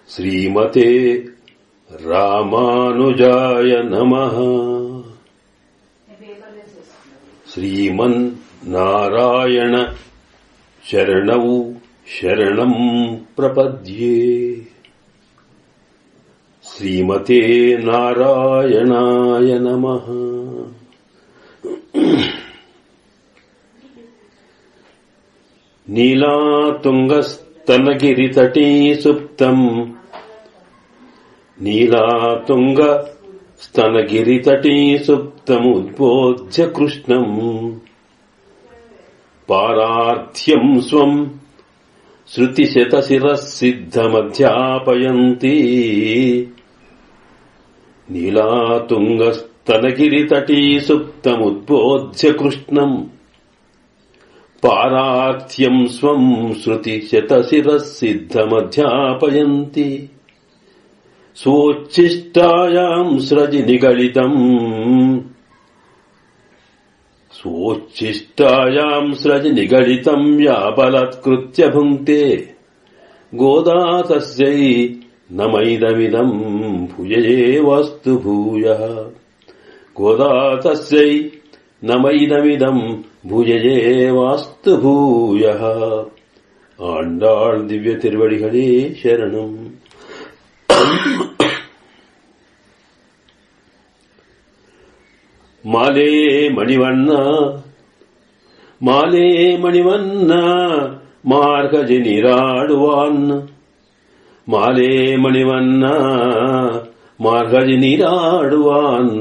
శ్రీమతే రామానుజాయ నమః. శ్రీమన్నారాయణ శరణౌ శరణం ప్రపద్యే. శ్రీమతే నారాయణాయ నమః. నీలాతుంగస్తనగిరితటీ సుప్తం నీలాతుంగస్తనగిరితటీ సుప్తముద్బోధ్య కృష్ణం పారార్థ్యం స్వం శృతిశతశిరసిద్ధమధ్యాపయంతి. నీలాతుంగస్తనగిరితటీ సుప్తముద్బోధ్య కృష్ణం పారార్థ్యం స్వం శృతిశతశిరసిద్ధమధ్యాపయంతి. స్వోచ్ఛిష్టాయాం స్రజి నిగళితం యాబలత్కృత్య భుంక్తే గోదా తస్యై నమైదమిదం భుజయేవాస్తు భూయః. గోదా తస్యై నమైదమిదం భుజయేవాస్తు భూయః. ఆండాళ్ దివ్య తిరువడిகளே శరణం. మాలే మణివన్న మార్గజి నీరాడువాన్. మాలే మణివన్న మార్గజి నీరాడువాన్.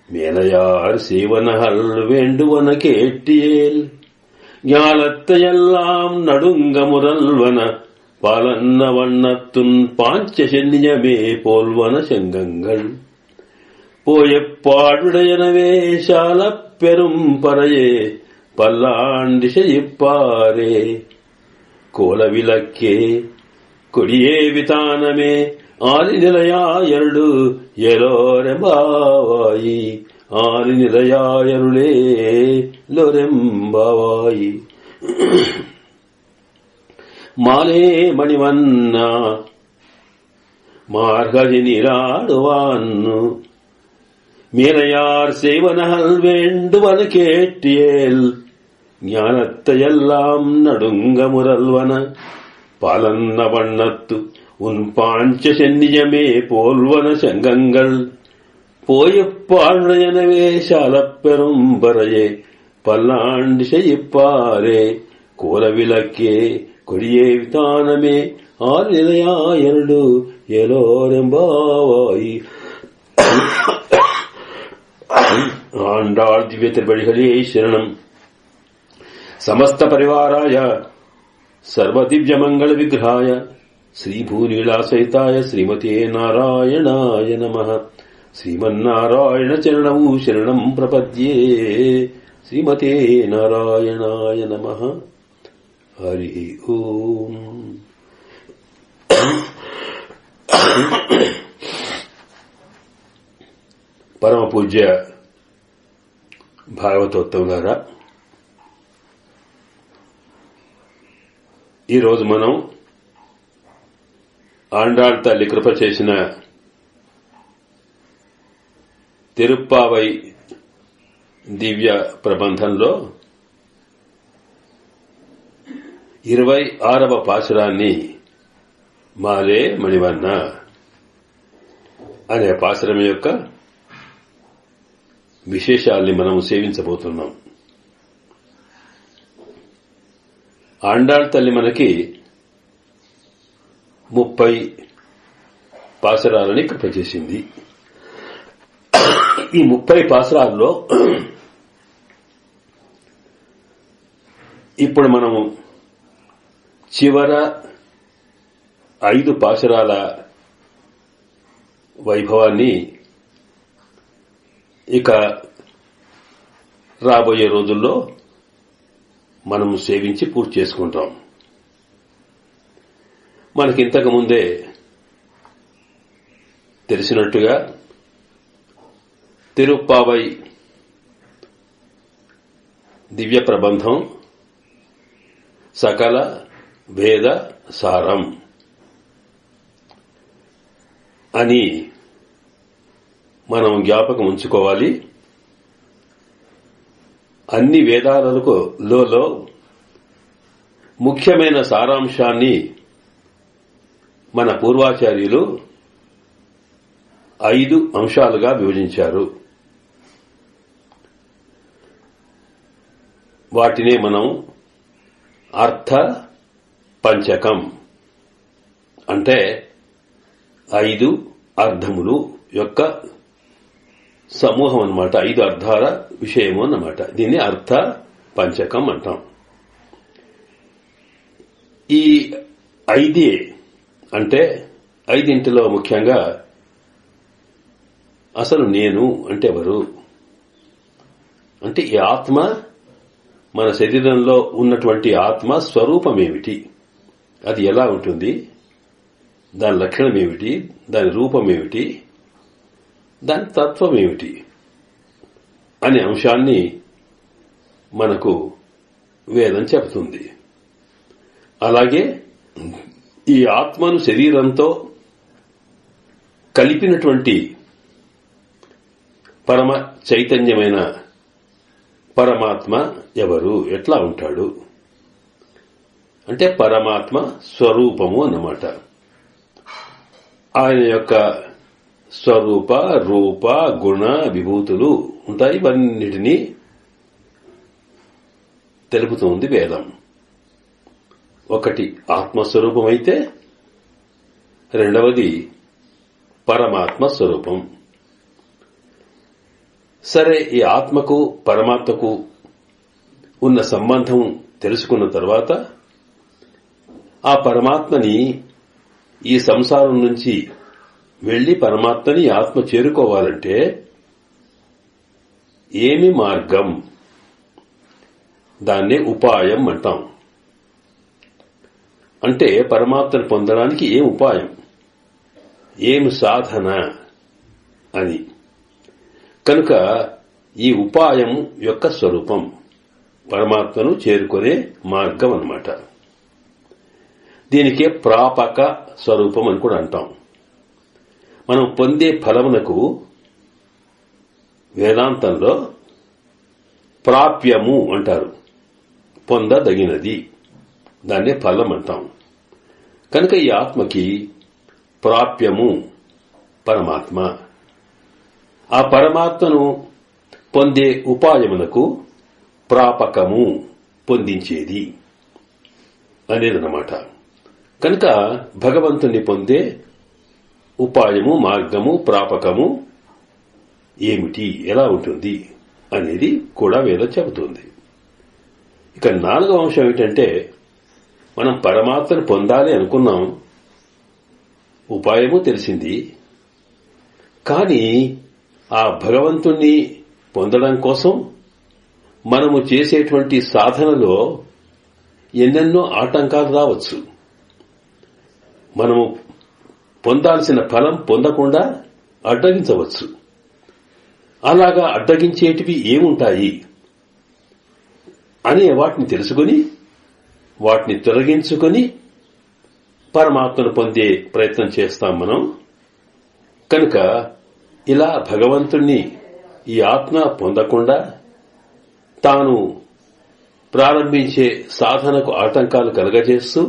மேலையார் சீவனகள் வேண்டுவன கேட்டியேல் ஞாலத்தையெல்லாம் நடுங்க முதல்வன பலன்ன வண்ணத்துன் பாஞ்ச சென்னியமே போல்வன செங்கங்கள். போயப்பாடுடையனவே சாலப் பெரும் பறையே பல்லாண்டிசையிப்பாரே. கோலவிளக்கே கொடியே விதானமே ಆಲಿನಿಲಯಾಯರುಳು ಎಲೋರೆಂಬಾವಾಯಿ. ಆಲಿನಿಲಯಾಯರುಳೇ ಲೋರೆಂಬಾವಾಯಿ. ಮಾಲೇ ಮಣಿವನ್ನ மார்கழி நீராடுவான்னு. மேலையார் செய்வனகள் வேண்டுவன கேட்டியேல் ஞானத்தையெல்லாம் நடுங்க முரல்வன பலன்ன வண்ணத்து உன் பாஞ்ச சென்னியமே போல்வன செங்கங்கள். போயப்பாழையனவே சாலப்பெரும் பறையே பல்லாண்டு செய்யிப்பாரே. கோலவிளக்கே கொடியே விதானமே ஆநிலையாயருடு ஏலோரெம்பாவாய். ஆண்டாள் திவ்ய திருவடிகளே சரணம். సమస్త పరివారాయ సర్వదివ్య మంగళ విగ్రహాయ శ్రీభూనీళాసహితాయ శ్రీమతే నారాయణాయ నమః. శ్రీమన్నారాయణ చరణౌ శరణం ప్రపద్యే. శ్రీమతే నారాయణాయ నమః. హరి ఓం. పరమ పూజ్య భాగవతోత్తములారా, ఈరోజు మనం ఆండాళ్ తల్లి కృప చేసిన తిరుప్పావై దివ్య ప్రబంధంలో 26వ పాసురాన్ని మాలే మణివన్న అనే పాసురం యొక్క విశేషాల్ని మనం సేవించబోతున్నాం. ఆండాళ్ తల్లి మనకి 30 పాసురాలని కృప చేసింది. ఈ 30 పాసురాల్లో ఇప్పుడు మనము చివర 5 పాసురాల వైభవాన్ని ఇక రాబోయే రోజుల్లో మనము సేవించి పూర్తి చేసుకుంటాం. మనకింతకు ముందే తెలిసినట్టుగా తిరుప్పావై దివ్య ప్రబంధం సకల వేద సారం అని మనం జ్ఞాపకం ఉంచుకోవాలి. అన్ని వేదాలకు లో ముఖ్యమైన సారాంశాన్ని మన పూర్వాచార్యులు 5 అంశాలుగా విభజించారు. వాటినే మనం అర్థ పంచకం అంటే 5 అర్థములు యొక్క సమూహం అన్నమాట. 5 అర్థాల విషయము అన్నమాట. దీన్ని అర్థ పంచకం అంటాం. ఈ 5 అంటే 5 ముఖ్యంగా అసలు నేను అంటే ఎవరు, అంటే ఈ ఆత్మ, మన శరీరంలో ఉన్నటువంటి ఆత్మ స్వరూపమేమిటి, అది ఎలా ఉంటుంది, దాని లక్షణం ఏమిటి, దాని రూపం ఏమిటి, దాని తత్వం ఏమిటి అనే అంశాన్ని మనకు వేదం చెబుతుంది. అలాగే ఈ ఆత్మను శరీరంతో కలిపినటువంటి పరమ చైతన్యమైన పరమాత్మ ఎవరు, ఎట్లా ఉంటాడు అంటే పరమాత్మ స్వరూపము అన్నమాట. ఆయన యొక్క స్వరూప, రూప, గుణ, విభూతులు ఉంటాయి. ఇవన్నిటినీ తెలుపుతుంది వేదం. ఒకటి ఆత్మస్వరూపమైతే, రెండవది పరమాత్మ స్వరూపం. సరే, ఈ ఆత్మకు పరమాత్మకు ఉన్న సంబంధం తెలుసుకున్న తర్వాత ఆ పరమాత్మని ఈ సంసారం నుంచి వెళ్లి పరమాత్మని ఆత్మ చేరుకోవాలంటే ఏమి మార్గం, దాన్నే ఉపాయం అంటాం. అంటే పరమాత్మను పొందడానికి ఏం ఉపాయం, ఏం సాధన అని. కనుక ఈ ఉపాయం యొక్క స్వరూపం పరమాత్మను చేరుకునే మార్గం అన్నమాట. దీనికే ప్రాపక స్వరూపం అని కూడా అంటాం. మనం పొందే ఫలమునకు వేదాంతంలో ప్రాప్యము అంటారు, పొందదగినది, దాన్నే ఫలం అంటాం. కనుక ఈ ఆత్మకి ప్రాప్యము పరమాత్మ. ఆ పరమాత్మను పొందే ఉపాయమునకు ప్రాపకము, పొందించేది అనేదన్నమాట. కనుక భగవంతుణ్ణి పొందే ఉపాయము, మార్గము, ప్రాపకము ఏమిటి, ఎలా ఉంటుంది అనేది కూడా వేదం చెబుతుంది. ఇక 4వ అంశం ఏమిటంటే, మనం పరమాత్మను పొందాలి అనుకున్నాం, ఉపాయము తెలిసింది, కానీ ఆ భగవంతుణ్ణి పొందడం కోసం మనము చేసేటువంటి సాధనలో ఎన్నెన్నో ఆటంకాలు రావచ్చు. మనము పొందాల్సిన ఫలం పొందకుండా అడ్డగించవచ్చు. అలాగా అడ్డగించేటివి ఏముంటాయి అనే వాటిని తెలుసుకుని వాటిని తొలగించుకుని పరమాత్మను పొందే ప్రయత్నం చేస్తాం మనం. కనుక ఇలా భగవంతుణ్ణి ఈ ఆత్మ పొందకుండా తాను ప్రారంభించే సాధనకు ఆటంకాలు కలగజేస్తూ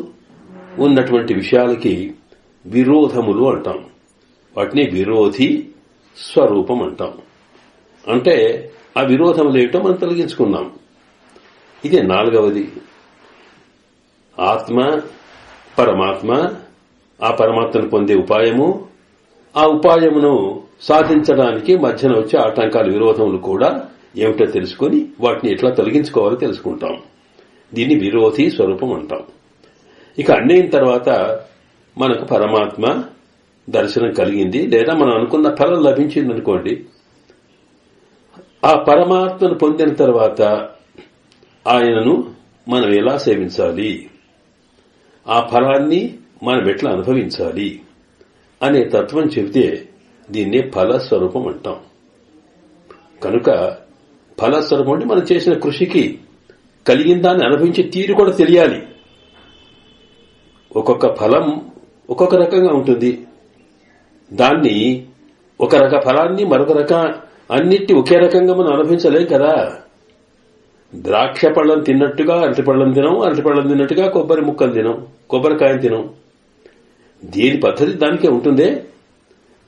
ఉన్నటువంటి విషయాలకి విరోధములు అంటాం. వాటిని విరోధి స్వరూపం అంటాం. అంటే ఆ విరోధములు ఏమిటో మనం తొలగించుకున్నాం. ఇదే 4వది. ఆత్మ, పరమాత్మ, ఆ పరమాత్మను పొందే ఉపాయము, ఆ ఉపాయమును సాధించడానికి మధ్యన వచ్చే ఆటంకాలు, విరోధములు కూడా ఏమిటో తెలుసుకుని వాటిని ఎట్లా తొలగించుకోవాలో తెలుసుకుంటాం. దీన్ని విరోధి స్వరూపం అంటాం. ఇక అన్నైన తర్వాత మనకు పరమాత్మ దర్శనం కలిగింది, లేదా మనం అనుకున్న ఫలం లభించింది అనుకోండి. ఆ పరమాత్మను పొందిన తర్వాత ఆయనను మనం ఎలా సేవించాలి, ఆ ఫలాన్ని మనం ఎట్లా అనుభవించాలి అనే తత్వం చెబితే దీన్నే ఫలస్వరూపం అంటాం. కనుక ఫలస్వరూపం అంటే మనం చేసిన కృషికి కలిగిన దాన్ని అనుభవించే తీరు కూడా తెలియాలి. ఒక్కొక్క ఫలం ఒక్కొక్క రకంగా ఉంటుంది. దాన్ని ఒక రక ఫలాన్ని మరొక రక అన్నిటి ఒకే రకంగా మనం అనుభవించలేం కదా. ద్రాక్ష పళ్ళం తిన్నట్టుగా అరటిపళ్ళం తినం, అరటిపళ్ళం తిన్నట్టుగా కొబ్బరి ముక్కలు తినం, కొబ్బరికాయలు తినం. దేని పద్ధతి దానికే ఉంటుందే.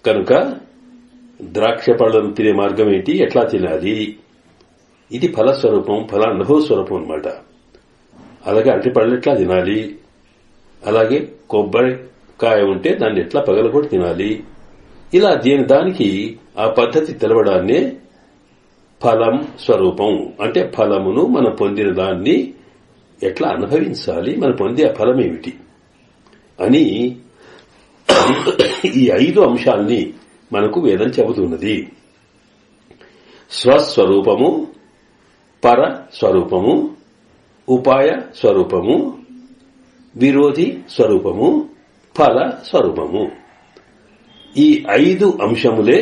కనుక ద్రాక్ష పళ్ళం తినే మార్గం ఏంటి, ఎట్లా తినాలి, ఇది ఫలస్వరూపం, ఫలానుభవ స్వరూపం అన్నమాట. అలాగే అరటిపళ్ళు ఎట్లా తినాలి, అలాగే కొబ్బరికాయ ఉంటే దాన్ని ఎట్లా పగలగొట్టి తినాలి, ఇలా దానికి ఆ పద్ధతి తెలవడాన్నే ఫలం స్వరూపం. అంటే ఫలమును మనం పొందిన దాన్ని ఎట్లా అనుభవించాలి, మనం పొందే ఆ ఫలం ఏమిటి అని ఈ 5 అంశాల్ని మనకు వేదం చెబుతున్నది. స్వస్వరూపము, పర స్వరూపము, ఉపాయ స్వరూపము, విరోధి స్వరూపము, ఫల స్వరూపము. ఈ 5 అంశములే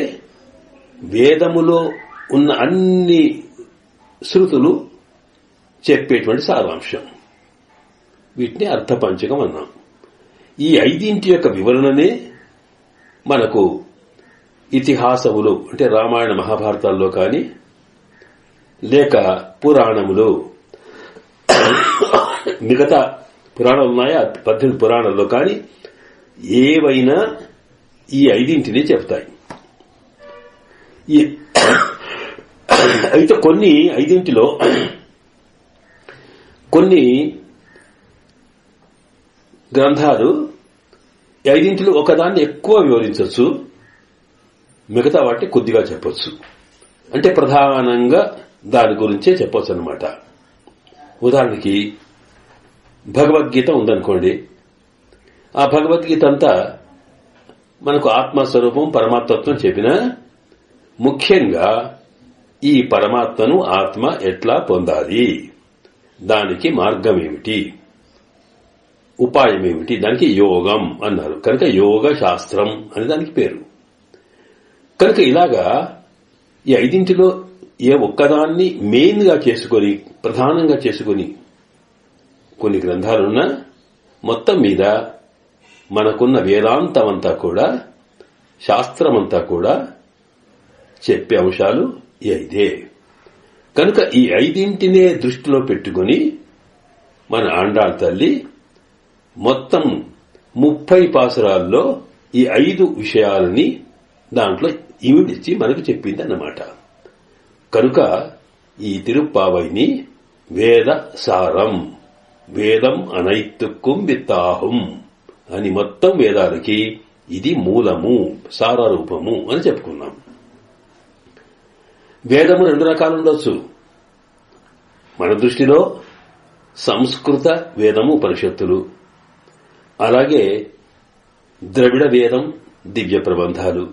వేదములో ఉన్న అన్ని శృతులు చెప్పేటువంటి సారాంశం. వీటిని అర్థపంచకం అన్నాం. ఈ 5 యొక్క వివరణనే మనకు ఇతిహాసములు అంటే రామాయణ మహాభారతాల్లో కానీ లేక పురాణములు మిగతా పురాణాలు ఉన్నాయా 18 పురాణాల్లో కానీ ఏవైనా ఈ 5 చెప్తాయి. అయితే కొన్ని 5 కొన్ని గ్రంథాలు 5 ఒకదాన్ని ఎక్కువ వివరించవచ్చు, మిగతా వాటిని కొద్దిగా చెప్పొచ్చు. అంటే ప్రధానంగా దాని గురించే చెప్పొచ్చు అన్నమాట. ఉదాహరణకి భగవద్గీత ఉందనుకోండి. ఆ భగవద్గీత అంతా మనకు ఆత్మస్వరూపం పరమాత్మత్వం చెప్పిన ముఖ్యంగా ఈ పరమాత్మను ఆత్మ ఎట్లా పొందాలి, దానికి మార్గం ఏమిటి, ఉపాయం ఏమిటి, దానికి యోగం అన్నారు. కనుక యోగ శాస్త్రం అని దానికి పేరు. కనుక ఇలాగా ఈ 5 ఏ ఒక్కదాన్ని మెయిన్ గా చేసుకుని ప్రధానంగా చేసుకుని కొన్ని గ్రంథాలున్నా మొత్తం మీద మనకున్న వేదాంతమంతా కూడా శాస్త్రమంతా కూడా చెప్పే అంశాలు ఈ 5. కనుక ఈ 5 దృష్టిలో పెట్టుకుని మన ఆండాళ్ తల్లి మొత్తం 30 పాసురాల్లో ఈ 5 విషయాలని దాంట్లో ఇమిడిచ్చి మనకు చెప్పింది అన్నమాట. కనుక ఈ తిరుప్పావైని వేద సారం, వేదం అనైతుక్కుం విత్తాహం అని మొత్తం వేదాలకి ఇది మూలము, సారరూపము అని చెప్పుకున్నాం. వేదము 2 రకాలు ఉండొచ్చు. మన దృష్టిలో సంస్కృత వేదము ఉపనిషత్తులు, అలాగే ద్రవిడ వేదం దివ్య ప్రబంధాలు.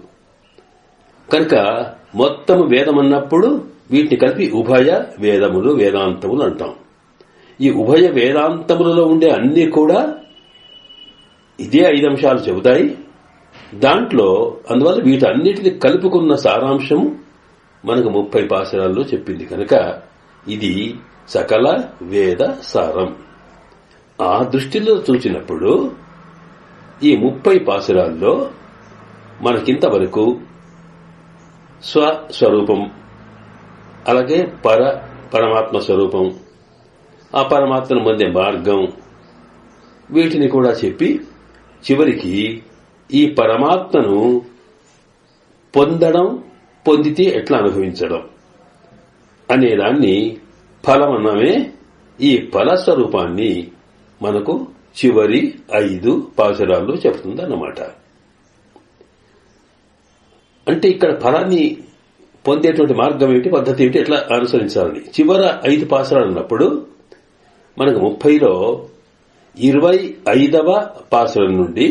కనుక మొత్తం వేదం అన్నప్పుడు వీటిని కలిపి ఉభయ వేదములు వేదాంతములు అంటాం. ఈ ఉభయ వేదాంతములలో ఉండే అన్ని కూడా ఇదే 5 అంశాలు చెబుతాయి. దాంట్లో అందువల్ల వీటన్నిటిని కలుపుకున్న సారాంశము మనకు 30 పాసురాల్లో చెప్పింది. కనుక ఇది సకల వేద సారం. ఆ దృష్టిలో చూసినప్పుడు ఈ 30 పాసురాల్లో మనకింతవరకు స్వస్వరూపం, అలాగే పరమాత్మ స్వరూపం, ఆ పరమాత్మను పొందే మార్గం, వీటిని కూడా చెప్పి చివరికి ఈ పరమాత్మను పొందడం, పొందితే ఎట్లా అనుభవించడం అనేదాన్ని ఫలమన్నమే ఈ ఫలస్వరూపాన్ని మనకు చివరి 5 పాసురాల్లో చెప్తుందన్నమాట. అంటే ఇక్కడ ఫలాన్ని పొందేటువంటి మార్గం ఏమిటి, పద్ధతి ఏమిటి, ఎట్లా అనుసరించాలని చివర 5 పాసురాలు అన్నప్పుడు మనకు 30లో 25వ పాసురం నుండి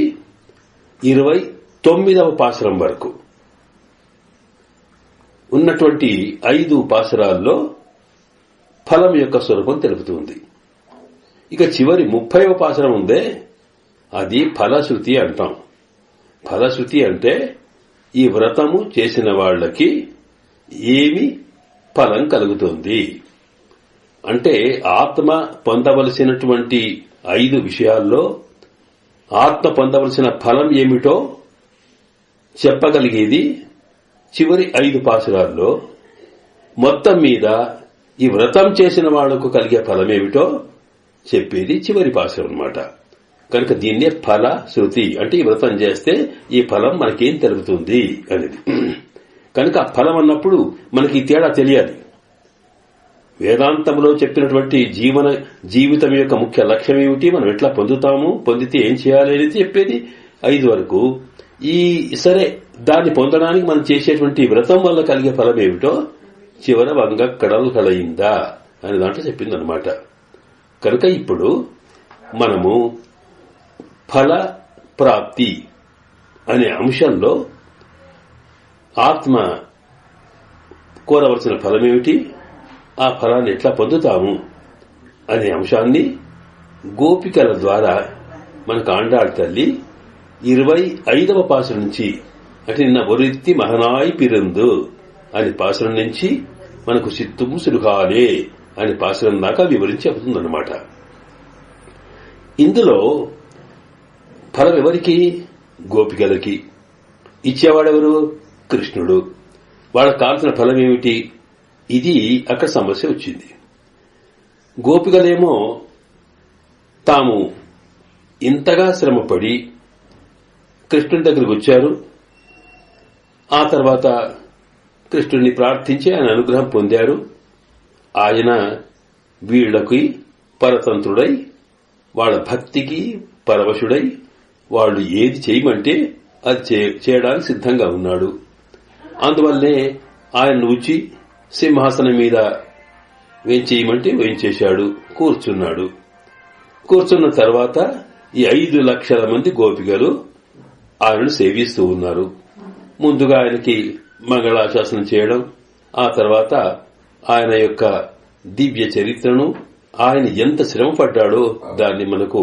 29వ పాసురం వరకు ఉన్నటువంటి 5 పాసురాల్లో ఫలం యొక్క స్వరూపం తెలుపుతుంది. ఇక చివరి 30వ పాసురం ఉందే అది ఫలశ్రుతి అంటాం. ఫలశ్రుతి అంటే ఈ వ్రతము చేసిన వాళ్లకి ఏమి ఫలం కలుగుతుంది అంటే ఆత్మ పొందవలసినటువంటి 5 విషయాల్లో ఆత్మ పొందవలసిన ఫలం ఏమిటో చెప్పగలిగేది చివరి 5 పాసురాల్లో. మొత్తం మీద ఈ వ్రతం చేసిన వాళ్లకు కలిగే ఫలమేమిటో చెప్పేది చివరి పాసురం అన్నమాట. కనుక దీన్నే ఫల శృతి అంటే ఈ వ్రతం చేస్తే ఈ ఫలం మనకేం తెలుగుతుంది అనేది. కనుక ఆ ఫలం అన్నప్పుడు మనకి ఈ తేడా తెలియాలి. వేదాంతంలో చెప్పినటువంటి జీవితం యొక్క ముఖ్య లక్ష్యం ఏమిటి, మనం ఎట్లా పొందుతాము, పొందితే ఏం చేయాలి అనేది చెప్పేది 5 వరకు. సరే దాన్ని పొందడానికి మనం చేసేటువంటి వ్రతం వల్ల కలిగే ఫలం ఏమిటో చివర వంగ కడలు కలయిందా అనే దాంట్లో చెప్పిందనమాట. కనుక ఇప్పుడు మనము ఫల ప్రాప్తి అనే అంశంలో ఆత్మ కోరవలసిన ఫలమేమిటి, ఆ ఫలాన్ని ఎట్లా పొందుతాము అనే అంశాన్ని గోపికల ద్వారా మనకు ఆండాళ్ తల్లి 25వ పాసురం నుంచి అంటే నిన్న ఒరిత్తి మహనాయి పిరందు అనే పాసురం నుంచి మనకు సిత్తుము సులుహాలే అనే పాసురం దాకా వివరించి చెబుతుందన్నమాట. ఇందులో ఫలం ఎవరికి, గోపికలకి. ఇచ్చేవాడెవరు, కృష్ణుడు. వాళ్ళకు కావాల్సిన ఫలం ఏమిటి, ఇది అక్కడ సమస్య వచ్చింది. గోపికలేమో తాము ఇంతగా శ్రమపడి కృష్ణుడి దగ్గరికి వచ్చారు. ఆ తర్వాత కృష్ణుడిని ప్రార్థించి ఆయన అనుగ్రహం పొందారు. ఆయన వీళ్లకి పరతంత్రుడై వాళ్ళ భక్తికి పరవశుడై వాళ్ళు ఏది చేయమంటే అది చేయడానికి సిద్ధంగా ఉన్నాడు. అందువల్లే ఆయన వచ్చి సింహాసనం మీద వేంచేయమంటే వేంచేశాడు, కూర్చున్నాడు. కూర్చున్న తర్వాత ఈ 5 లక్షల మంది గోపికలు ఆయనను సేవిస్తూ ఉన్నారు. ముందుగా ఆయనకి మంగళాశాసనం చేయడం, ఆ తర్వాత ఆయన యొక్క దివ్య చరిత్రను, ఆయన ఎంత శ్రమ పడ్డాడో దాన్ని మనకు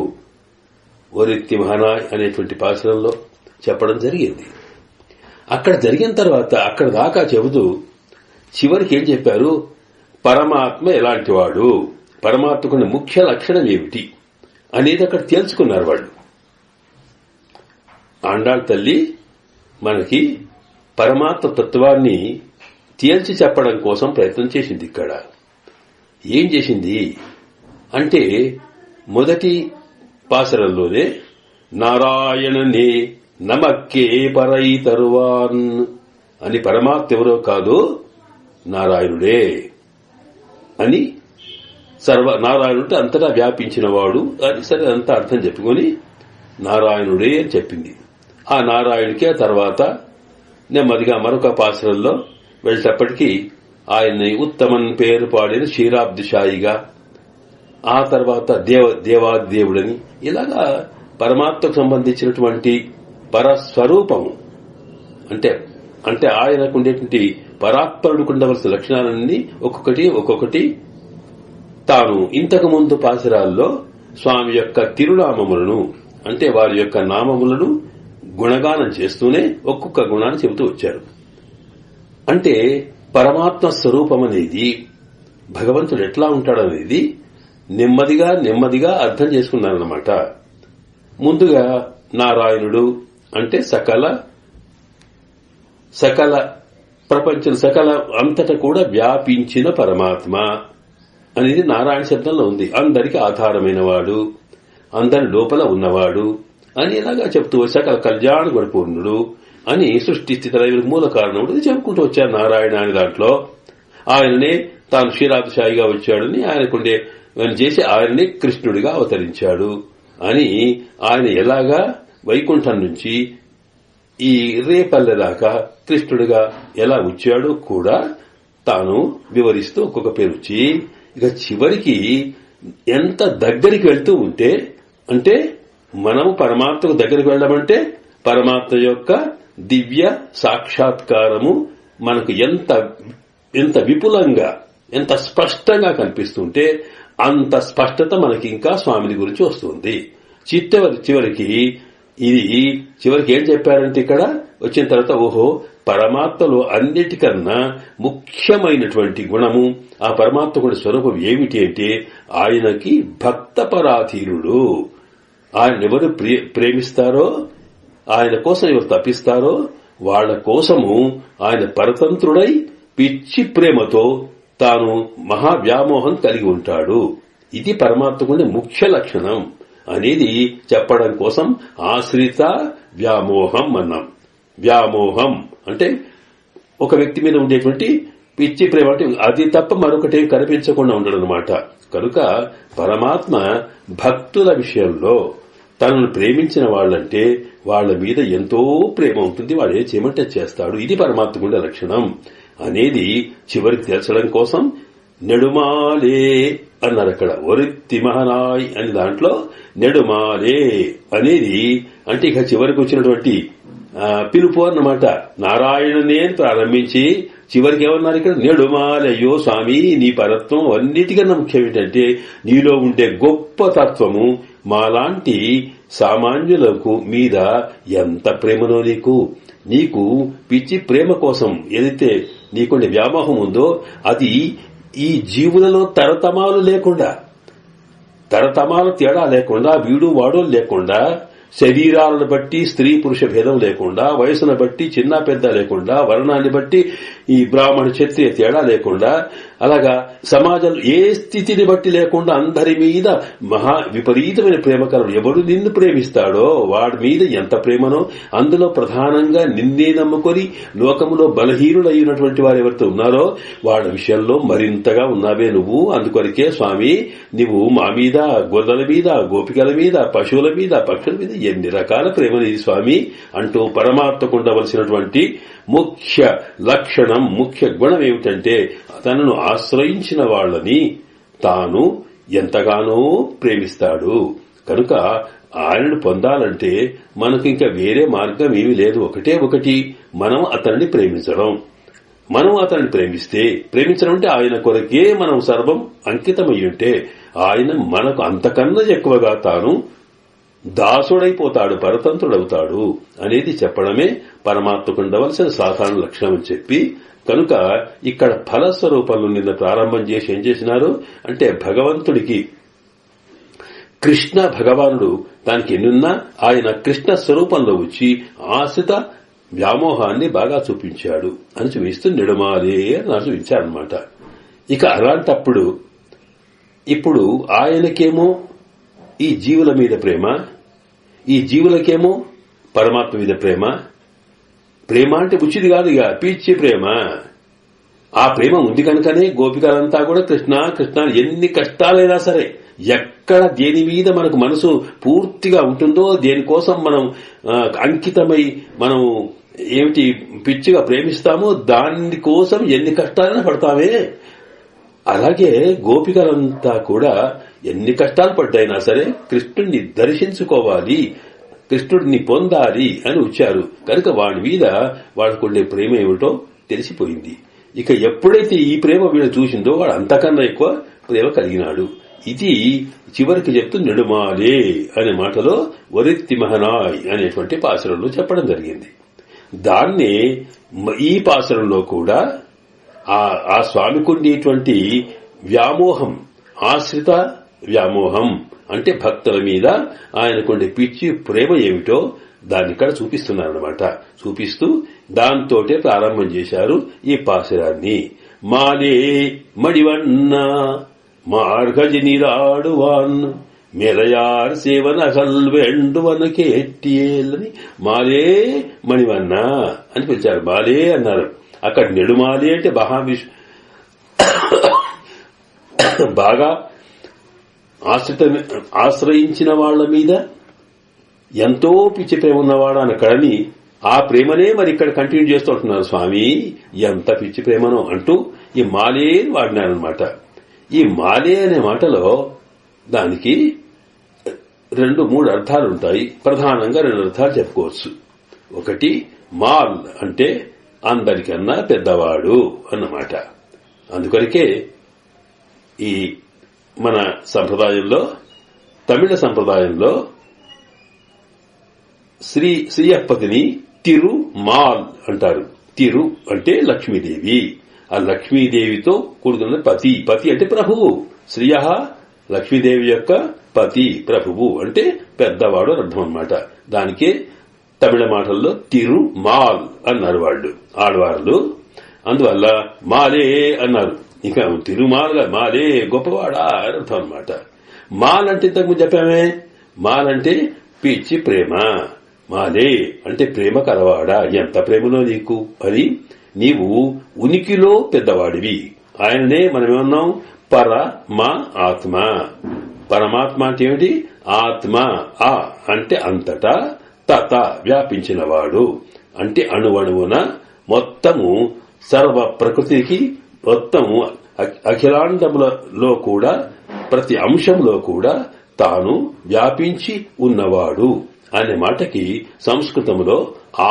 ఒరిత్తి మహానాయ్ అనేటువంటి పాశ్రంలో చెప్పడం జరిగింది. అక్కడ జరిగిన తర్వాత అక్కడ దాకా చెబుతూ చివరికి ఏం చెప్పారు, పరమాత్మ ఎలాంటివాడు, పరమాత్మకున్న ముఖ్య లక్షణం ఏమిటి అనేది అక్కడ తెలుసుకున్నారు వాళ్ళు. ఆండాళ్ తల్లి మనకి పరమాత్మ తత్వాన్ని తేల్చి చెప్పడం కోసం ప్రయత్నం చేసింది. ఇక్కడ ఏం చేసింది అంటే మొదటి పాసరంలోనే నారాయణనే నమక్కే పరై తరువాన్ అని పరమాత్మ ఎవరో కాదు నారాయణుడే అని నారాయణుడు అంతటా వ్యాపించిన వాడు అని సరే అంతా అర్థం చెప్పుకొని నారాయణుడే అని చెప్పింది. ఆ నారాయణుడికి ఆ తర్వాత నెమ్మదిగా మరొక పాసరంలో వెళ్ళేటప్పటికీ ఆయన్ని ఉత్తమన్ పేరు పాడిన క్షీరాబ్దిశాయిగా, ఆ తర్వాత దేవాదేవుడని ఇలాగా పరమాత్మకు సంబంధించినటువంటి పరస్వరూపము అంటే ఆయనకు ఉండేటువంటి పరాత్పరుడికి ఉండవలసిన లక్షణాలన్నీ ఒక్కొక్కటి తాను ఇంతకు ముందు పాసురాల్లో స్వామి యొక్క తిరునామములను అంటే వారి యొక్క నామములను గుణగానం చేస్తూనే ఒక్కొక్క గుణాన్ని చెబుతూ వచ్చారు. అంటే పరమాత్మ స్వరూపం అనేది భగవంతుడు ఎట్లా ఉంటాడనేది నెమ్మదిగా అర్థం చేసుకున్నారన్నమాట. ముందుగా నారాయణుడు అంటే సకల ప్రపంచం సకల అంతటా కూడా వ్యాపించిన పరమాత్మ అనేది నారాయణ శబ్దంలో ఉంది. అందరికి ఆధారమైన వాడు, అందరి లోపల ఉన్నవాడు అని ఇలాగా చెప్తూ సకల కళ్యాణ గుణపూర్ణుడు అని సృష్టి స్థితి మూల కారణముడు చెప్పుకుంటూ వచ్చారు నారాయణ అని. దాంట్లో ఆయననే తాను క్షీరాబ్దిశాయిగా వచ్చాడని ఆయనకుండే చేసి ఆయననే కృష్ణుడిగా అవతరించాడు అని ఆయన ఎలాగా వైకుంఠం నుంచి ఈ రేపల్లె దాకా కృష్ణుడిగా ఎలా వచ్చాడో కూడా తాను వివరిస్తూ ఒక్కొక్క పేరు వచ్చి ఇక చివరికి ఎంత దగ్గరికి వెళ్తూ ఉంటే అంటే మనము పరమాత్మకు దగ్గరికి వెళ్ళమంటే పరమాత్మ యొక్క దివ్య సాక్షాత్కారము మనకు ఎంత విపులంగా ఎంత స్పష్టంగా కనిపిస్తుంటే అంత స్పష్టత మనకి ఇంకా స్వామిని గురించి వస్తుంది. చివరికి ఏం చెప్పారంటే ఇక్కడ వచ్చిన తర్వాత ఓహో పరమాత్మలో అన్నిటికన్నా ముఖ్యమైనటువంటి గుణము ఆ పరమాత్మ కూడా స్వరూపం ఏమిటి అంటే ఆయనకి భక్త పరాధీనుడు ఆయన ఎవరు ప్రేమిస్తారో, ఆయన కోసం ఎవరు తప్పిస్తారో వాళ్ల కోసము ఆయన పరతంత్రుడై పిచ్చి ప్రేమతో తాను మహావ్యామోహం కలిగి ఉంటాడు. ఇది పరమాత్మకుని ముఖ్య లక్షణం అనేది చెప్పడం కోసం ఆశ్రిత వ్యామోహం అన్నాం. వ్యామోహం అంటే ఒక వ్యక్తి మీద ఉండేటువంటి పిచ్చి ప్రేమ, అంటే అది తప్ప మరొకటి కనిపించకుండా ఉండడం అన్నమాట. కనుక పరమాత్మ భక్తుల విషయంలో తనను ప్రేమించిన వాళ్ళంటే వాళ్ల మీద ఎంతో ప్రేమ ఉంటుంది, వాడు ఏ చేయమంటే చేస్తాడు. ఇది పరమాత్మకుడి లక్షణం అనేది చివరికి తెలచడం కోసం నెడుమాలే అన్నారు. అక్కడ ఒరిత్తి మహనాయ్ అని దాంట్లో నెడుమాలే అనేది అంటే ఇక చివరికి వచ్చినటువంటి పిలుపు అన్నమాట. నారాయణనే ప్రారంభించి చివరికి ఏమన్నారు ఇక్కడ, నెడుమాలయ్యో స్వామి నీ పరత్వం అన్నిటికన్నా ముఖ్యం ఏంటంటే నీలో ఉండే గొప్ప తత్వము మాలాంటి సామాన్యులకు మీద ఎంత ప్రేమనో నీకు పిచ్చి ప్రేమ కోసం ఏదైతే నీకుండే వ్యామోహం ఉందో అది ఈ జీవులలో తరతమాలు లేకుండా, తరతమాల తేడా లేకుండా, వీడు వాడు లేకుండా, శరీరాలను బట్టి స్త్రీ పురుష భేదం లేకుండా, వయసును బట్టి చిన్న పెద్ద లేకుండా, వర్ణాన్ని బట్టి ఈ బ్రాహ్మణ క్షత్రియ తేడా లేకుండా, అలాగా సమాజంలో ఏ స్థితిని బట్టి లేకుండా అందరి మీద మహా విపరీతమైన ప్రేమ కలడు. ఎవడు నిన్ను ప్రేమిస్తాడో వాడి మీద ఎంత ప్రేమనో, అందులో ప్రధానంగా నిన్నే నమ్ముకొని లోకములో బలహీనులైనటువంటి వారు ఎవరితో ఉన్నారో వాళ్ళ విషయంలో మరింతగా ఉన్నావే నువ్వు. అందుకొరకే స్వామి నువ్వు మా మీద, గొర్రెల మీద, గోపికల మీద, పశువుల మీద, పక్షుల మీద ఎన్ని రకాల ప్రేమనిది స్వామి అంటూ పరమాత్మకు ఉండవలసినటువంటి ముఖ్య లక్షణం, ముఖ్య గుణం ఏమిటంటే తనను ఆశ్రయించిన వాళ్ళని తాను ఎంతగానో ప్రేమిస్తాడు. కనుక ఆయనను పొందాలంటే మనకు ఇంకా వేరే మార్గం ఏమీ లేదు. ఒకటే ఒకటి, మనం అతన్ని ప్రేమించడం. మనం అతన్ని ప్రేమించడం అంటే ఆయన కొరకే మనం సర్వం అంకితమై ఉంటే ఆయన మనకు అంతకన్నా ఎక్కువగా తాను దాసుడైపోతాడు, పరతంత్రుడవుతాడు అనేది చెప్పడమే పరమాత్మకు ఉండవలసిన సాధారణ లక్షణం అని చెప్పి, కనుక ఇక్కడ ఫలస్వరూపంలో నిన్న ప్రారంభం చేసి ఏం చేసినారు అంటే భగవంతుడికి కృష్ణ భగవానుడు దానికి ఎన్నున్నా ఆయన కృష్ణ స్వరూపంలో వచ్చి ఆశ్రిత వ్యామోహాన్ని బాగా చూపించాడు అని చూపిస్తూ నెడుమాలే అని చూపించారనమాట. ఇక అలాంటప్పుడు ఇప్పుడు ఆయనకేమో ఈ జీవుల మీద ప్రేమ, ఈ జీవులకేమో పరమాత్మ మీద ప్రేమ. ప్రేమ అంటే ఉచిది కాదు, ఇక పిచ్చి ప్రేమ. ఆ ప్రేమ ఉంది కనుకనే గోపికలంతా కూడా కృష్ణ కృష్ణ ఎన్ని కష్టాలైనా సరే, ఎక్కడ దేని మీద మనకు మనసు పూర్తిగా ఉంటుందో, దేనికోసం మనం అంకితమై మనం ఏమిటి పిచ్చిగా ప్రేమిస్తామో దానికోసం ఎన్ని కష్టాలైనా పడతామే. అలాగే గోపికలంతా కూడా ఎన్ని కష్టాలు పడ్డైనా సరే కృష్ణుడిని దర్శించుకోవాలి, కృష్ణుడిని పొందాలి అని వచ్చారు. కనుక వాడి మీద వాళ్ళకుండే ప్రేమ ఏమిటో తెలిసిపోయింది. ఇక ఎప్పుడైతే ఈ ప్రేమ వీడు చూసిందో వాడు అంతకన్నా ఎక్కువ ప్రేమ కలిగినాడు. ఇది చివరికి చెప్తూ నెడుమాలే అనే మాటలో వరిత్తి మహనాయ్ అనేటువంటి పాసురంలో చెప్పడం జరిగింది. దాన్నే ఈ పాసురంలో కూడా ఆ స్వామికి ఉండేటువంటి వ్యామోహం, ఆశ్రిత వ్యామోహం అంటే భక్తుల మీద ఆయనకుండే పిచ్చి ప్రేమ ఏమిటో దాన్ని ఇక్కడ చూపిస్తున్నారన్నమాట. చూపిస్తూ దాంతోటే ప్రారంభం చేశారు ఈ పాసురాన్ని. మాలే మడివన్న మార్గజనిరాడువాన్ మెలయార్ సేవనగల్ వేండువన కేట్టియేలని మాలే మణివన్న అని పిలిచారు. మాలే అన్నారు. అక్కడ నెడుమాలే అంటే బాగా ఆశ్రయించిన వాళ్ల మీద ఎంతో పిచ్చి ప్రేమ ఉన్నవాడు అనక్కడని ఆ ప్రేమనే మరి ఇక్కడ కంటిన్యూ చేస్తూ ఉంటున్నారు. స్వామి ఎంత పిచ్చి ప్రేమనో అంటూ ఈ మాలే వాడినారనమాట. ఈ మాలే అనే మాటలో దానికి 2-3 అర్థాలు ఉంటాయి. ప్రధానంగా 2 అర్థాలు చెప్పుకోవచ్చు. ఒకటి, మాల్ అంటే అందరికన్నా పెద్దవాడు అన్నమాట. అందుకొరకే ఈ మన సంప్రదాయంలో, తమిళ సంప్రదాయంలో శ్రీయప్పతిని తిరు మాల్ అంటారు. తిరు అంటే లక్ష్మీదేవి. ఆ లక్ష్మీదేవితో కూడుకున్న పతి. పతి అంటే ప్రభువు. శ్రీయ లక్ష్మీదేవి యొక్క పతి ప్రభువు అంటే పెద్దవాడు అని అర్థం అన్నమాట. దానికే తమిళ మాటల్లో తిరుమాల్ అన్నారు వాళ్ళు ఆడవాళ్ళు. అందువల్ల మాలే అన్నారు. ఇంకా తిరుమాల్గా మాలే గొప్పవాడా అని అర్థం అనమాట. మాల్ అంటే ఇంతకుముందు చెప్పామే, మాల్ అంటే పిచ్చి ప్రేమ, మాలే అంటే ప్రేమ కలవాడా, ఎంత ప్రేమలో నీకు అని. నీవు ఉనికిలో పెద్దవాడివి. ఆయననే మనమేమన్నాం, పరమ ఆత్మ. పరమాత్మ అంటే ఏమిటి? ఆత్మ. ఆ అంటే అంతటా, తత వ్యాపించినవాడు అంటే అణువణువున మొత్తము సర్వ ప్రకృతికి, మొత్తము అఖిలాండములలో కూడా ప్రతి అంశంలో కూడా తాను వ్యాపించి ఉన్నవాడు అనే మాటకి సంస్కృతంలో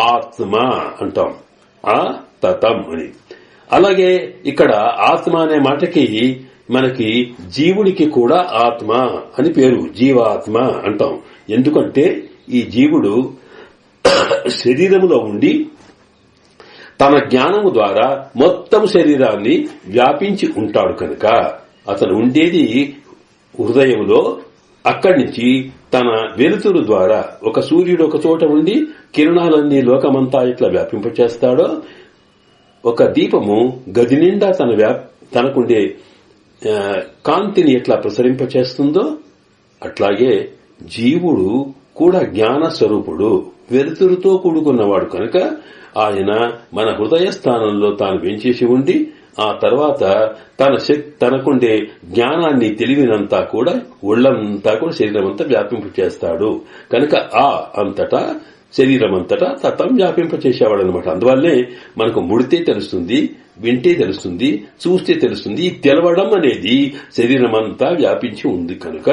ఆత్మ అంటాం, ఆ తతం అని. అలాగే ఇక్కడ ఆత్మ అనే మాటకి మనకి జీవుడికి కూడా ఆత్మ అని పేరు, జీవాత్మ అంటాం. ఎందుకంటే ఈ జీవుడు శరీరములో ఉండి తన జ్ఞానము ద్వారా మొత్తం శరీరాన్ని వ్యాపించి ఉంటాడు కనుక అతను ఉండేది హృదయంలో. అక్కడి నుంచి తన వెలుతురు ద్వారా ఒక సూర్యుడు ఒక చోట ఉండి కిరణాలన్నీ లోకమంతా ఇట్లా వ్యాపింపచేస్తాడో, ఒక దీపము గది నిండా తనకుండే కాంతిని ఎట్లా ప్రసరింపచేస్తుందో, అట్లాగే జీవుడు కూడా జ్ఞాన స్వరూపుడు, వెలుతురుతో కూడుకున్నవాడు కనుక ఆయన మన హృదయ స్థానంలో తాను వెంచేసి ఉండి ఆ తర్వాత తనకుండే జ్ఞానాన్ని తెలివినంతా కూడా ఒళ్లంతా కూడా శరీరమంతా వ్యాపింపు చేస్తాడు కనుక ఆ అంతటా శరీరమంతటా తతం వ్యాపింపచేసేవాడు అనమాట. అందువల్లే మనకు ముడితే తెలుస్తుంది, వింటే తెలుస్తుంది, చూస్తే తెలుస్తుంది. ఈ తెలవడం అనేది శరీరమంతా వ్యాపించి ఉంది కనుక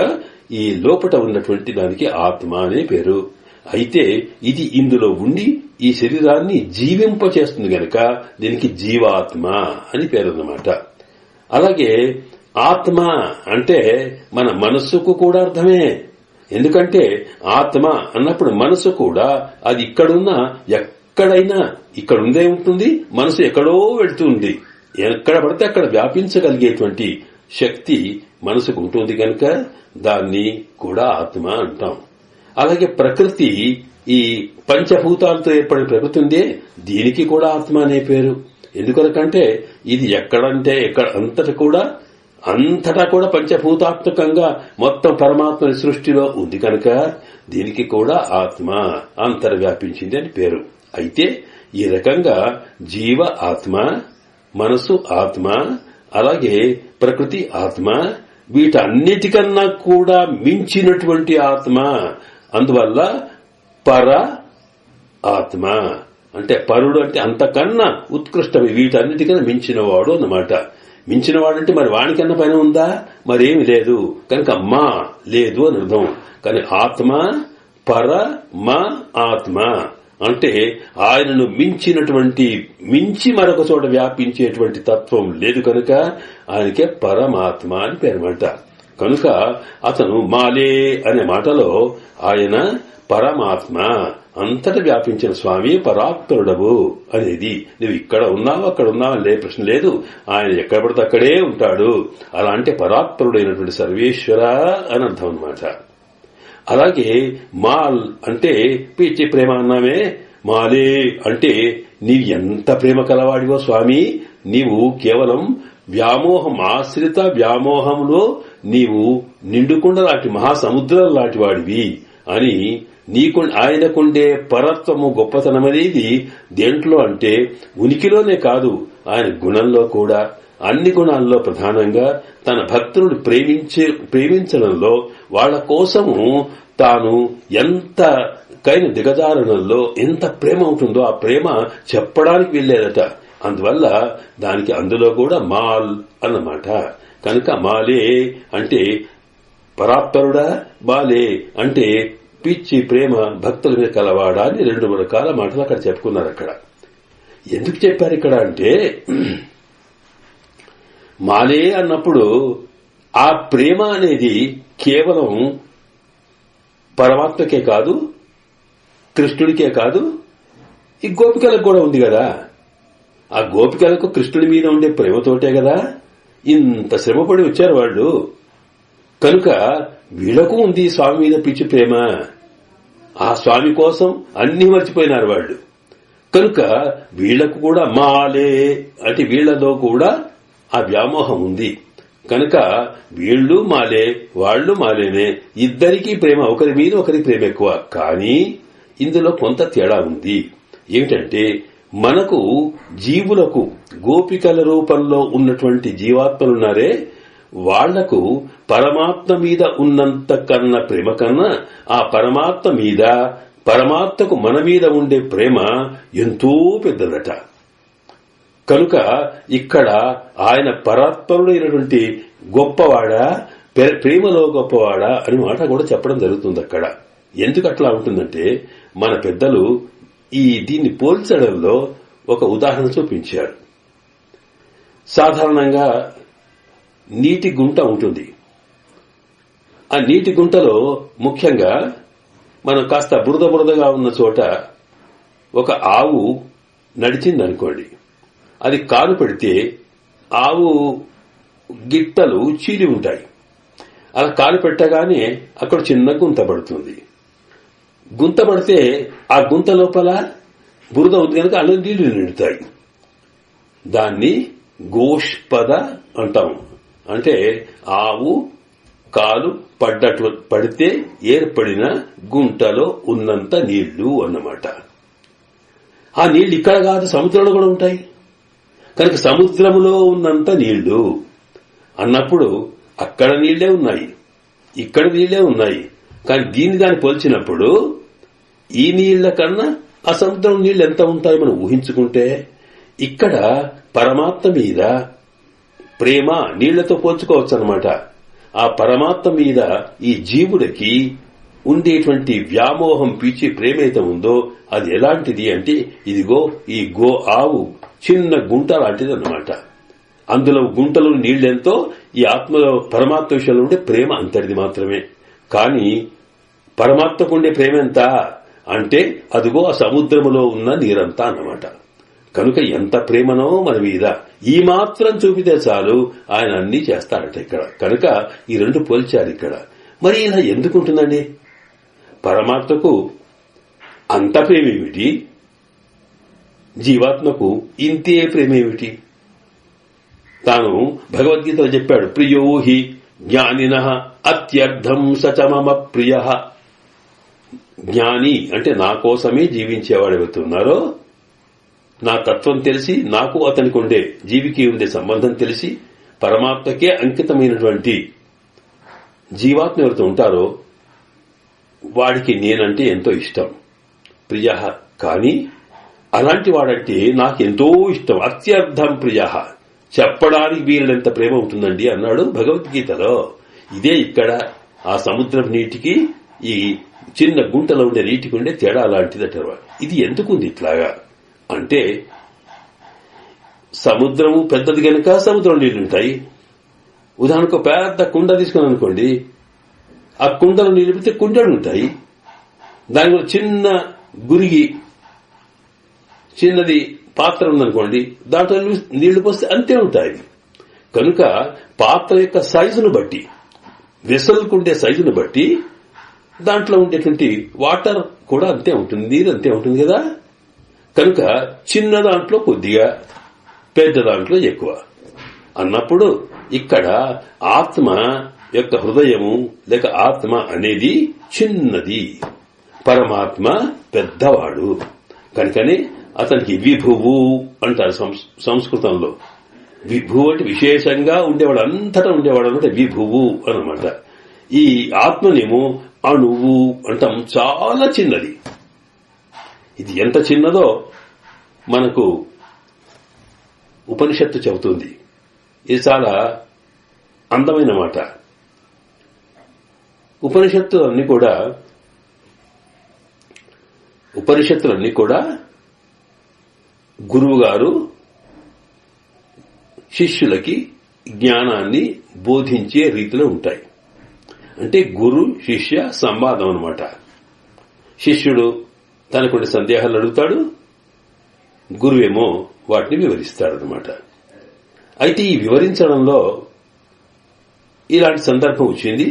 ఈ లోపట ఉన్నటువంటి దానికి ఆత్మ అనే పేరు. అయితే ఇది ఇందులో ఉండి ఈ శరీరాన్ని జీవింపచేస్తుంది గనక దీనికి జీవాత్మ అని పేరున్నమాట. అలాగే ఆత్మ అంటే మన మనస్సుకు కూడా అర్థమే. ఎందుకంటే ఆత్మ అన్నప్పుడు మనసు కూడా అది ఇక్కడున్నా ఎక్కడైనా ఇక్కడుందే ఉంటుంది, మనసు ఎక్కడో వెళ్తుంది. ఎక్కడ పడితే అక్కడ వ్యాపించగలిగేటువంటి శక్తి మనసుకు ఉంటుంది కనుక దాన్ని కూడా ఆత్మ అంటాం. అలాగే ప్రకృతి, ఈ పంచభూతాలతో ఏర్పడిన ప్రకృతి ఉందే దీనికి కూడా ఆత్మ అనే పేరు. ఎందుకంటే ఇది ఎక్కడంటే ఎక్కడ అంతటా కూడా పంచభూతాత్మకంగా మొత్తం పరమాత్మ సృష్టిలో ఉంది కనుక దీనికి కూడా ఆత్మ అంతర్వ్యాపించింది అని పేరు. అయితే ఈ రకంగా జీవ ఆత్మ, మనసు ఆత్మ, అలాగే ప్రకృతి ఆత్మ, వీటన్నిటికన్నా కూడా మించినటువంటి ఆత్మ. అందువల్ల పర ఆత్మ అంటే పరుడు అంటే అంతకన్నా ఉత్కృష్టమి, వీటన్నిటికన్నా మించినవాడు అన్నమాట. మించినవాడంటే మరి వానికన్నా పైన ఉందా? మరేమి లేదు కనుక మా లేదు అని అర్థం. కానీ ఆత్మ పర మా ఆత్మ అంటే ఆయనను మించి మరొక చోట వ్యాపించేటువంటి తత్వం లేదు కనుక ఆయనకే పరమాత్మ అని పేరమాట. కనుక అతను మాలే అనే మాటలో ఆయన పరమాత్మ, అంతట వ్యాపించిన స్వామి పరాత్పరుడవు అనేది. నువ్వు ఇక్కడ ఉన్నావు అక్కడ ఉన్నావు అనే ప్రశ్న లేదు, ఆయన ఎక్కడ పడితే అక్కడే ఉంటాడు. అలా అంటే పరాత్పరుడైనటువంటి సర్వేశ్వర అని అర్థం అన్నమాట. అలాగే మాల్ అంటే పిచ్చి ప్రేమ అన్నామే, మాలే అంటే నీవు ఎంత ప్రేమ కలవాడివో స్వామి, నీవు కేవలం వ్యామోహం, ఆశ్రిత వ్యామోహంలో నీవు నిండుకుండ లాంటి మహాసముద్రం లాంటి వాడివి అని ఆయనకుండే పరత్వము గొప్పతనం అనేది దేంట్లో అంటే ఉనికిలోనే కాదు, ఆయన గుణంలో కూడా. అన్ని గుణాల్లో ప్రధానంగా తన భక్తులను ప్రేమించడంలో వాళ్ల కోసము తాను ఎంత దిగజారణంలో ఎంత ప్రేమ ఉంటుందో ఆ ప్రేమ చెప్పడానికి వెళ్లేదట. అందువల్ల దానికి అందులో కూడా మాల్ అన్నమాట. కనుక మాలే అంటే పరాత్పరుడా, మాలే అంటే పిచ్చి ప్రేమ భక్తుల మీద కలవాడా అని 2 రకాల మాటలు అక్కడ చెప్పుకున్నారు. అక్కడ ఎందుకు చెప్పారు ఇక్కడ అంటే మాలే అన్నప్పుడు ఆ ప్రేమ అనేది కేవలం పరమాత్మకే కాదు, కృష్ణుడికే కాదు, ఈ గోపికలకు కూడా ఉంది కదా. ఆ గోపికలకు కృష్ణుడి మీద ఉండే ప్రేమతోటే కదా ఇంత శ్రమపడి వచ్చారు వాళ్ళు. కనుక వీళ్లకు ఉంది స్వామి మీద పిచ్చి ప్రేమ. ఆ స్వామి కోసం అన్ని మర్చిపోయినారు వాళ్ళు. కనుక వీళ్లకు కూడా మాలే అంటే వీళ్లలో కూడా ఆ వ్యామోహం ఉంది. కనుక వీళ్లు మాలే వాళ్లు మాలేనే, ఇద్దరికీ ప్రేమ, ఒకరి మీద ఒకరి ప్రేమ ఎక్కువ. కానీ ఇందులో కొంత తేడా ఉంది. ఏమిటంటే మనకు జీవులకు గోపికల రూపంలో ఉన్నటువంటి జీవాత్మలున్నారే, వాళ్లకు పరమాత్మ మీద ఉన్నంత కన్నా ప్రేమ కన్నా ఆ పరమాత్మ మీద, పరమాత్మకు మన మీద ఉండే ప్రేమ ఎంతో పెద్దదట. కనుక ఇక్కడ ఆయన పరాత్పరుడైనటువంటి గొప్పవాడా, ప్రేమలో గొప్పవాడా అని మాట కూడా చెప్పడం జరుగుతుంది అక్కడ. ఎందుకు అట్లా ఉంటుందంటే మన పెద్దలు దీన్ని పోల్చడంలో ఒక ఉదాహరణ చూపించారు. సాధారణంగా నీటి గుంట ఉంటుంది. ఆ నీటి గుంటలో ముఖ్యంగా మనం కాస్త బురదగా ఉన్న చోట ఒక ఆవు నడిచిందనుకోండి, అది కాలు పెడితే ఆవు గిట్టలు చీలి ఉంటాయి. అలా కాలు పెట్టగానే అక్కడ చిన్న గుంత పడుతుంది. గుంత పడితే ఆ గుంత లోపల బురద ఉంది కనుక అలా నీళ్లు నిండుతాయి. దాన్ని గోష్పద అంటాం. అంటే ఆవు కాలు పడితే ఏర్పడిన గుంటలో ఉన్నంత నీళ్లు అన్నమాట. ఆ నీళ్లు ఇక్కడ కాదు, సముద్రంలో కూడా ఉంటాయి. కనుక సముద్రంలో ఉన్నంత నీళ్లు అన్నప్పుడు అక్కడ నీళ్లే ఉన్నాయి, ఇక్కడ నీళ్లే ఉన్నాయి. కానీ దాన్ని పోల్చినప్పుడు ఈ నీళ్ల కన్నా ఆ సముద్రం నీళ్లు ఎంత ఉంటాయి మనం ఊహించుకుంటే, ఇక్కడ పరమాత్మ మీద ప్రేమ నీళ్లతో పోల్చుకోవచ్చు అన్నమాట. ఆ పరమాత్మ మీద ఈ జీవుడికి ఉండేటువంటి వ్యామోహం, పిచ్చి ప్రేమైతే ఉందో అది ఎలాంటిది అంటే ఇదిగో ఈ ఆవు చిన్న గుంట లాంటిది అన్నమాట. అందులో గుంటలో నీళ్లెంతో ఈ ఆత్మలో పరమాత్మ విషయంలో ఉండే ప్రేమ అంతటిది మాత్రమే. కానీ పరమాత్మకుండే ప్రేమ ఎంత అంటే అదిగో ఆ సముద్రములో ఉన్న నీరంతా అన్నమాట. కనుక ఎంత ప్రేమనో మన మీద ఈ మాత్రం చూపితే చాలు ఆయన అన్నీ చేస్తాడట ఇక్కడ. కనుక ఈ రెండు పోల్చారు ఇక్కడ. మరి ఇలా ఎందుకుంటుందండి? పరమాత్మకు అంత ప్రేమేమిటి, జీవాత్మకు ఇంతే ప్రేమేమిటి? తాను భగవద్గీతలో చెప్పాడు, ప్రియో హి జ్ఞానినః అత్యర్థం సచ మమ ప్రియః. జ్ఞాని అంటే నా కోసమే జీవించేవాడు ఎవరుతున్నారో, నా తత్వం తెలిసి, నాకు అతనికి ఉండే జీవికి ఉండే సంబంధం తెలిసి పరమాత్మకే అంకితమైనటువంటి జీవాత్మ ఎవరితో ఉంటారో వాడికి నేనంటే ఎంతో ఇష్టం, ప్రియ. కానీ అలాంటి వాడంటే నాకెంతో ఇష్టం, అత్యర్థం ప్రియ. చెప్పడానికి వీళ్ళెంత ప్రేమ ఉంటుందండి అన్నాడు భగవద్గీతలో. ఇదే ఇక్కడ ఆ సముద్రం నీటికి ఈ చిన్న గుంటలో ఉండే నీటికి ఉండే తేడా లాంటిదట. ఇది ఎందుకుంది ఇట్లాగా అంటే, సముద్రము పెద్దది గనుక సముద్రం నీళ్లుంటాయి. ఉదాహరణకు పెద్ద కుండ తీసుకుని అనుకోండి, ఆ కుండలో నీళ్లు పెడితే కుండలుంటాయి. దాని చిన్న గురిగి చిన్నది పాత్ర ఉందనుకోండి, దాంట్లో నీళ్లు పోస్తే అంతే ఉంటాయి. కనుక పాత్ర యొక్క సైజును బట్టి, వెసలుకుండే సైజును బట్టి దాంట్లో ఉండేటువంటి వాటర్ కూడా అంతే ఉంటుంది, నీరు అంతే ఉంటుంది కదా. కనుక చిన్న దాంట్లో కొద్దిగా, పెద్ద దాంట్లో ఎక్కువ అన్నప్పుడు ఇక్కడ ఆత్మ యొక్క హృదయము లేక ఆత్మ అనేది చిన్నది, పరమాత్మ పెద్దవాడు. కనుకనే అతనికి విభువు అంటారు సంస్కృతంలో. విభువు అంటే విశేషంగా ఉండేవాడు, అంతటా ఉండేవాడు అంటే విభువు అన్నమాట. ఈ ఆత్మనేమో అణువు అంటాం, చాలా చిన్నది. ఇది ఎంత చిన్నదో మనకు ఉపనిషత్తు చెబుతుంది. ఇది చాలా అందమైన మాట. ఉపనిషత్తులన్నీ కూడా గురువు గారు శిష్యులకి జ్ఞానాన్ని బోధించే రీతిలో ఉంటాయి. అంటే గురు శిష్య సంవాదం అన్నమాట. శిష్యుడు తనకుండే సందేహాలు అడుగుతాడు, గురువేమో వాటిని వివరిస్తాడనమాట. అయితే ఈ వివరించడంలో ఇలాంటి సందర్భం వచ్చింది.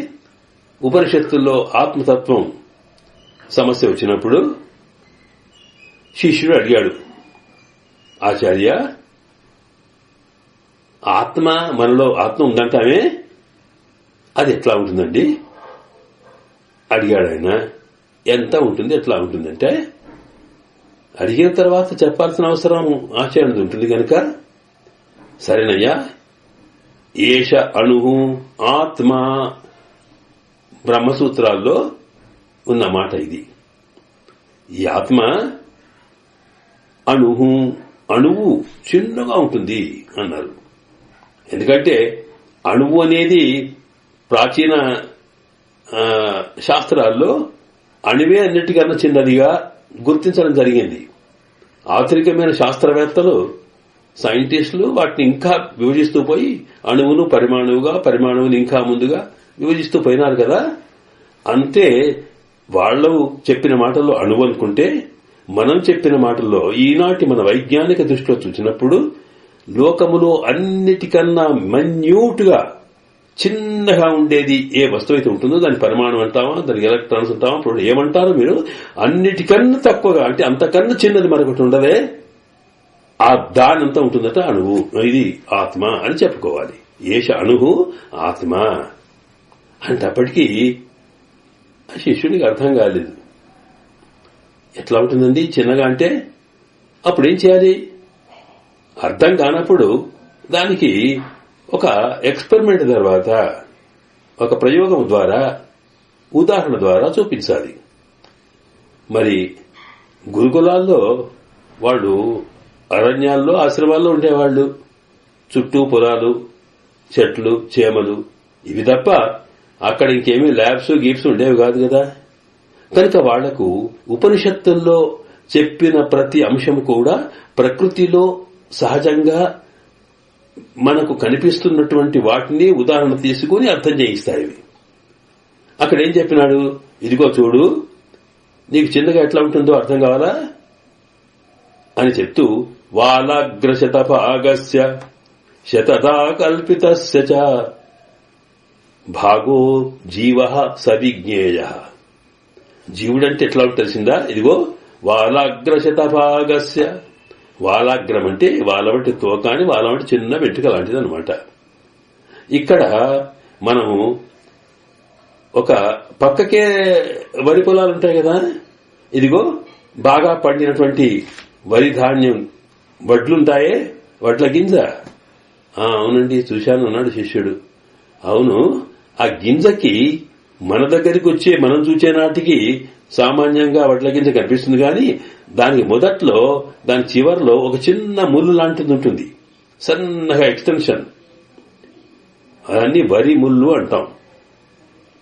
ఉపనిషత్తుల్లో ఆత్మతత్వం సమస్య వచ్చినప్పుడు శిష్యుడు అడిగాడు, ఆచార్య, ఆత్మ మనలో ఆత్మ ఉందంటామే, అది ఎట్లా ఉంటుందండి అడిగాడు ఆయన. ఎంత ఉంటుంది, ఎట్లా ఉంటుందంటే, అడిగిన తర్వాత చెప్పాల్సిన అవసరం ఆచార్యుడు ఉంటుంది కనుక, సరేనయ్యా, ఏష అణుహు ఆత్మ బ్రహ్మసూత్రాల్లో ఉన్న మాట ఇది. ఈ ఆత్మ అణువు చిన్నగా ఉంటుంది అన్నారు. ఎందుకంటే అణువు అనేది ప్రాచీన శాస్త్రాల్లో అణువే అన్నిటికన్నా చిన్నదిగా గుర్తించడం జరిగింది. ఆధునికమైన శాస్త్రవేత్తలు, సైంటిస్టులు వాటిని ఇంకా విభజిస్తూ పోయి అణువును పరిమాణువుగా, పరిమాణువుని ఇంకా ముందుగా విభజిస్తూ పోయినారు కదా. అంతే వాళ్ళు చెప్పిన మాటల్లో అణువు అనుకుంటే, మనం చెప్పిన మాటల్లో ఈనాటి మన వైజ్ఞానిక దృష్టిలో చూసినప్పుడు లోకములో అన్నిటికన్నా మైన్యూట్గా చిన్నగా ఉండేది ఏ వస్తువు అయితే ఉంటుందో దాని పరిమాణం అంటామా, దానికి ఎలక్ట్రాన్స్ అంటామా, ఇప్పుడు ఏమంటారో మీరు, అన్నిటికన్నా తక్కువగా అంటే అంతకన్నా చిన్నది మరొకటి ఉండదే, ఆ దానంతా ఉంటుందట అణువు. ఇది ఆత్మ అని చెప్పుకోవాలి. ఏష అణువు ఆత్మ అంటే అప్పటికీ శిష్యునికి అర్థం కాలేదు. ఎట్లా ఉంటుందండి చిన్నగా అంటే? అప్పుడేం చేయాలి? అర్థం కానప్పుడు దానికి ఒక ఎక్స్పెరిమెంట్ తర్వాత, ఒక ప్రయోగం ద్వారా, ఉదాహరణ ద్వారా చూపించాలి. మరి గురుకులాల్లో వాళ్ళు అరణ్యాల్లో, ఆశ్రమాల్లో ఉండేవాళ్లు. చుట్టూ పొలాలు, చెట్లు, చేమలు, ఇవి తప్ప అక్కడ ఇంకేమీ ల్యాబ్స్ గీప్స్ ఉండేవి కాదు కదా. కనుక వాళ్లకు ఉపనిషత్తుల్లో చెప్పిన ప్రతి అంశం కూడా ప్రకృతిలో సహజంగా మనకు కనిపిస్తున్నటువంటి వాటిని ఉదాహరణ తీసుకుని అర్థం చేయిస్తాయి. అక్కడ ఏం చెప్పినాడు? ఇదిగో చూడు, నీకు చిన్నగా ఎట్లా ఉంటుందో అర్థం కావాలా అని చెప్తూ, వాలాగ్రశతభాగస్య శతదా కల్పితస్య చ భాగో జీవః సవిజ్ఞేయః. జీవుడంటే ఎట్లా తెలిసిందా? ఇదిగో వాలాగ్రశతభాగస్య. వాలాగ్రం అంటే వాళ్ళ వంటి తోక అని, వాళ్ళ వంటి చిన్న వెంట్రుక లాంటిది అనమాట. ఇక్కడ మనము ఒక పక్కకే వరి పొలాలు ఉంటాయి కదా, ఇదిగో బాగా పండినటువంటి వరి ధాన్యం వడ్లుంటాయే, వడ్ల గింజ. అవునండి చూశాను అన్నాడు శిష్యుడు. అవును, ఆ గింజకి మన దగ్గరికి వచ్చే, మనం చూసే నాటికి సామాన్యంగా వడ్ల గింజ కనిపిస్తుంది కానీ దానికి మొదట్లో, దాని చివర్లో ఒక చిన్న ముళ్ళు లాంటిది ఉంటుంది, సన్నగా ఎక్స్టెన్షన్. అదన్నీ వరి ముళ్ళు అంటాం.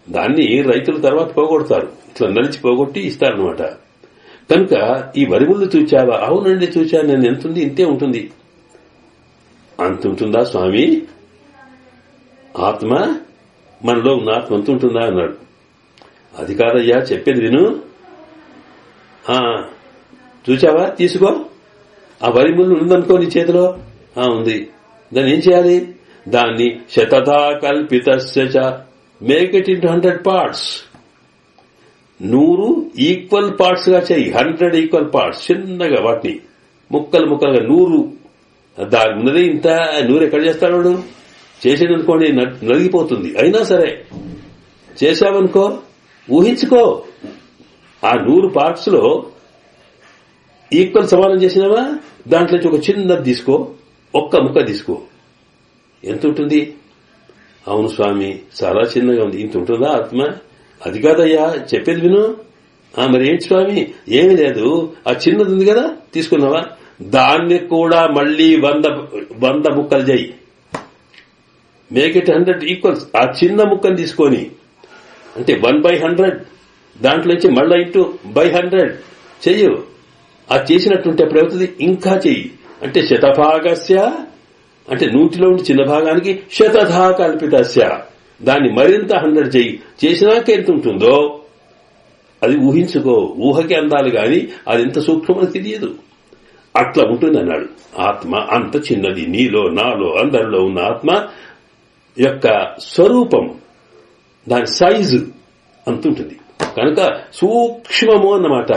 దాన్ని రైతులు తర్వాత పోగొడతారు, ఇట్లా నలిచి పోగొట్టి ఇస్తారనమాట. కనుక ఈ వరి ముళ్ళు చూచావా? అవునండి చూచాను నేను. ఎంతుంది? ఇంతే ఉంటుంది. అంతుంటుందా స్వామి? ఆత్మ మనలో ఉన్న ఆత్మ అంతుంటుందా అన్నాడు. అది కాదయ్యా చెప్పేది విను. చూచావా? తీసుకో. ఆ వరి ముళ్ళు ఉందనుకో నీ చేతిలో. ఉంది. దాన్ని ఏం చేయాలి? దాన్ని శతదా కల్పితస్య చ, make it into 100 parts. 100 equal parts గా చేయి. 100 ఈక్వల్ పార్ట్స్. చిన్నగా వాటిని ముక్కలు ముక్కలుగా 100. దాని ఉన్నదే ఇంత. 100 ఎక్కడ చేస్తాడు? చేసేదనుకోండి నలిగిపోతుంది. అయినా సరే చేశావనుకో, ఊహించుకో, ఆ 100 పార్ట్స్ లో ఈక్వల్ సమానం చేసినావా, దాంట్లోంచి ఒక చిన్నది తీసుకో, ఒక్క ముక్క తీసుకో. ఎంత ఉంటుంది? అవును స్వామి చాలా చిన్నగా ఉంది. ఇంత ఉంటుందా ఆత్మ? అది కాదయ్యా చెప్పేది విను. మరి ఏంటి స్వామి? ఏమీ లేదు, ఆ చిన్నది ఉంది కదా, తీసుకున్నావా, దాన్ని కూడా మళ్లీ 100 ముక్కలు చేయి. Make it 100 equals. ఆ చిన్న ముక్కను తీసుకొని, అంటే 1/100, దాంట్లోంచి మళ్ళా ఇంటూ 100 చెయ్యు. అది చేసినట్టుంటే ఎప్పుడవుతుంది? ఇంకా చెయ్యి. అంటే శతభాగస్య అంటే 100లో ఉండి చిన్న భాగానికి శతధా కల్పితస్య, దాన్ని మరింత 100 చెయ్యి. చేసినాక ఎంత ఉంటుందో అది ఊహించుకో. ఊహకి అందాలి గాని అది ఎంత సూక్ష్మమని తెలియదు. అట్లా ఉంటుంది అన్నాడు. ఆత్మ అంత చిన్నది. నీలో, నాలో, అందరిలో ఉన్న ఆత్మ యొక్క స్వరూపం, దాని సైజు అంతుంటుంది. కనుక సూక్ష్మము అన్నమాట.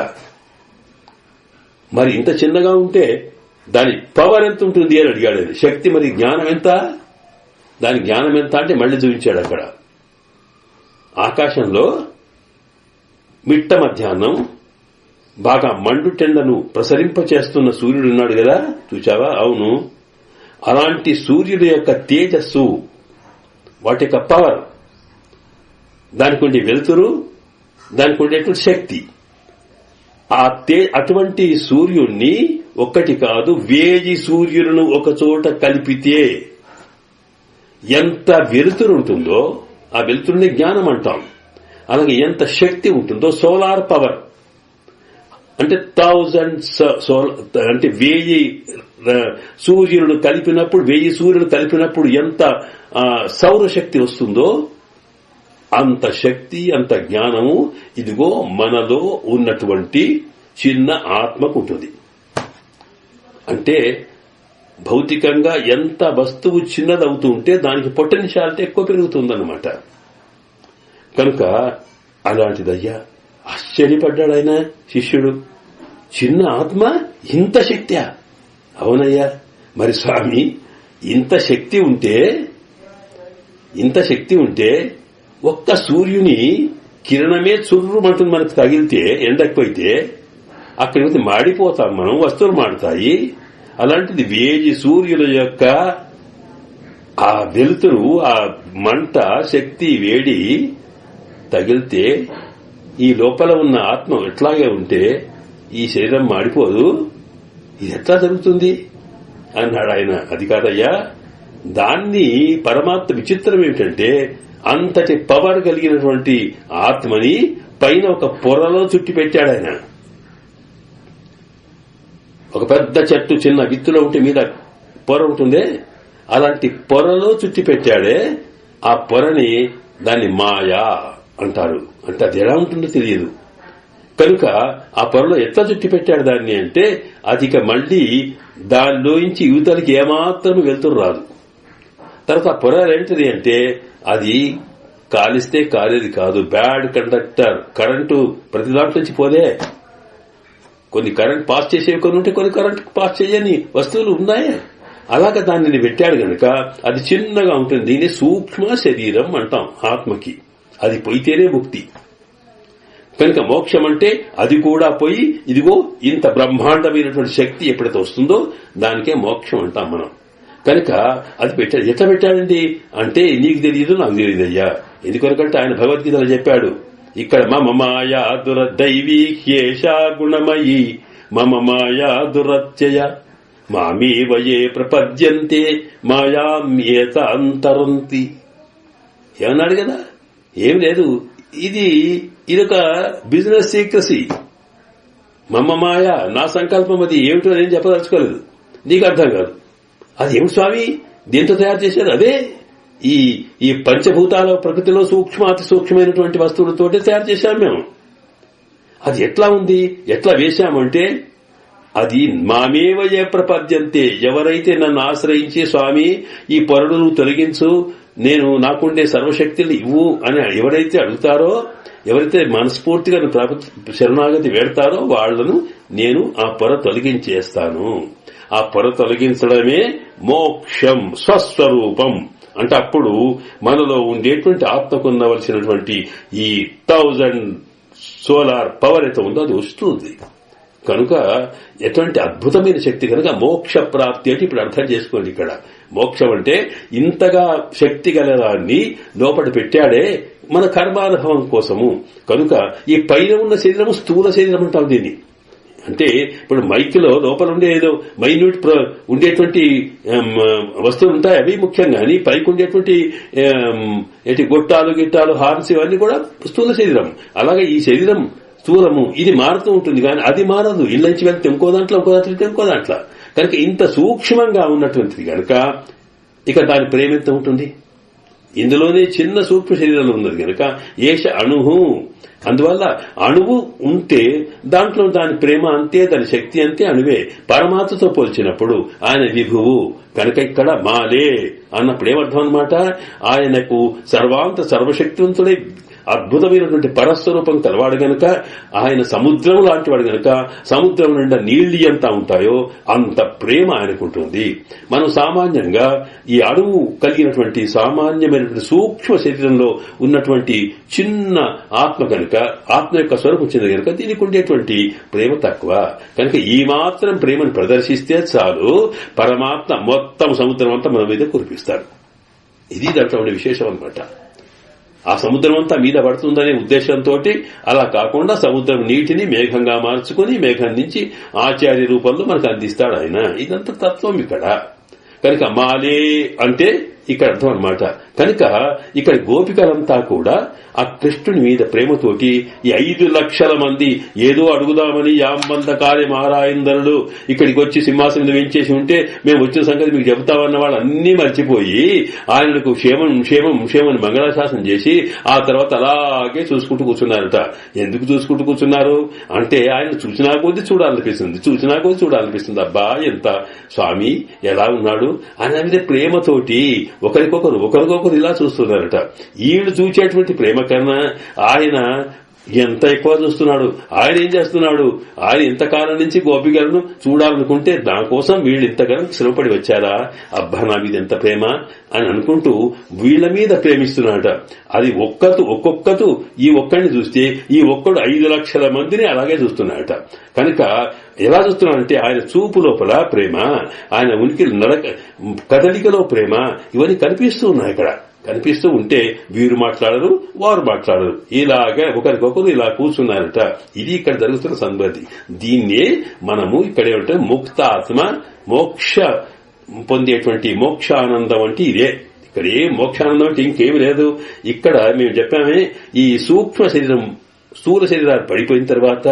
మరి ఇంత చిన్నగా ఉంటే దాని పవర్ ఎంత ఉంటుంది అని అడిగాడు ఆయన. శక్తి మరి జ్ఞానం ఎంత, దాని జ్ఞానం ఎంత అంటే మళ్లీ చూపించాడు అక్కడ. ఆకాశంలో మిట్ట మధ్యాహ్నం బాగా మండుటెండను ప్రసరింపచేస్తున్న సూర్యుడు ఉన్నాడు కదా, చూచావా? అవును. అలాంటి సూర్యుడు యొక్క తేజస్సు, వాటి యొక్క పవర్, దానికి ఉండే వెలుతురు, దానికి ఉండేటువంటి శక్తి, అటువంటి సూర్యుణ్ణి ఒక్కటి కాదు 1000 సూర్యులను ఒక చోట కలిపితే ఎంత వెలుతురు ఉంటుందో, ఆ వెలుతురుని జ్ఞానం అంటాం. అలాగే ఎంత శక్తి ఉంటుందో, సోలార్ పవర్ అంటే 1000 సూర్యులను కలిపినప్పుడు 1000 సూర్యులు కలిపినప్పుడు ఎంత సౌరశక్తి వస్తుందో అంత శక్తి, అంత జ్ఞానము ఇదిగో మనలో ఉన్నటువంటి చిన్న ఆత్మకు ఉంటుంది. అంటే భౌతికంగా ఎంత వస్తువు చిన్నదవుతుంటే దానికి పొటెన్షియాలిటీ ఎక్కువ పెరుగుతుందన్నమాట. కనుక అలాంటిదయ్యా ఆశ్చర్యపడ్డాడు ఆయన శిష్యుడు. చిన్న ఆత్మ ఇంత శక్త్యా? అవునయ్యా. మరి స్వామి ఇంత శక్తి ఉంటే ఒక్క సూర్యుని కిరణమే చుర్రుమంటుంది మనకు తగిలితే, ఎండకపోయితే అక్కడికి మాడిపోతాం మనం, వస్తువులు మాడుతాయి. అలాంటిది 1000 సూర్యుల యొక్క ఆ వెలుతురు, ఆ మంట, శక్తి, వేడి తగిలితే ఈ లోపల ఉన్న ఆత్మ ఎట్లాగే ఉంటే ఈ శరీరం మాడిపోదు. ఇది ఎట్లా జరుగుతుంది అన్నాడు ఆయన. అది కాదయ్యా, దాన్ని పరమాత్మ విచిత్రం ఏమిటంటే అంతటి పవర్ కలిగినటువంటి ఆత్మని పైన ఒక పొరలో చుట్టి పెట్టాడు ఆయన. ఒక పెద్ద చెట్టు చిన్న విత్తులో ఉంటే మీద పొర ఉంటుందే, అలాంటి పొరలో చుట్టి పెట్టాడే. ఆ పొరని దాన్ని మాయా అంటారు. అంటే అది ఎలా ఉంటుందో తెలియదు. కనుక ఆ పొరలో ఎట్లా చుట్టి పెట్టాడు దాన్ని అంటే అది ఇక మళ్లీ దానిలోంచి యువతలకి ఏమాత్రం వెళ్తురు రాదు. తర్వాత ఆ పొర ఏంటిది అంటే అది కాలిస్తే కాలేది కాదు, బ్యాడ్ కండక్టర్. కరెంటు ప్రతి దాంట్లో నుంచి పోదే. కొన్ని కరెంట్ పాస్ చేసేవి కొన్ని ఉంటే, కొన్ని కరెంట్ పాస్ చేయని వస్తువులు ఉన్నాయి. అలాగా దానిని పెట్టాడు గనక అది చిన్నగా ఉంటుంది. దీన్ని సూక్ష్మ శరీరం అంటాం ఆత్మకి. అది పోయితేనే ముక్తి. కనుక మోక్షం అంటే అది కూడా పోయి ఇదిగో ఇంత బ్రహ్మాండమైనటువంటి శక్తి ఎప్పుడైతే వస్తుందో దానికే మోక్షం అంటాం మనం. కనుక అది పెట్టాడు. ఎట్లా పెట్టాడండి అంటే నీకు తెలియదు, నాకు తెలియదయ్యా. ఎందుకొరకంటే ఆయన భగవద్గీతలో చెప్పాడు. ఇక్కడ మమ మాయా దురదైవీ హ్యేషా గుణమయీ మమ మాయా దురత్యయ మామీవయే ప్రపద్యంతే మాయామ్యేత అంతరంతి. ఏమన్నాడు కదా, ఏం లేదు. ఇదొక బిజినెస్ సీక్రసీ. మమ్మ మాయ, నా సంకల్పం, అది ఏమిటో నేను చెప్పదలుచుకోలేదు, నీకు అర్థం కాదు. అది ఏమిటి స్వామి, దీంతో తయారు చేశారు? అదే ఈ పంచభూతాల ప్రకృతిలో అతి సూక్ష్మమైనటువంటి వస్తువులతోటే తయారు చేశాం మేము. అది ఎట్లా ఉంది, ఎట్లా వేశామంటే అది మామేవయ ప్రపద్యంతే. ఎవరైతే నన్ను ఆశ్రయించి స్వామి ఈ పొరను తొలగించు, నేను నాకుండే సర్వశక్తులు ఇవ్వు అని ఎవరైతే అడుగుతారో, ఎవరైతే మనస్ఫూర్తిగా శరణాగతి వేడతారో వాళ్లను నేను ఆ పొర తొలగించేస్తాను. ఆ పొర తొలగించడమే మోక్షం, స్వస్వరూపం. అంటే అప్పుడు మనలో ఉండేటువంటి ఆత్మకు ఉండవలసినటువంటి ఈ 1000 సోలార్ పవర్ అయితే ఉందో అది వస్తుంది. కనుక ఎటువంటి అద్భుతమైన శక్తి. కనుక మోక్ష ప్రాప్తి అంటే ఇప్పుడు అర్థం చేసుకోండి. ఇక్కడ మోక్షం అంటే ఇంతగా శక్తి గలదాన్ని లోపల పెట్టాడే మన కర్మానుభవం కోసము. కనుక ఈ పైన ఉన్న శరీరము స్థూల శరీరం అంటాం దీన్ని. అంటే ఇప్పుడు మైక్లో లోపల ఉండే ఏదో మైన్యూట్ ఉండేటువంటి వస్తువులు ఉంటాయి, అవి ముఖ్యంగా. అని పైకి ఉండేటువంటి గొట్టాలు, గిట్టాలు, హార్న్స్ ఇవన్నీ కూడా స్థూల శరీరం. అలాగే ఈ శరీరం స్థూలము, ఇది మారుతూ ఉంటుంది కానీ అది మారదు. ఇళ్ళ నుంచి వెళ్తే ఇంకో దాంట్లో, ఇంకో దాంట్లో. కనుక ఇంత సూక్ష్మంగా ఉన్నటువంటిది కనుక ఇక దాని ప్రేమ ఎంత ఉంటుంది. ఇందులోనే చిన్న సూక్ష్మ శరీరంలో ఉన్నది కనుక ఏష అణుహు. అందువల్ల అణువు ఉంటే దాంట్లో దాని ప్రేమ అంతే, దాని శక్తి అంతే, అణువే. పరమాత్మతో పోల్చినప్పుడు ఆయన విభువు కనుక ఇక్కడ మాలే అన్నప్పుడు ఏమర్థం అన్నమాట, ఆయనకు సర్వాంత సర్వశక్తివంతుడై అద్భుతమైనటువంటి పరస్వరూపం కలవాడు గనక, ఆయన సముద్రం లాంటివాడు గనక సముద్రం నిండా నీళ్లు ఎంత ఉంటాయో అంత ప్రేమ ఆయనకుంటుంది. మనం సామాన్యంగా ఈ అణువు కలిగినటువంటి సామాన్యమైనటువంటి సూక్ష్మ శరీరంలో ఉన్నటువంటి చిన్న ఆత్మ కనుక, ఆత్మ యొక్క స్వరూపం చిన్న కనుక దీనికి ఉండేటువంటి ప్రేమ తక్కువ కనుక ఈ మాత్రం ప్రేమను ప్రదర్శిస్తే చాలు, పరమాత్మ మొత్తం సముద్రం అంతా మన మీద కురిపిస్తాడు. ఇది దాంట్లో ఉండే విశేషం అన్నమాట. ఆ సముద్రం అంతా మీద పడుతుందనే ఉద్దేశంతో అలా కాకుండా సముద్రం నీటిని మేఘంగా మార్చుకుని మేఘం నుంచి ఆచార్య రూపంలో మనకు అందిస్తాడు ఆయన. ఇదంతా తత్వం ఇక్కడ. కనుక మాలే అంటే ఇక్కడ అర్థం అన్నమాట. కనుక ఇక్కడ గోపికలంతా కూడా ఆ కృష్ణుని మీద ప్రేమతోటి ఈ 5 లక్షల మంది ఏదో అడుగుదామని యాంబంద కార్య మహారాయందరుడు ఇక్కడికి వచ్చి సింహాసనం వెంచేసి ఉంటే మేము వచ్చిన సంగతి మీకు చెబుతామన్న వాళ్ళు అన్నీ మర్చిపోయి ఆయనకు క్షేమం క్షేమం క్షేమని మంగళాశాసనం చేసి ఆ తర్వాత అలాగే చూసుకుంటూ కూర్చున్నారట. ఎందుకు చూసుకుంటూ కూర్చున్నారు అంటే ఆయన చూసినా కొద్దీ చూడాలనిపిస్తుంది. అబ్బా ఎంత స్వామి ఎలా ఉన్నాడు అనేది ప్రేమతోటి ఒకరికొకరు ఇలా చూస్తున్నారట. వీళ్ళు చూచేటువంటి ప్రేమ కన్నా ఆయన ఎంత ఎక్కువ చూస్తున్నాడు. ఆయన ఏం చేస్తున్నాడు, ఆయన ఇంతకాలం నుంచి గోపికలను చూడాలనుకుంటే దానికోసం వీళ్ళు ఇంతకాలం శ్రమపడి వచ్చారా, అబ్బా నా మీద ఎంత ప్రేమ అని అనుకుంటూ వీళ్ల మీద ప్రేమిస్తున్నాడట. అది ఒక్కొక్కతు ఈ ఒక్కడిని చూస్తే ఈ ఒక్కడు 5 లక్షల మందిని అలాగే చూస్తున్నాడట. కనుక ఎలా చూస్తున్నాడంటే ఆయన చూపు లోపల ప్రేమ, ఆయన ఉనికి కదలికలో ప్రేమ, ఇవన్నీ కనిపిస్తూ ఉన్నాయి. ఇక్కడ కనిపిస్తూ ఉంటే వీరు మాట్లాడరు, వారు మాట్లాడరు, ఇలాగా ఒకరికొకరు ఇలా కూర్చున్నారట. ఇది ఇక్కడ జరుగుతున్న సంగతి. దీన్నే మనము ఇక్కడేమంటే ముక్తాత్మ మోక్ష పొందేటువంటి మోక్షానందం అంటే ఇదే. ఇక్కడ ఏ మోక్షానందం అంటే ఇంకేమి లేదు. ఇక్కడ మేము చెప్పామే ఈ సూక్ష్మ శరీరం స్థూల శరీరాలు పడిపోయిన తర్వాత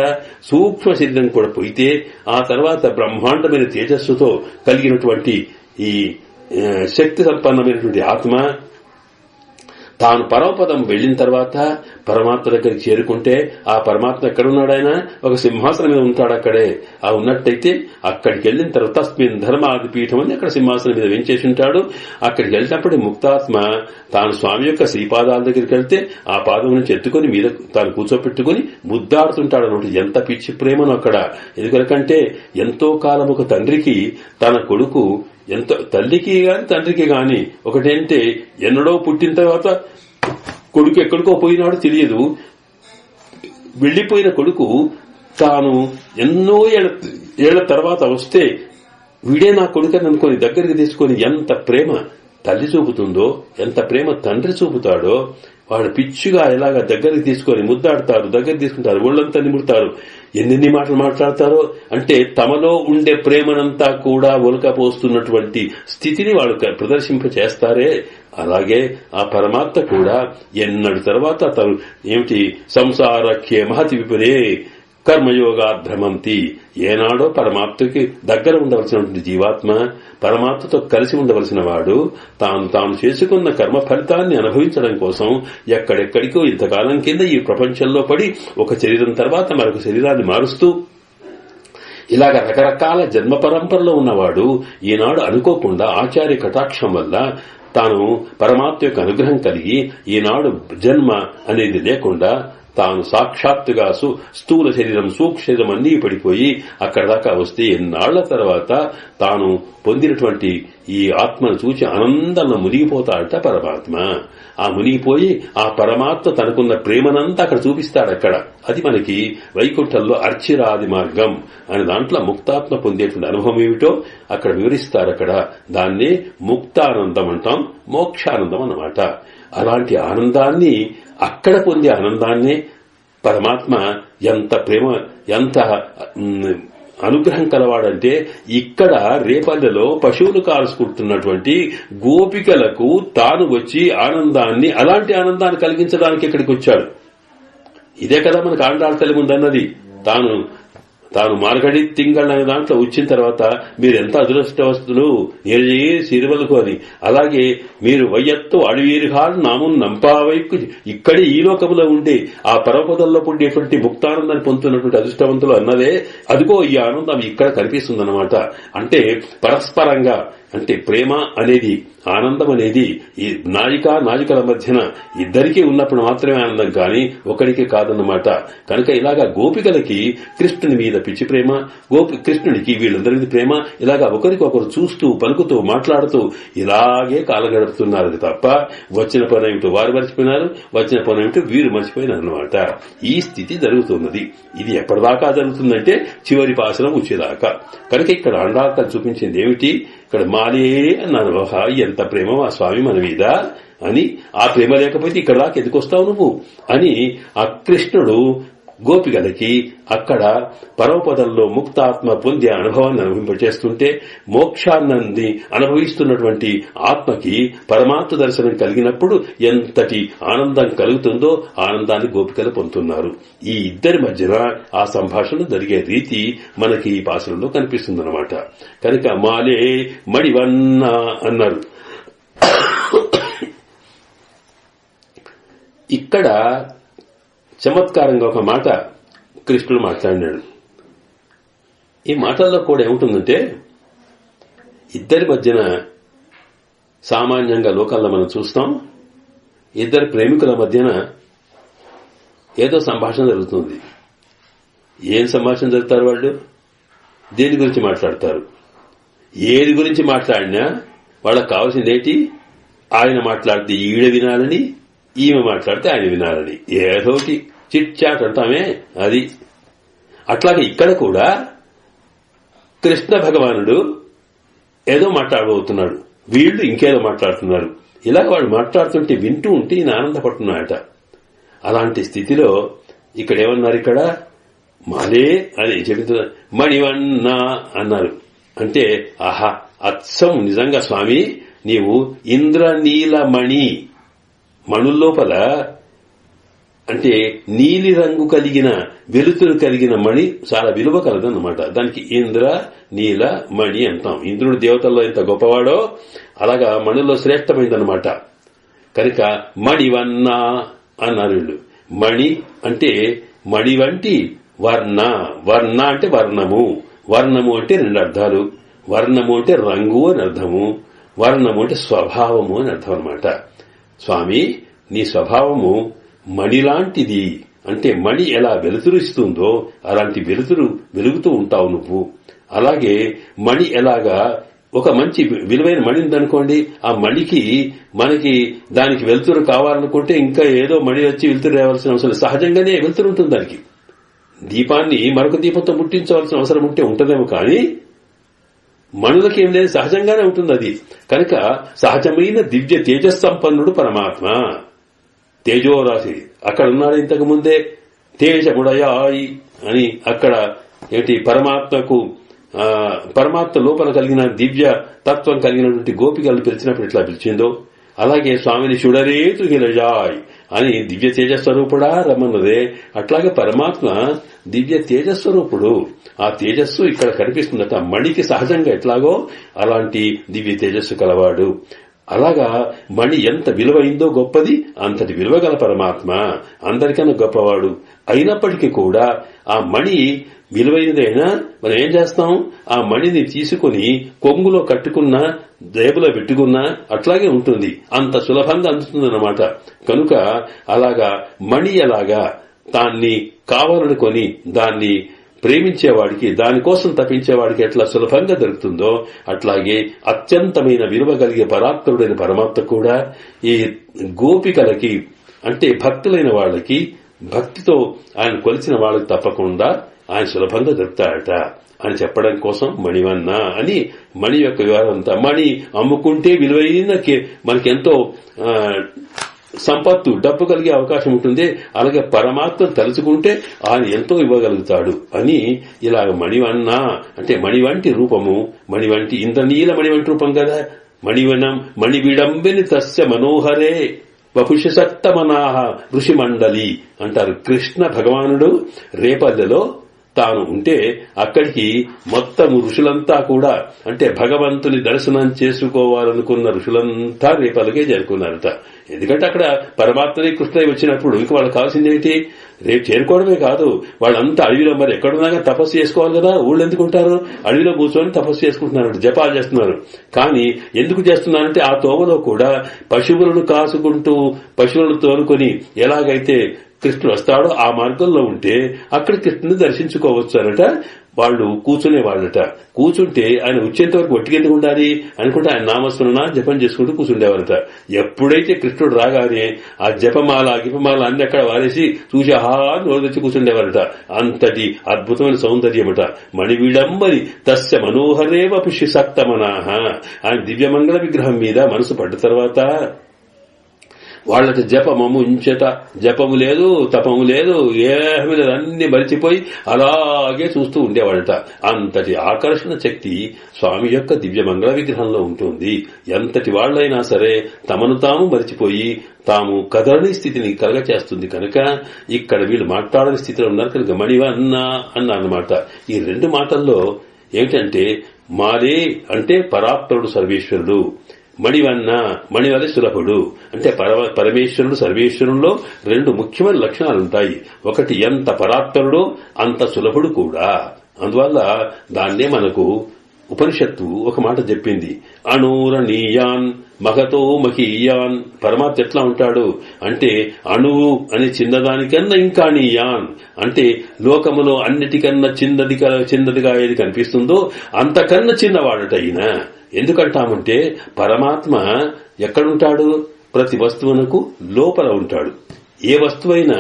సూక్ష్మ శరీరం కూడా పోయితే ఆ తర్వాత బ్రహ్మాండమైన తేజస్సుతో కలిగినటువంటి ఈ శక్తి సంపన్నమైనటువంటి ఆత్మ తాను పరమపదం వెళ్లిన తర్వాత పరమాత్మ దగ్గరికి చేరుకుంటే ఆ పరమాత్మ ఎక్కడున్నాడు, ఆయన ఒక సింహాసనం మీద ఉంటాడు. అక్కడే ఆ ఉన్నట్టయితే అక్కడికి వెళ్లిన తర్వాత తస్మిన్ ధర్మాది పీఠం అని అక్కడ సింహాసనం మీద వెంచేసి ఉంటాడు. అక్కడికి వెళ్ళినప్పుడు ముక్తాత్మ తాను స్వామి యొక్క శ్రీపాదాల దగ్గరికి వెళ్తే ఆ పాదం నుంచి ఎత్తుకుని మీద తాను కూర్చోపెట్టుకుని ముద్దాడుతుంటాడు అన్నట్టు. ఎంత పిచ్చి ప్రేమను అక్కడ. ఎందుకంటే ఎంతో కాలం ఒక తండ్రికి తన కొడుకు, ఎంతో తల్లికి గాని తండ్రికి గాని ఒకటేంటే ఎన్నడో పుట్టిన తర్వాత కొడుకు ఎక్కడికో పోయినాడు తెలియదు. వెళ్లిపోయిన కొడుకు తాను ఎన్నో ఏళ్ల తర్వాత వస్తే వీడే నా కొడుకని అనుకుని దగ్గరికి తీసుకుని ఎంత ప్రేమ తల్లి చూపుతుందో, ఎంత ప్రేమ తండ్రి చూపుతాడో, వాడు పిచ్చిగా ఎలాగా దగ్గరికి తీసుకొని ముద్దాడతారు, దగ్గర తీసుకుంటారు, ఒళ్ళంతా నిముడతారు, ఎన్నెన్ని మాటలు మాట్లాడతారో. అంటే తమలో ఉండే ప్రేమనంతా కూడా ఒలకపోస్తున్నటువంటి స్థితిని వాళ్ళు ప్రదర్శింప చేస్తారే. అలాగే ఆ పరమాత్మ కూడా ఎన్నడు తర్వాత తను ఏమిటి సంసారఖ్యే మహతి విపురే కర్మయోగాభ్రమంతి. ఏనాడో పరమాత్మకి దగ్గర ఉండవలసినటువంటి జీవాత్మ పరమాత్మతో కలిసి ఉండవలసిన వాడు తాను చేసుకున్న కర్మ ఫలితాన్ని అనుభవించడం కోసం ఎక్కడెక్కడికో ఇంతకాలం కింద ఈ ప్రపంచంలో పడి ఒక శరీరం తర్వాత మరొక శరీరాన్ని మారుస్తూ ఇలాగ రకరకాల జన్మ పరంపరలో ఉన్నవాడు ఈనాడు అనుకోకుండా ఆచార్య కటాక్షం వల్ల తాను పరమాత్మ యొక్క అనుగ్రహం కలిగి ఈనాడు జన్మ అనేది లేకుండా తాను సాక్షాత్తుగా స్థూల శరీరం సూక్ష్మ శరీరం అన్నీ పడిపోయి అక్కడ దాకా వస్తే ఎన్నాళ్ల తర్వాత తాను పొందినటువంటి ఈ ఆత్మను చూచి ఆనందంలో మునిగిపోతాడట పరమాత్మ. ఆ మునిగిపోయి ఆ పరమాత్మ తనకున్న ప్రేమనంతా అక్కడ చూపిస్తాడు. అక్కడ అది మనకి వైకుంఠంలో అర్చిరాది మార్గం అనే దాంట్లో ముక్తాత్మ పొందేటువంటి అనుభవం ఏమిటో అక్కడ వివరిస్తారు. అక్కడ దాన్నే ముక్తానందం అంటాం, మోక్షానందం అన్నమాట. అలాంటి ఆనందాన్ని అక్కడ పొందే ఆనందాన్ని పరమాత్మ ఎంత ప్రేమ ఎంత అనుగ్రహం కలవాడంటే ఇక్కడ రేపల్లెలో పశువులు కాల్చుకుంటున్నటువంటి గోపికలకు తాను వచ్చి ఆనందాన్ని అలాంటి ఆనందాన్ని కలిగించడానికి ఇక్కడికి వచ్చాడు. ఇదే కదా మనకు ఆండాళ్ళ తల్లి ముందన్నది. తాను మార్గడి తింగళ అనే దాంట్లో వచ్చిన తర్వాత మీరు ఎంత అదృష్టవస్తులు నేరే సిరువలకు అని. అలాగే మీరు వయ్యత్తు అడివీరుగాలు నామున్ నంపావైకు ఇక్కడే ఈ లోకంలో ఉండే ఆ పరమపదంలో పుట్టేటువంటి ముక్తానందాన్ని పొందుతున్నటువంటి అదృష్టవంతులు అన్నదే. అదిగో ఈ ఆనందం ఇక్కడ కనిపిస్తుందన్నమాట. అంటే పరస్పరంగా అంటే ప్రేమ అనేది, ఆనందం అనేది ఈ నాయికల మధ్యన ఇద్దరికీ ఉన్నప్పుడు మాత్రమే ఆనందం, కానీ ఒకడికి కాదన్నమాట. కనుక ఇలాగా గోపికలకి కృష్ణుని మీద పిచ్చి ప్రేమ, కృష్ణునికి వీళ్ళందరి మీద ప్రేమ, ఇలాగా ఒకరికొకరు చూస్తూ పలుకుతూ మాట్లాడుతూ ఇలాగే కాలం గడుపుతున్నారు తప్ప వచ్చిన పని ఏమిటో వారు మర్చిపోయినారు, వచ్చిన పని ఏమిటో వీరు మర్చిపోయినారు అన్నమాట. ఈ స్థితి జరుగుతున్నది. ఇది ఎప్పటిదాకా జరుగుతుందంటే చివరి పాసనం వచ్చేదాకా. కనుక ఇక్కడ అండాక చూపించింది ఏమిటి, ఇక్కడ మాలే అన్నాను, ఎంత ప్రేమ ఆ స్వామి మన మీద అని. ఆ ప్రేమ లేకపోతే ఇక్కడ దాకా ఎందుకు వస్తావు నువ్వు అని ఆ కృష్ణుడు గోపికలకి అక్కడ పరమపదంలో ముక్తాత్మ పొందే అనుభవాన్ని అనుభవింపచేస్తుంటే, మోక్షాన్ని అనుభవిస్తున్నటువంటి ఆత్మకి పరమాత్మ దర్శనం కలిగినప్పుడు ఎంతటి ఆనందం కలుగుతుందో ఆనందాన్ని గోపికలు పొందుతున్నారు. ఈ ఇద్దరి మధ్యన ఆ సంభాషణ జరిగే రీతి మనకి ఈ పాసనంలో కనిపిస్తుందన్నమాట. కనుక మాలే మడివన్న అన్నారు. ఇక్కడ చమత్కారంగా ఒక మాట కృష్ణుడు మాట్లాడినాడు. ఈ మాటల్లో కూడా ఏముంటుందంటే, ఇద్దరి మధ్యన సామాన్యంగా లోకాల్లో మనం చూస్తాం, ఇద్దరు ప్రేమికుల మధ్యన ఏదో సంభాషణ జరుగుతుంది. ఏం సంభాషణ జరుగుతారు వాళ్ళు? దేని గురించి మాట్లాడతారు? ఏది గురించి మాట్లాడినా వాళ్ళకు కావాల్సింది ఏంటి? ఆయన మాట్లాడితే ఈవిడ వినాలని, ఈమె మాట్లాడితే ఆయన వినాలని, ఏదోటి చిట్ చాట్ అంటామే అది. అట్లాగే ఇక్కడ కూడా కృష్ణ భగవానుడు ఏదో మాట్లాడబోతున్నాడు, వీళ్ళు ఇంకేదో మాట్లాడుతున్నారు. ఇలాగ వాళ్ళు మాట్లాడుతుంటే వింటూ ఉంటే ఈయన ఆనందపడుతున్నాడట. అలాంటి స్థితిలో ఇక్కడ ఏమన్నారు, ఇక్కడ మాలే అని చెబుతున్నారు, మణివన్న అన్నారు. అంటే ఆహా, అచ్చం నిజంగా స్వామి నీవు ఇంద్రనీలమణి, మణుల్లోపల అంటే నీలి రంగు కలిగిన వెలుతురు కలిగిన మణి చాలా విలువ కలదన్నమాట. దానికి ఇంద్ర నీల మణి అంటాం. ఇంద్రుడు దేవతల్లో ఎంత గొప్పవాడో అలాగా మణుల్లో శ్రేష్టమైందన్నమాట. కనుక మణివన్న అన్నారు వీళ్ళు. మణి అంటే మణి వంటి వర్ణ, వర్ణ అంటే వర్ణము, వర్ణము అంటే రెండు అర్థాలు. వర్ణము అంటే రంగు అని అర్థము, వర్ణము అంటే స్వభావము అని అర్థం అన్నమాట. స్వామి నీ స్వభావము మణిలాంటిది, అంటే మణి ఎలా వెలుతురుస్తుందో అలాంటి వెలుతురు వెలుగుతూ ఉంటావు నువ్వు. అలాగే మణి ఎలాగా ఒక మంచి విలువైన మణి ఉందనుకోండి, ఆ మణికి మనకి దానికి వెలుతురు కావాలనుకుంటే ఇంకా ఏదో మణి వచ్చి వెలుతురు రావాల్సిన అవసరం, సహజంగానే వెలుతురు ఉంటుంది దానికి. దీపాన్ని మరొక దీపంతో ముట్టించవలసిన అవసరం ఉంటే ఉంటుందేమో, కానీ మణులకి ఏం లేదు, సహజంగానే ఉంటుంది అది. కనుక సహజమైన దివ్య తేజస్సంపన్నుడు పరమాత్మ, తేజోరాశి. అక్కడ ఉన్నాడు ఇంతకు ముందే తేజముడయాయి అని. అక్కడ ఏంటి పరమాత్మకు, పరమాత్మ లోపల కలిగిన దివ్య తత్వం కలిగినటువంటి గోపికలను పిలిచినప్పుడు ఎట్లా పిలిచిందో, అలాగే స్వామిని చూడరేతు హిలజాయ్ అని దివ్య తేజస్వరూపుడా రమ్మన్నదే. అట్లాగే పరమాత్మ దివ్య తేజస్వరూపుడు. ఆ తేజస్సు ఇక్కడ కనిపిస్తుందట. మణికి సహజంగా ఎట్లాగో అలాంటి దివ్య తేజస్సు కలవాడు. అలాగా మణి ఎంత విలువైందో గొప్పది, అంతటి విలువ గల పరమాత్మ అందరికన్నా గొప్పవాడు. అయినప్పటికీ కూడా ఆ మణి విలువైనదైనా మనం ఏం చేస్తాం, ఆ మణిని తీసుకుని కొంగులో కట్టుకున్నా జేబులో పెట్టుకున్నా అట్లాగే ఉంటుంది, అంత సులభంగా అందుతుందన్నమాట. కనుక అలాగా మణి ఎలాగా దాన్ని కావాలనుకొని దాన్ని ప్రేమించేవాడికి, దానికోసం తప్పించేవాడికి ఎట్లా సులభంగా దొరుకుతుందో, అట్లాగే అత్యంతమైన విలువ కలిగే పరాత్పరుడైన పరమాత్మ కూడా ఈ గోపికలకి, అంటే భక్తులైన వాళ్ళకి, భక్తితో ఆయన కొలిచిన వాళ్ళకి తప్పకుండా ఆయన సులభంగా దొరుకుతాడట అని చెప్పడం కోసం మణివన్న అని మణి యొక్క వివరం అంతా. మణి అమ్ముకుంటే విలువైన మనకెంతో సంపత్తు, డబ్బు కలిగే అవకాశం ఉంటుంది. అలాగే పరమాత్మ తలుచుకుంటే ఆయన ఎంతో ఇవ్వగలుగుతాడు అని ఇలాగ మణివన్న అంటే మణి వంటి రూపము, మణి వంటి ఇంద్రనీల మణి వంటి రూపం కదా. మణివనం మణివిడంబిని తస్య మనోహరే వపుషసత్తమనాహ ఋషి మండలి అంటారు. కృష్ణ భగవానుడు రేపల్లెలో తాను ఉంటే అక్కడికి మొత్తం ఋషులంతా కూడా అంటే భగవంతుని దర్శనం చేసుకోవాలనుకున్న ఋషులంతా రేపలకే చేరుకున్నారట. ఎందుకంటే అక్కడ పరమాత్మని కృష్ణయ్య వచ్చినప్పుడు ఇంక వాళ్ళకి కావాల్సిందేంటి, రేపు చేరుకోవడమే కాదు, వాళ్ళంతా అడవిలో మరి ఎక్కడున్నాగా తపస్సు చేసుకోవాలి కదా. ఊళ్ళు ఎందుకుంటారు, అడవిలో కూర్చొని తపస్సు చేసుకుంటున్నారు, జపాలు చేస్తున్నారు. కానీ ఎందుకు చేస్తున్నారంటే ఆ తోవలో కూడా పశువులను కాసుకుంటూ పశువులను తోలుకొని ఎలాగైతే కృష్ణుడు వస్తాడో ఆ మార్గంలో ఉంటే అక్కడ కృష్ణుని దర్శించుకోవచ్చు అనట. వాళ్ళు కూర్చునేవాళ్ళట. కూర్చుంటే ఆయన వచ్చేంత వరకు ఒట్టికెందుకు ఉండాలి అనుకుంటే ఆయన నామస్మరణ జపం చేసుకుంటూ కూర్చుండేవారట. ఎప్పుడైతే కృష్ణుడు రాగానే ఆ జపమాల గిపమాల అన్ని అక్కడ వారేసి చూసి ఆహా నోరు తెచ్చి కూర్చుండేవారట. అంతటి అద్భుతమైన సౌందర్యమట. మణివిడంబరి తస్య మనోహరేవ పుష్యసక్త మనాహ. ఆయన దివ్యమంగళ విగ్రహం మీద మనసు పడ్డ తర్వాత వాళ్ళకి జపమము ఇంచట జపము లేదు, తపము లేదు, ఏమీ లేదు, అన్ని మరిచిపోయి అలాగే చూస్తూ ఉండేవాళ్ళట. అంతటి ఆకర్షణ శక్తి స్వామి యొక్క దివ్యమంగళ విగ్రహంలో ఉంటుంది. ఎంతటి వాళ్లైనా సరే తమను తాము మరిచిపోయి తాము కదలని స్థితిని కలగచేస్తుంది కనుక ఇక్కడ వీళ్ళు మాట్లాడని స్థితిలో ఉన్నారు కనుక మణివన్న అన్నమాట. ఈ రెండు మాటల్లో ఏమిటంటే మాలే అంటే పరాత్పరుడు సర్వేశ్వరుడు, మణివన్న మణివది సులభుడు అంటే పరమేశ్వరుడు సర్వేశ్వరుల్లో రెండు ముఖ్యమైన లక్షణాలుంటాయి. ఒకటి ఎంత పరాత్పరుడో అంత సులభుడు కూడా. అందువల్ల దాన్నే మనకు ఉపనిషత్తు ఒక మాట చెప్పింది, అణూరణీయాన్ మహతో మహీయాన్. పరమాత్మ ఎట్లా ఉంటాడు అంటే అణువు అనే చిన్నదానికన్నా ఇంకా నీయాన్ అంటే లోకములో అన్నిటికన్నా చిన్నదిగా ఏది కనిపిస్తుందో అంతకన్నా చిన్నవాడట ఈయన. ఎందుకంటామంటే పరమాత్మ ఎక్కడుంటాడు, ప్రతి వస్తువునకు లోపల ఉంటాడు. ఏ వస్తువైనా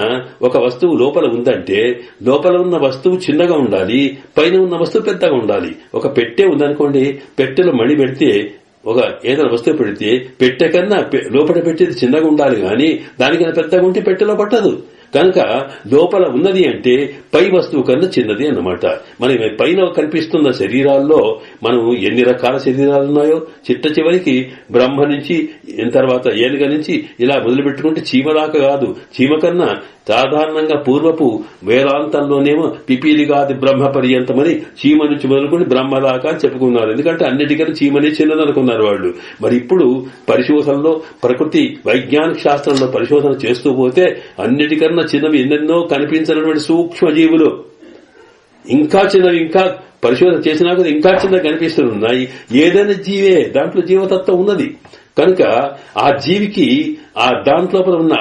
ఒక వస్తువు లోపల ఉందంటే లోపల ఉన్న వస్తువు చిన్నగా ఉండాలి, పైన ఉన్న వస్తువు పెద్దగా ఉండాలి. ఒక పెట్టె ఉందనుకోండి, పెట్టెలో మణి పెడితే ఒక ఏదైనా వస్తువు పెడితే పెట్టె కన్నా లోపల పెట్టేది చిన్నగా ఉండాలి, కానీ దానికన్నా పెద్దగా ఉంటే పెట్టెలో పట్టదు. కనుక లోపల ఉన్నది అంటే పై వస్తువు కన్నా చిన్నది అన్నమాట. మన పైన కనిపిస్తున్న శరీరాల్లో మనం ఎన్ని రకాల శరీరాలున్నాయో చిట్ట చివరికి బ్రహ్మ నుంచి తర్వాత ఏనుగ నుంచి ఇలా మొదలుపెట్టుకుంటే చీమ దాకా కాదు, చీమ కన్నా సాధారణంగా పూర్వపు వేదాంతంలోనేమో పిపీలిగాది బ్రహ్మ పర్యంతమని చీమ నుంచి మొదలుకొని బ్రహ్మ దాకా అని చెప్పుకున్నారు. ఎందుకంటే అన్నిటికన్నా చీమనే చిన్నదనుకున్నారు వాళ్ళు. మరి ఇప్పుడు పరిశోధనలో ప్రకృతి వైజ్ఞానిక శాస్త్రంలో పరిశోధన చేస్తూ పోతే అన్నిటికన్నా చిన్నవి ఎన్నెన్నో కనిపించినటువంటి సూక్ష్మజీవులు ఇంకా చిన్నవి, ఇంకా పరిశోధన చేసినా కూడా ఇంకా చిన్నగా కనిపిస్తున్నాయి. ఏదైనా జీవే, దాంట్లో జీవతత్వం ఉన్నది కనుక ఆ జీవికి ఆ దాంట్లో ఉన్న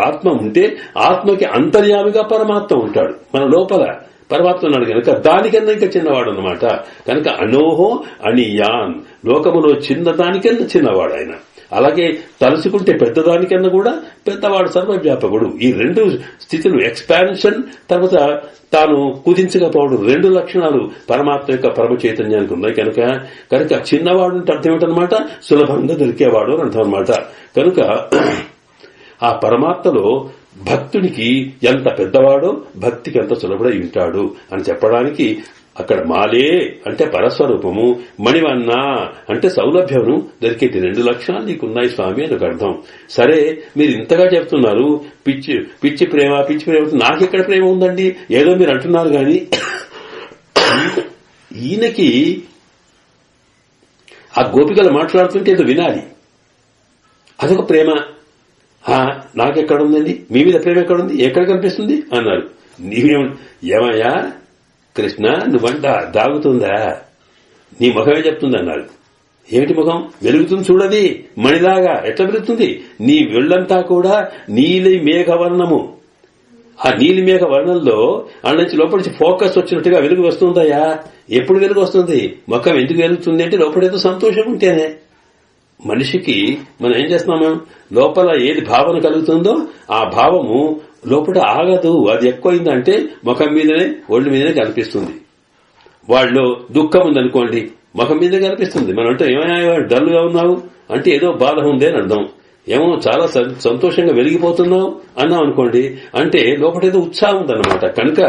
ఆత్మ ఉంటే ఆత్మకి అంతర్యామిగా పరమాత్మ ఉంటాడు. మన లోపల పరమాత్మ ఉన్నాడు కనుక దానికన్నా ఇంకా చిన్నవాడు అన్నమాట. కనుక అనోహో అనియాన్, లోకములో చిన్నదానికన్నా చిన్నవాడు ఆయన. అలాగే తలుచుకుంటే పెద్దదానికన్నా కూడా పెద్దవాడు, సర్వవ్యాపకుడు. ఈ రెండు స్థితులు ఎక్స్పాన్షన్ తర్వాత తాను కుదించకపోవడం, రెండు లక్షణాలు పరమాత్మ యొక్క పరమ చైతన్యానికి ఉన్నాయి కనుక చిన్నవాడు అంటే అర్థం ఏమిటనమాట, సులభంగా దొరికేవాడు అని అర్థం అనమాట. కనుక ఆ పరమాత్మలో భక్తునికి ఎంత పెద్దవాడో భక్తికి ఎంత సులభుడై ఉంటాడు అని చెప్పడానికి అక్కడ మాలే అంటే పరస్వరూపము, మణివన్న అంటే సౌలభ్యము దొరికేటి రెండు లక్షణాలు నీకున్నాయి స్వామి అని ఒక అర్థం. సరే మీరు ఇంతగా చెప్తున్నారు పిచ్చి ప్రేమ నాకెక్కడ ప్రేమ ఉందండి, ఏదో మీరు అంటున్నారు గాని ఈయనకి ఆ గోపికలు మాట్లాడుతుంటే ఏదో వినాలి, అదొక ప్రేమ. నాకెక్కడుందండి, మీ మీద ప్రేమ ఎక్కడుంది, ఎక్కడ కనిపిస్తుంది అన్నారు. ఏమయ్యా కృష్ణ నువ్వంట దాగుతుందా, నీ ముఖమే చెప్తుంది అన్నారు. ఏమిటి ముఖం? వెలుగుతుంది చూడది, మణిలాగా ఎట్లా వెలుగుతుంది? నీ వెళ్లంతా కూడా నీలి మేఘవర్ణము. ఆ నీలి మేఘ వర్ణంలో అన్న నుంచి లోపల నుంచి ఫోకస్ వచ్చినట్టుగా వెలుగు వస్తుందయ్యా. ఎప్పుడు వెలుగు వస్తుంది? ముఖం ఎందుకు వెలుగుతుంది అంటే లోపలేదో సంతోషం ఉంటేనే. మనిషికి మనం ఏం చేస్తున్నాము, లోపల ఏది భావన కలుగుతుందో ఆ భావము లోపల ఆగదు. అది ఎక్కువైందంటే ముఖం మీదనే ఒళ్ళు మీదనే కనిపిస్తుంది. వాళ్ళు దుఃఖం ఉందనుకోండి ముఖం మీదే కనిపిస్తుంది. మనం అంటే ఏమైనా డల్గా ఉన్నావు అంటే ఏదో బాధ ఉంది అని అర్థం. ఏమో చాలా సంతోషంగా వెలిగిపోతున్నావు అన్నాం అనుకోండి, అంటే లోపటేదో ఉత్సాహం ఉందన్నమాట. కనుక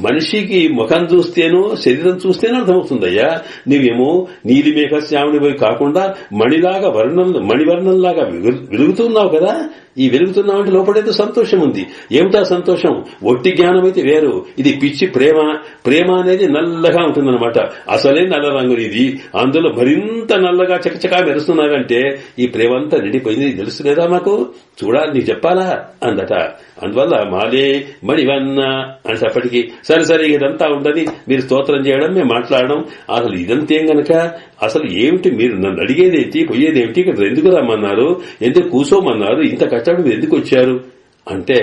మనిషికి ముఖం చూస్తేనో శరీరం చూస్తేనో అర్థమవుతుందయ్యా. నీవేమో నీలిమేఘ శ్యాముని పోయి కాకుండా మణిలాగా మణివర్ణంలాగా వెలుగుతున్నావు కదా. ఈ వెలుగుతున్నావు అంటే లోపడేదో సంతోషం ఉంది. ఏమిటా సంతోషం? ఒట్టి జ్ఞానం అయితే వేరు, ఇది పిచ్చి ప్రేమ. ప్రేమ అనేది నల్లగా ఉంటుందన్నమాట. అసలే నల్ల రంగులు, ఇది అందులో మరింత నల్లగా చకచకా మెరుస్తున్నారంటే ఈ ప్రేమ అంతా నిండిపోయింది. తెలుసు లేదా మాకు, చూడాలి, నీకు చెప్పాలా అందట. అందువల్ల మాలే మణివన్న అనేటప్పటికీ సరే ఇదంతా ఉండని మీరు స్తోత్రం చేయడం, మేము మాట్లాడడం, అసలు ఇదంతేం గనక అసలు ఏమిటి మీరు నన్ను అడిగేదేంటి, పోయేదేమిటి, ఇక్కడ ఎందుకు రమ్మన్నారు, ఎందుకు కూసోమన్నారు, ఇంత కష్టపడి మీరు ఎందుకు వచ్చారు అంటే,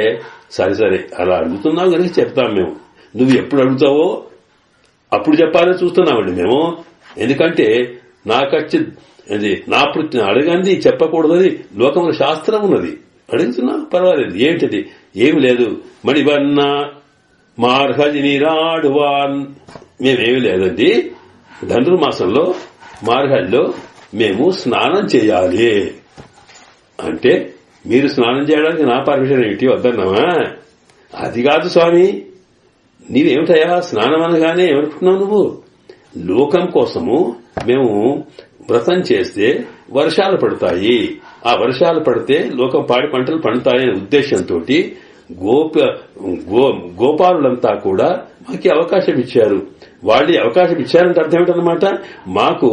సరే అలా అడుగుతున్నావు కనుక చెప్తాం మేము. నువ్వు ఎప్పుడు అడుగుతావో అప్పుడు చెప్పాలని చూస్తున్నామండి మేము. ఎందుకంటే నాకచ్చి నా అడగంది చెప్పకూడదని లోకంలో శాస్త్రం ఉన్నది. అడుగుతున్నా పర్వాలేదు. ఏంటిది? ఏమి లేదు. మణివన్న మార్హజి నీరాడువాన్, మేమేమి లేదండి. ధనుర్మాసంలో మార్హల్లో మేము స్నానం చేయాలి అంటే, మీరు స్నానం చేయడానికి నా పర్మిషన్ ఏమిటి వద్దన్నావా? అది కాదు స్వామి, నీవేమిటయా స్నానం అనగానే ఏమనుకుంటున్నావు నువ్వు? లోకం కోసము మేము వ్రతం చేస్తే వర్షాలు పడతాయి, ఆ వర్షాలు పడితే లోకం పాడి పంటలు పండుతాయనే ఉద్దేశంతో గోపాలులంతా కూడా మాకు అవకాశం ఇచ్చారు. వాళ్ళు అవకాశం ఇచ్చారంటే అర్థం ఏమిటన్నమాట, మాకు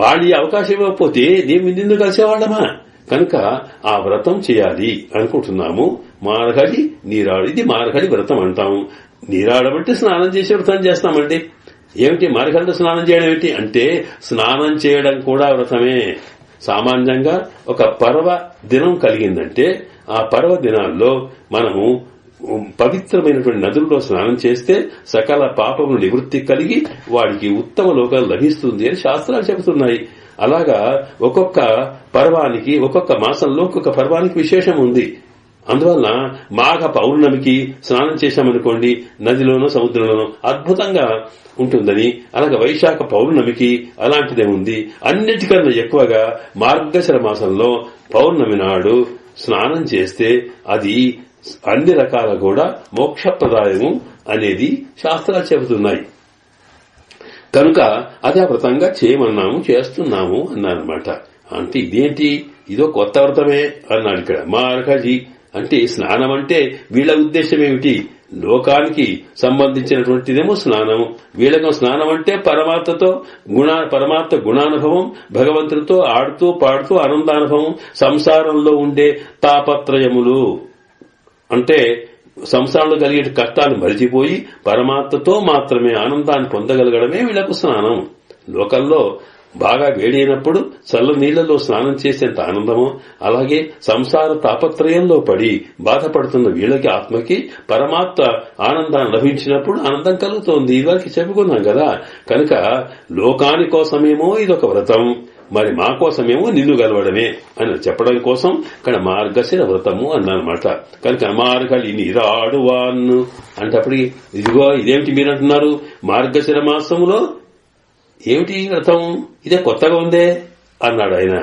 వాళ్ళు అవకాశం ఇవ్వకపోతే నేను నిన్ను కలిసేవాళ్ళమా? కనుక ఆ వ్రతం చేయాలి అనుకుంటున్నాము. మార్హళి నీరాడు, ఇది మార్హళి వ్రతం అంటాము. నీరాడమంటే స్నానం చేసి వ్రతం చేస్తామండి. ఏమిటి మార్హళిలో స్నానం చేయడం ఏమిటి అంటే, స్నానం చేయడం కూడా వ్రతమే. సామాన్యంగా ఒక పర్వ దినం కలిగిందంటే ఆ పర్వ దినాల్లో మనము పవిత్రమైనటువంటి నదుల్లో స్నానం చేస్తే సకల పాపములు నివృత్తి కలిగి వాడికి ఉత్తమ లోకం లభిస్తుంది అని శాస్త్రాలు చెబుతున్నాయి. అలాగా ఒక్కొక్క పర్వానికి, ఒక్కొక్క మాసంలో ఒక్కొక్క పర్వానికి విశేషం ఉంది. అందువల్ల మాఘ పౌర్ణమికి స్నానం చేశామనుకోండి, నదిలోనో సముద్రంలోనో అద్భుతంగా ఉంటుందని, అలాగే వైశాఖ పౌర్ణమికి అలాంటిదే ఉంది. అన్నిటికన్నా ఎక్కువగా మార్గశిర మాసంలో పౌర్ణమి నాడు స్నానం చేస్తే అది అన్ని రకాల కూడా మోక్షప్రదాయము అనేది శాస్త్రాలు చెబుతున్నాయి. కనుక అదే వ్రతంగా చేయమన్నాము, చేస్తున్నాము అన్నారన్నమాట. అంటే ఇదేంటి, ఇదో కొత్త వ్రతమే అన్నాడు ఇక్కడ. మార్హజి అంటే స్నానం అంటే వీళ్ళ ఉద్దేశం ఏమిటి? లోకానికి సంబంధించినటువంటిదేమో స్నానం. వీళ్ళకు స్నానం అంటే పరమాత్మ గుణానుభవం, భగవంతుడితో ఆడుతూ పాడుతూ ఆనందానుభవం, సంసారంలో ఉండే తాపత్రయములు అంటే సంసారంలో కలిగే కష్టాలు మరిచిపోయి పరమాత్మతో మాత్రమే ఆనందాన్ని పొందగలగడమే వీళ్లకు స్నానం. లోకల్లో బాగా వేడైనప్పుడు చల్ల నీళ్లలో స్నానం చేసేంత ఆనందమో, అలాగే సంసార తాపత్రయంలో పడి బాధపడుతున్న వీళ్ళకి ఆత్మకి పరమాత్మ ఆనందాన్ని లభించినప్పుడు ఆనందం కలుగుతోంది. ఇదివరకు చెప్పుకున్నాం కదా. కనుక లోకాని కోసమేమో ఇదొక వ్రతం, మరి మా కోసమేమో నిన్ను గెలవడమే అని చెప్పడం కోసం ఇక్కడ మార్గశిర వ్రతము అన్నమాట. కనుక మార్గళి నీరాడువాన్ అంటప్పుడు ఇదిగో ఇదేమిటి మీరంటున్నారు, మార్గశిర మాసములో ఏమిటి వ్రతం, ఇదే కొత్తగా ఉందే అన్నాడు ఆయన.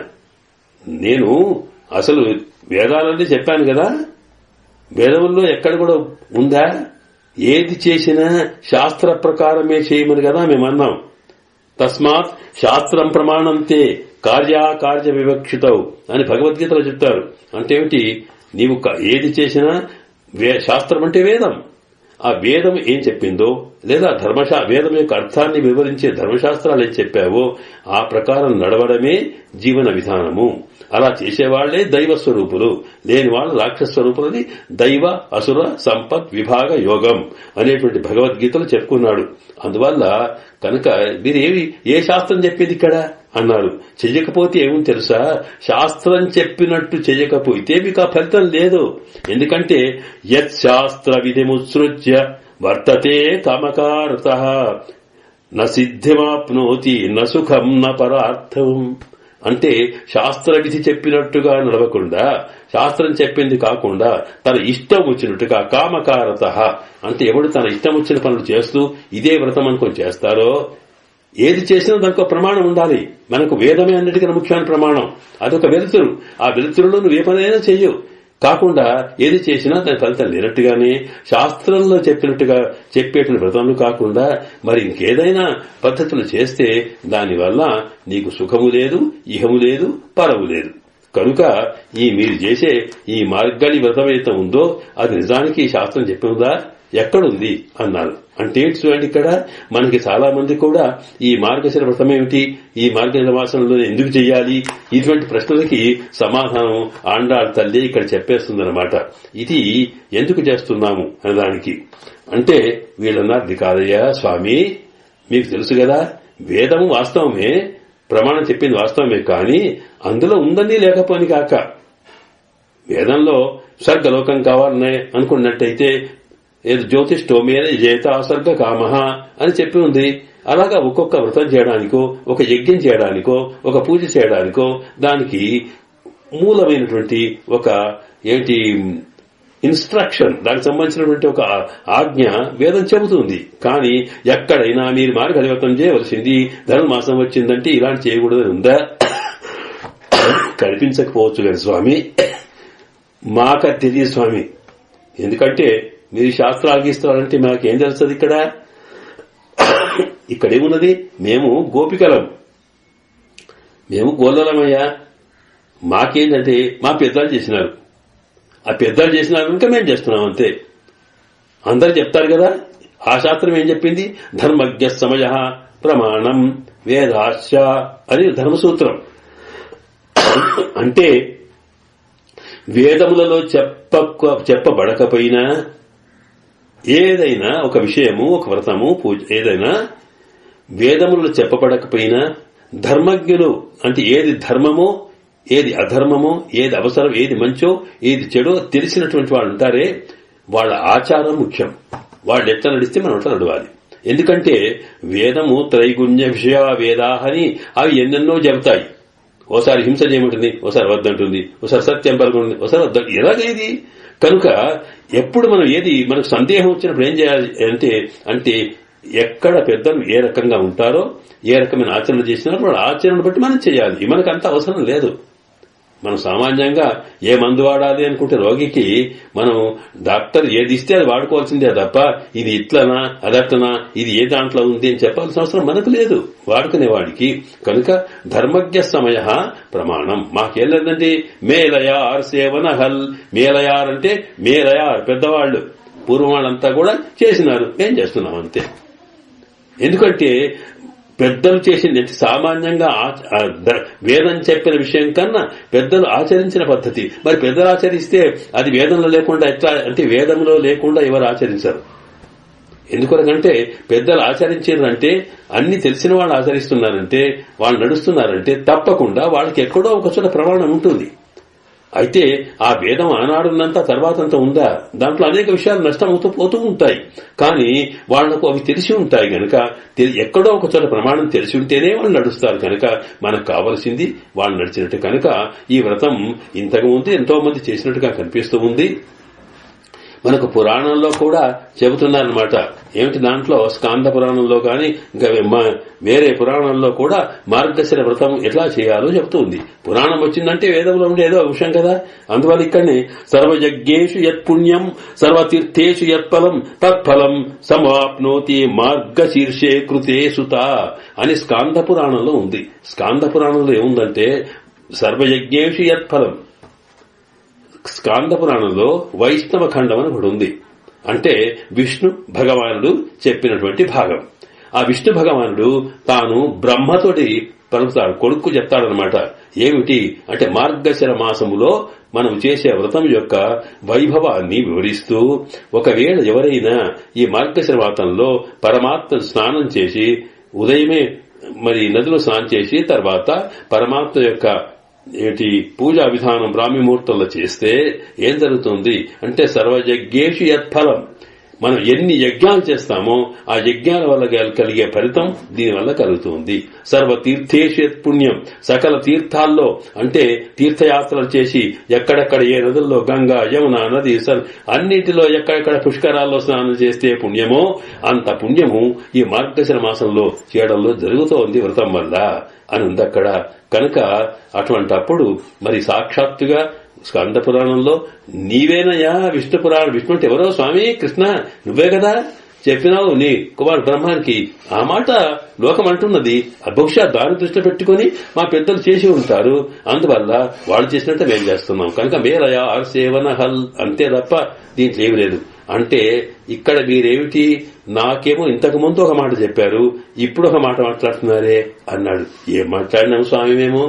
నేను అసలు వేదాలన్నీ చెప్పాను కదా, వేదముల్లో ఎక్కడ కూడా ఉందా? ఏది చేసినా శాస్త్ర ప్రకారమే చేయమని కదా మేమన్నాం. తస్మాత్ శాస్త్రం ప్రమాణంతే కార్యాకార్య వివక్షితవు అని భగవద్గీతలో చెప్తారు. అంటే ఏమిటి, నీవు ఏది చేసినా శాస్త్రం అంటే వేదం. ఆ వేదం ఏం చెప్పిందో, లేదా వేదం యొక్క అర్థాన్ని వివరించే ధర్మశాస్త్రాలు ఏం చెప్పావో ఆ ప్రకారం నడవడమే జీవన విధానము. అలా చేసేవాళ్లే దైవ స్వరూపులు, లేని వాళ్ళు రాక్షస స్వరూపులని దైవ అసుర సంపత్ విభాగ యోగం అనేటువంటి భగవద్గీతలు చెప్పుకున్నాడు. అందువల్ల కనుక మీరేమి ఏ శాస్త్రం చెప్పింది ఇక్కడ అన్నారు. చెయ్యకపోతే ఏమో తెలుసా, శాస్త్రం చెప్పినట్టు చెయ్యకపోతే మీకు ఆ ఫలితం లేదు. ఎందుకంటే యత్ శాస్త్ర విధిముత్సృజ్య వర్తతే కామకారత న సిద్ధిమాప్నోతి న సుఖం న పరార్థం. అంటే శాస్త్ర విధి చెప్పినట్టుగా నడవకుండా, శాస్త్రం చెప్పింది కాకుండా తన ఇష్టం వచ్చినట్టుగా కామకారత అంటే ఎవడు తన ఇష్టం వచ్చిన పనులు చేస్తూ ఇదే వ్రతం అనుకొని చేస్తారో, ఏది చేసినా దానికి ఒక ప్రమాణం ఉండాలి. మనకు వేదమే అన్నిటికన్నా ముఖ్యమైన ప్రమాణం. అదొక వెలుతురు. ఆ వెలుతురులో నువ్వు ఏ పనైనా చెయ్యు. కాకుండా ఏది చేసినా దాని ఫలితం లేనట్టుగానే శాస్త్రంలో చెప్పినట్టుగా చెప్పేటువంటి వ్రతములు కాకుండా మరి ఇంకేదైనా పద్ధతులు చేస్తే దానివల్ల నీకు సుఖము లేదు, ఇహము లేదు, పరము లేదు. కనుక మీరు చేసే ఈ మార్గళి వ్రతమైతే ఉందో అది నిజానికి శాస్త్రం చెప్పిందా? ఎక్కడుంది అన్నారు. అంటే చూడండి, ఇక్కడ మనకి చాలా మంది కూడా ఈ మార్గశిర వ్రతం ఏమిటి, ఈ మార్గశిర మాసంలో ఎందుకు చెయ్యాలి, ఇటువంటి ప్రశ్నలకి సమాధానం ఆండాళ్ తల్లి ఇక్కడ చెప్పేస్తుందన్నమాట. ఇది ఎందుకు చేస్తున్నాము అనేదానికి అంటే వీళ్ళన్నారు, కాదయ్యా స్వామి, మీకు తెలుసు కదా వేదము వాస్తవమే, ప్రమాణం చెప్పింది వాస్తవమే, కానీ అందులో ఉందని లేకపోని కాక వేదంలో స్వర్గలోకం కావాలనే అనుకున్నట్టయితే ఏది జ్యోతిష్ఠోమేన జయత స్వర్గ కామహ అని చెప్పి ఉంది. అలాగా ఒక్కొక్క వ్రతం చేయడానికో, ఒక యజ్ఞం చేయడానికో, ఒక పూజ చేయడానికో దానికి మూలమైనటువంటి ఒక ఇన్స్ట్రక్షన్, దానికి సంబంధించినటువంటి ఒక ఆజ్ఞ వేదం చెబుతుంది. కానీ ఎక్కడైనా మీరు మార్గళి వ్రతం చేయవలసింది, ధనుర్మాసం వచ్చిందంటే ఇలాంటి చేయకూడదని ఉందా? కనిపించకపోవచ్చు కానీ స్వామి, మాకు తెలియదు స్వామి. ఎందుకంటే మీరు శాస్త్రాలు గీస్తారంటే మాకేం తెలుస్తుంది? ఇక్కడేమున్నది? మేము గోపికలం, మేము గోల్లలమయ్యా. మాకేంటంటే మా పెద్దలు చేసినారు, ఆ పెద్దలు చేసినారు కనుక మేము చేస్తున్నాం అంతే. అందరు చెప్తారు కదా, ఆ శాస్త్రం ఏం చెప్పింది? ధర్మజ్ఞ సమయ ప్రమాణం వేదాశ్చ అని ధర్మసూత్రం. అంటే వేదములలో చెప్పబడకపోయినా ఏదైనా ఒక విషయము, ఒక వ్రతము, పూజ ఏదైనా వేదములలో చెప్పబడకపోయినా ధర్మజ్ఞులు అంటే ఏది ధర్మమో, ఏది అధర్మమో, ఏది అవసరం, ఏది మంచో, ఏది చెడో తెలిసినటువంటి వాళ్ళు ఉంటారే, వాళ్ళ ఆచారం ముఖ్యం. వాళ్ళు ఎట్లా నడిస్తే మనం అట్లా నడవాలి. ఎందుకంటే వేదము త్రైగుణ్య విషయ వేదాహని అవి ఎన్నెన్నో చెబుతాయి. ఓసారి హింస చేయమంటుంది, ఓసారి వద్దంటుంది, ఓసారి సత్యం పలుకుంటుంది, ఓసారి వద్దంటుంది. ఎలాగేది? కనుక ఎప్పుడు మనం ఏది మనకు సందేహం వచ్చినప్పుడు ఏం చేయాలి అంటే ఎక్కడ పెద్దలు ఏ రకంగా ఉంటారో, ఏ రకమైన ఆచరణ చేసినారో వాళ్ళ ఆచరణ బట్టి మనం చేయాలి. మనకు అంత అవసరం లేదు. మనం సామాన్యంగా ఏ మందు వాడాలి అనుకుంటే రోగికి మనం డాక్టర్ ఏది ఇస్తే అది వాడుకోవాల్సిందే తప్ప ఇది ఇట్లనా అదట్లనా ఇది ఏ దాంట్లో ఉంది అని చెప్పాల్సిన అవసరం మనకు లేదు వాడుకునేవాడికి. కనుక ధర్మజ్ఞ సమయ ప్రమాణం. మాకేం లేదండి, మేలయార్ సేవన హల్. మేలయార్ అంటే మేలయార్ పెద్దవాళ్లు, పూర్వం వాళ్ళంతా కూడా చేసినారు, ఏం చేస్తున్నాం అంతే. ఎందుకంటే పెద్దలు చేసింది సామాన్యంగా వేదం చెప్పిన విషయం కన్నా పెద్దలు ఆచరించిన పద్ధతి. మరి పెద్దలు ఆచరిస్తే అది వేదంలో లేకుండా ఎట్లా అంటే వేదంలో లేకుండా ఎవరు ఆచరించరు. ఎందుకంటే పెద్దలు ఆచరించారంటే అన్ని తెలిసిన వాళ్ళు ఆచరిస్తున్నారంటే, వాళ్ళు నడుస్తున్నారంటే తప్పకుండా వాళ్ళకి ఎక్కడో ఒక చోట ప్రమాణం ఉంటుంది. అయితే ఆ వేదం ఆనాడున్నంత తర్వాతంతా ఉందా? దాంట్లో అనేక విషయాలు నష్టమవుతూ పోతూ ఉంటాయి. కానీ వాళ్లకు అవి తెలిసి ఉంటాయి కనుక ఎక్కడో ఒక చోట ప్రమాణం తెలిసి ఉంటేనే వాళ్ళు నడుస్తారు. కనుక మనకు కావలసింది వాళ్ళు నడిచినట్టు. కనుక ఈ వ్రతం ఇంతకుముందు ఎంతో మంది చేసినట్టుగా కనిపిస్తూ ఉంది. మనకు పురాణంలో కూడా చెబుతున్నారన్నమాట. ఏమిటి దాంట్లో? స్కాంద పురాణంలో కానీ ఇంకా వేరే పురాణంలో కూడా మార్గశిర వ్రతం ఎట్లా చేయాలో చెబుతుంది. పురాణం వచ్చిందంటే వేదంలో ఉండేదో విషయం కదా. అందువల్ల ఇక్కడనే సర్వయజ్ఞేషు యత్పుణ్యం సర్వతీర్థేషు యత్ఫలం తత్ఫలం సమాప్నోతి మార్గశీర్షే కృతే సుత అని స్కాంద పురాణంలో ఉంది. స్కాంద పురాణంలో ఏముందంటే సర్వయజ్ఞేషు యత్ఫలం. స్కాంద పురాణంలో వైష్ణవ ఖండం అని ఒకటి ఉంది. అంటే విష్ణు భగవానుడు చెప్పినటువంటి భాగం. ఆ విష్ణు భగవానుడు తాను బ్రహ్మతోటి పలుకుతాడు, కొడుకు చెప్తాడనమాట. ఏమిటి అంటే మార్గశిర మాసములో మనం చేసే వ్రతం యొక్క వైభవాన్ని వివరిస్తూ, ఒకవేళ ఎవరైనా ఈ మార్గశిర మాసంలో పరమాత్మ స్నానం చేసి ఉదయమే మరి నదిలో స్నానం చేసి తర్వాత పరమాత్మ యొక్క పూజా విధానం బ్రాహ్మీ ముహూర్తంలో చేస్తే ఏం జరుగుతుంది అంటే సర్వయజ్ఞేషు యత్ఫలం. మనం ఎన్ని యజ్ఞాలు చేస్తామో ఆ యజ్ఞాల వల్ల కలిగే ఫలితం దీనివల్ల కలుగుతుంది. సర్వ తీర్థేషు పుణ్యం, సకల తీర్థాల్లో అంటే తీర్థయాత్రలు చేసి ఎక్కడెక్కడ ఏ నదుల్లో గంగా యమున నది అన్నిటిలో ఎక్కడెక్కడ పుష్కరాల్లో స్నానం చేస్తే పుణ్యమో అంత పుణ్యము ఈ మార్గశిర మాసంలో చేయడంలో జరుగుతోంది వ్రతం వల్ల అని ఉంది అక్కడ. కనుక అటువంటప్పుడు మరి సాక్షాత్తుగా స్కంద పురాణంలో నీవేనయ్యా విష్ణు పురాణం, విష్ణు అంటే ఎవరో స్వామి కృష్ణ నువ్వే కదా చెప్పినావు నీ కుమార్ బ్రహ్మానికి. ఆ మాట లోకం అంటున్నది. బహుశా దాని దృష్టిలో పెట్టుకుని మా పెద్దలు చేసి ఉంటారు, అందువల్ల వాళ్ళు చేసినట్టే మేము చేస్తున్నాం. కనుక మేలయా ఆర్సేవన హల్ అంతే తప్ప దీంట్లో ఏమి లేదు. అంటే ఇక్కడ మీరేమిటి, నాకేమో ఇంతకు ముందు ఒక మాట చెప్పారు, ఇప్పుడు ఒక మాట మాట్లాడుతున్నారే అన్నాడు. ఏం మాట్లాడినాం స్వామి మేము,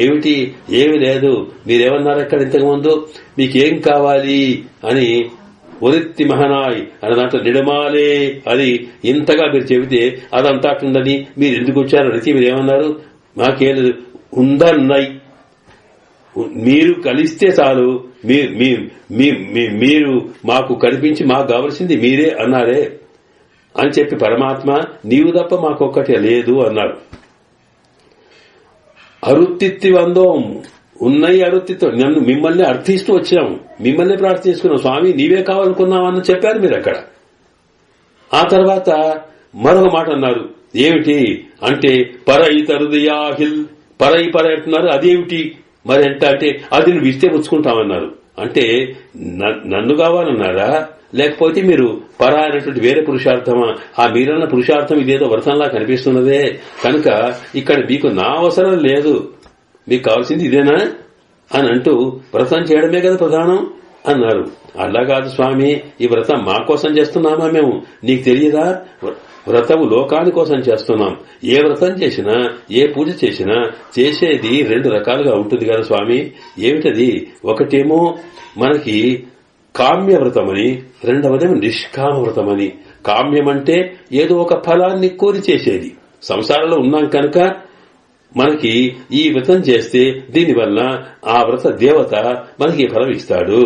ఏమిటి, ఏమి లేదు, మీరేమన్నారు అక్కడ ఇంతకు ముందు, మీకేం కావాలి అని ఒరిత్తి మహనాయ్ అనే దాంట్లో నిడమాలే అది ఇంతగా మీరు చెబితే అదంతా అట్లుందని మీరు ఎందుకు వచ్చారు అడిగితే మీరేమన్నారు, మాకేం లేదు ఉందన్నాయి, మీరు కలిస్తే చాలు, మీరు మాకు కనిపించి మాకు కావలసింది మీరే అన్నారే అని చెప్పి పరమాత్మ నీవు తప్ప మాకొక్కటి లేదు అన్నాడు. అరుత్తిత్తి వందోం ఉన్నాయి అరుత్తితో నన్ను మిమ్మల్ని అర్థిస్తూ వచ్చాము, మిమ్మల్ని ప్రార్థించుకున్నాం స్వామి నీవే కావాలనుకున్నామని చెప్పారు మీరు అక్కడ. ఆ తర్వాత మరొక మాట అన్నారు, ఏమిటి అంటే పరయితరుదయాహిల్ పరై అంటున్నారు, అదేమిటి మరి ఎంత అంటే అది నువ్వు ఇస్తే పుచ్చుకుంటామన్నారు. అంటే నన్ను కావాలన్నారా లేకపోతే మీరు పరా అనేటువంటి వేరే పురుషార్థమా? ఆ మీరన్న పురుషార్థం ఇదేదో వ్రతంలా కనిపిస్తున్నదే, కనుక ఇక్కడ మీకు నా అవసరం లేదు, మీకు కావాల్సింది ఇదేనా అని అంటూ వ్రతం చేయడమే కదా ప్రధానం అన్నారు. అలా కాదు స్వామి, ఈ వ్రతం మా కోసం చేస్తున్నామా మేము, నీకు తెలియదా? వ్రతము లోకాని కోసం చేస్తున్నాం. ఏ వ్రతం చేసినా ఏ పూజ చేసినా చేసేది రెండు రకాలుగా ఉంటుంది కదా స్వామి. ఏమిటది? ఒకటేమో మనకి కామ్య వ్రతమని, రెండవదేమో నిష్కామ వ్రతమని. కామ్యం అంటే ఏదో ఒక ఫలాన్ని కోరి చేసేది. సంసారంలో ఉన్నాం కనుక మనకి ఈ వ్రతం చేస్తే దీనివల్ల ఆ వ్రత దేవత మనకి ఫలం ఇస్తాడు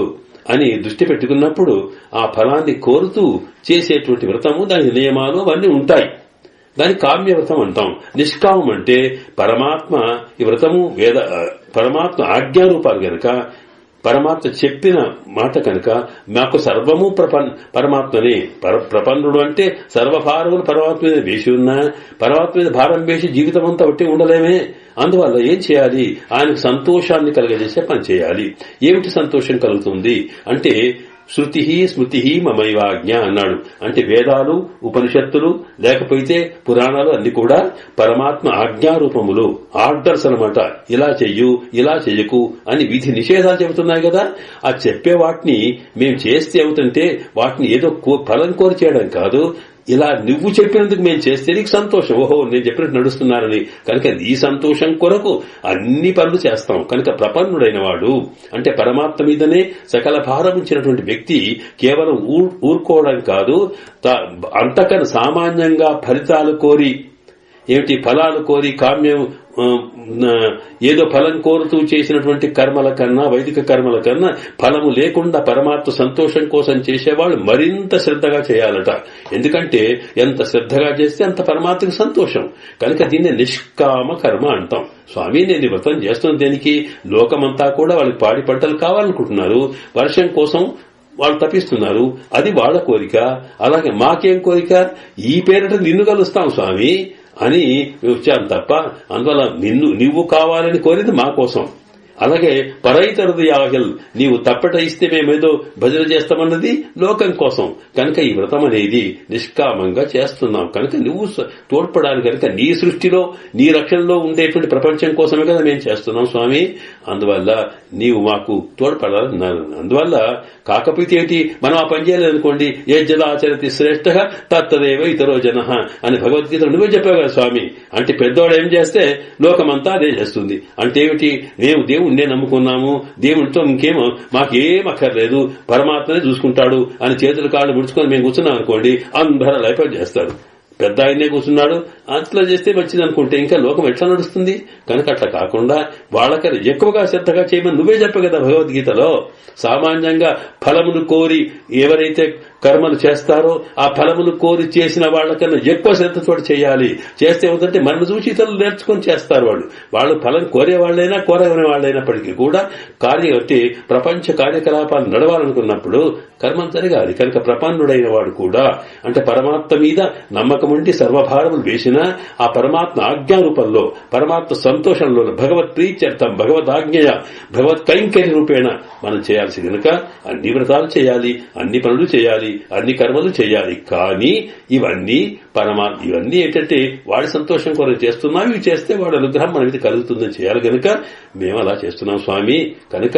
అని దృష్టి పెట్టుకున్నప్పుడు ఆ ఫలాన్ని కోరుతూ చేసేటువంటి వ్రతము, దాని నియమాలు అవన్నీ ఉంటాయి. దాన్ని కామ్య వ్రతం అంటాం. నిష్కామం అంటే పరమాత్మ ఈ వ్రతము పరమాత్మ ఆజ్ఞారూపాలు గనక, పరమాత్మ చెప్పిన మాట కనుక మాకు సర్వము పరమాత్మనే. ప్రపన్నుడు అంటే సర్వభారములు పరమాత్మ మీద వేసి ఉన్నా పరమాత్మ మీద భారం వేసి జీవితం అంతా ఒట్టి ఉండలేమే. అందువల్ల ఏం చేయాలి? ఆయనకు సంతోషాన్ని కలగజేసే పని చేయాలి. ఏమిటి సంతోషం కలుగుతుంది అంటే శృతి స్మృతి మమైవాజ్ఞ అన్నాడు. అంటే వేదాలు ఉపనిషత్తులు లేకపోతే పురాణాలు అన్ని కూడా పరమాత్మ ఆజ్ఞారూపములు, ఆర్డర్స్ అనమాట. ఇలా చెయ్యు ఇలా చెయ్యకు అని విధి నిషేధాలు చెబుతున్నాయి కదా. ఆ చెప్పే వాటిని మేము చేస్తే అవుతుంటే వాటిని ఏదో ఫలం కోరి చేయడం కాదు, ఇలా నువ్వు చెప్పినందుకు మేము చేస్తే నీకు సంతోషం, ఓహో నేను చెప్పినట్టు నడుస్తున్నానని. కనుక నీ సంతోషం కొరకు అన్ని పనులు చేస్తాం. కనుక ప్రపన్నుడైన వాడు అంటే పరమాత్మ మీదనే సకల భారం ఇచ్చినటువంటి వ్యక్తి కేవలం ఊరుకోవడం కాదు, అంతకన్నా సామాన్యంగా ఫలితాలు కోరి, ఏమిటి ఫలాలు కోరి కామ్యం ఏదో ఫలం కోరుతూ చేసినటువంటి కర్మల కన్నా, వైదిక కర్మల కన్నా ఫలము లేకుండా పరమాత్మ సంతోషం కోసం చేసేవాళ్ళు మరింత శ్రద్ధగా చేయాలట. ఎందుకంటే ఎంత శ్రద్ధగా చేస్తే అంత పరమాత్మకు సంతోషం. కనుక దీన్ని నిష్కామ కర్మ అంటాం. స్వామి నేను వ్రతం చేస్తున్న దేనికి? లోకమంతా కూడా వాళ్ళకి పాడి పంటలు కావాలనుకుంటున్నారు, వర్షం కోసం వాళ్ళు తప్పిస్తున్నారు, అది వాళ్ళ కోరిక. అలాగే మాకేం కోరిక? ఈ పేరిట నిన్ను కలుస్తాం స్వామి అని వచ్చాను తప్ప అందువల్ల నువ్వు కావాలని కోరింది మా కోసం. అలాగే పరైతరుది యాగల్ నీవు తప్పట ఇస్తే మేమేదో భజన చేస్తామన్నది లోకం కోసం. కనుక ఈ వ్రతం అనేది నిష్కామంగా చేస్తున్నాం. కనుక నువ్వు తోడ్పడాలి కనుక నీ సృష్టిలో నీ రక్షణలో ఉండేటువంటి ప్రపంచం కోసమే కదా మేము చేస్తున్నాం స్వామి. అందువల్ల నీవు మాకు తోడ్పడాలన్నారు. అందువల్ల కాకపోతే ఏంటి, మనం ఆ పని చేయలేదనుకోండి, ఏ జదాచరతి శ్రేష్ఠ తత్తదేవ ఇతరో జన అని భగవద్గీత నువ్వే చెప్పావు కదా స్వామి. అంటే పెద్దవాడు ఏం చేస్తే లోకమంతా అదే చేస్తుంది. అంటే ఏమిటి, మేము దేవుణ్ణే నమ్ముకున్నాము, దేవుడితో ఇంకేమో మాకేం అక్కర్లేదు, పరమాత్మనే చూసుకుంటాడు అని చేతులు కాళ్ళు ముడుచుకొని మేము కూర్చున్నాం అనుకోండి, అందరూ లైఫ్ చేస్తారు. పెద్ద ఆయనే కూర్చున్నాడు అట్లా చేస్తే వచ్చింది అనుకుంటే ఇంకా లోకం ఎట్లా నడుస్తుంది? కనుక అట్లా కాకుండా వాళ్ళకన్నా ఎక్కువగా శ్రద్ధగా చేయమని నువ్వే చెప్పావు కదా భగవద్గీతలో. సామాన్యంగా ఫలమును కోరి ఎవరైతే కర్మలు చేస్తారో ఆ ఫలములు కోరి చేసిన వాళ్ళకన్నా ఎక్కువ శ్రద్ధతో చేయాలి. చేస్తే ఏమిటంటే మనను చూసి ఇతరులు నేర్చుకొని చేస్తారు. వాళ్ళు ఫలం కోరే వాళ్ళైనా కోరని వాళ్ళైనప్పటికీ కూడా ప్రపంచ కార్యకలాపాలు నడవాలనుకున్నప్పుడు కర్మం జరగాలి. కనుక ప్రపన్నుడైన వాడు కూడా అంటే పరమాత్మ మీద నమ్మకం ఉండి సర్వభారములు వేసినా ఆ పరమాత్మ ఆజ్ఞారూపంలో పరమాత్మ సంతోషంలో భగవత్ ప్రీత్యర్థం భగవద్ఆజ్ఞయ భగవత్ కైంకర్య రూపేణ మనం చేయాల్సి కనుక అన్ని వ్రతాలు చేయాలి, అన్ని పనులు చేయాలి, అన్ని కర్మలు చేయాలి. కానీ ఇవన్నీ ఏంటంటే వాడి సంతోషం కొరకు చేస్తున్నాం. ఇవి చేస్తే వాడి అనుగ్రహం మన మీద కలుగుతుందని చేయాలి. కనుక మేము అలా చేస్తున్నాం స్వామి. కనుక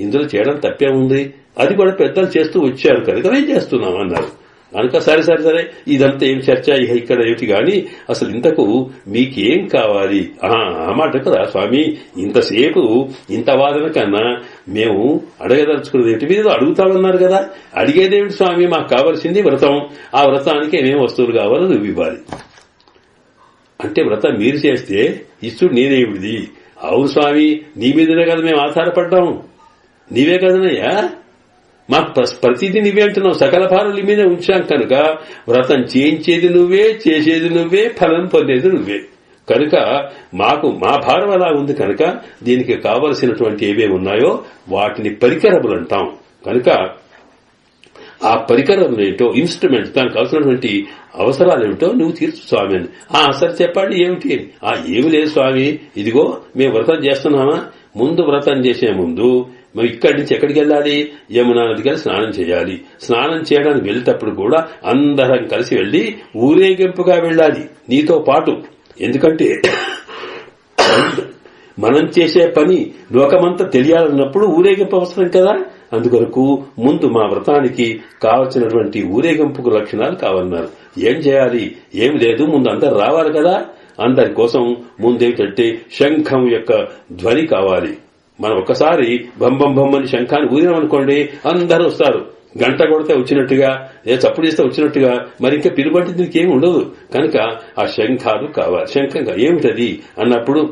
ఇందులో చేయడం తప్పే ఉంది. అది కూడా పెద్దలు చేస్తూ వచ్చారు కనుక మేము చేస్తున్నాం అన్నారు. కనుక సరే ఇదంతా ఏం చర్చ ఇక్కడ ఏమిటి గాని అసలు ఇంతకు మీకేం కావాలి ఆ మాట కదా స్వామి. ఇంతసేపు ఇంత వాదన కన్నా మేము అడగదలుచుకున్నది ఏమిటి? మీరు అడుగుతామన్నారు కదా, అడిగేదేమిటి స్వామి? మాకు కావాల్సింది వ్రతం. ఆ వ్రతానికి ఏమేం వస్తువులు కావాలో నువ్వు ఇవ్వాలి అంటే వ్రతం మీరు చేస్తే ఇస్తుడు నేనేమిటిది? అవును స్వామి, నీ మీదనే కదా మేము ఆధారపడ్డాం, నీవే కదనయ్యా మాకు ప్రతిదీ నువ్వే అంటున్నావు. సకల భారాలు మీదే ఉంచాం కనుక వ్రతం చేయించేది నువ్వే, చేసేది నువ్వే, ఫలం పొందేది నువ్వే. కనుక మాకు మా భారం అలా ఉంది కనుక దీనికి కావలసినటువంటి ఏవేవి ఉన్నాయో వాటిని పరికరములు అంటాం. కనుక ఆ పరికరం ఏంటో ఇన్స్ట్రుమెంట్స్ దానికి కావాల్సినటువంటి అవసరాలేమిటో నువ్వు తీర్చు స్వామి అని. సరే చెప్పండి ఏమిటి? ఏమి లేదు స్వామి, ఇదిగో మేము వ్రతం చేస్తున్నామా, ముందు వ్రతం చేసే ముందు మేము ఇక్కడి నుంచి ఎక్కడికి వెళ్ళాలి? యమునా నదికి వెళ్ళి స్నానం చేయాలి. స్నానం చేయడానికి వెళ్తేటప్పుడు కూడా అందరం కలిసి వెళ్లి ఊరేగింపుగా వెళ్ళాలి నీతో పాటు. ఎందుకంటే మనం చేసే పని లోకమంతా తెలియాలన్నప్పుడు ఊరేగింపు అవసరం కదా. అందుకొరకు ముందు మా వ్రతానికి కావలసినటువంటి ఊరేగింపుకు లక్షణాలు కావన్నారు. ఏం చేయాలి? ఏం లేదు, ముందు అందరు రావాలి కదా. అందరి కోసం ముందేమిటంటే శంఖం యొక్క ధ్వని కావాలి. మనం ఒక్కసారి బొంబం బొమ్మని శంఖాన్ని ఊదినామనుకోండి అందరూ వస్తారు. గంట కొడితే వచ్చినట్టుగా, చప్పుడు చేస్తే వచ్చినట్టుగా, మరి ఇంకా పిలుబంటే దీనికి ఏమి ఉండదు. కనుక ఆ శంఖాలు కావాలి. శంఖంగా ఏమిటది అన్నప్పుడు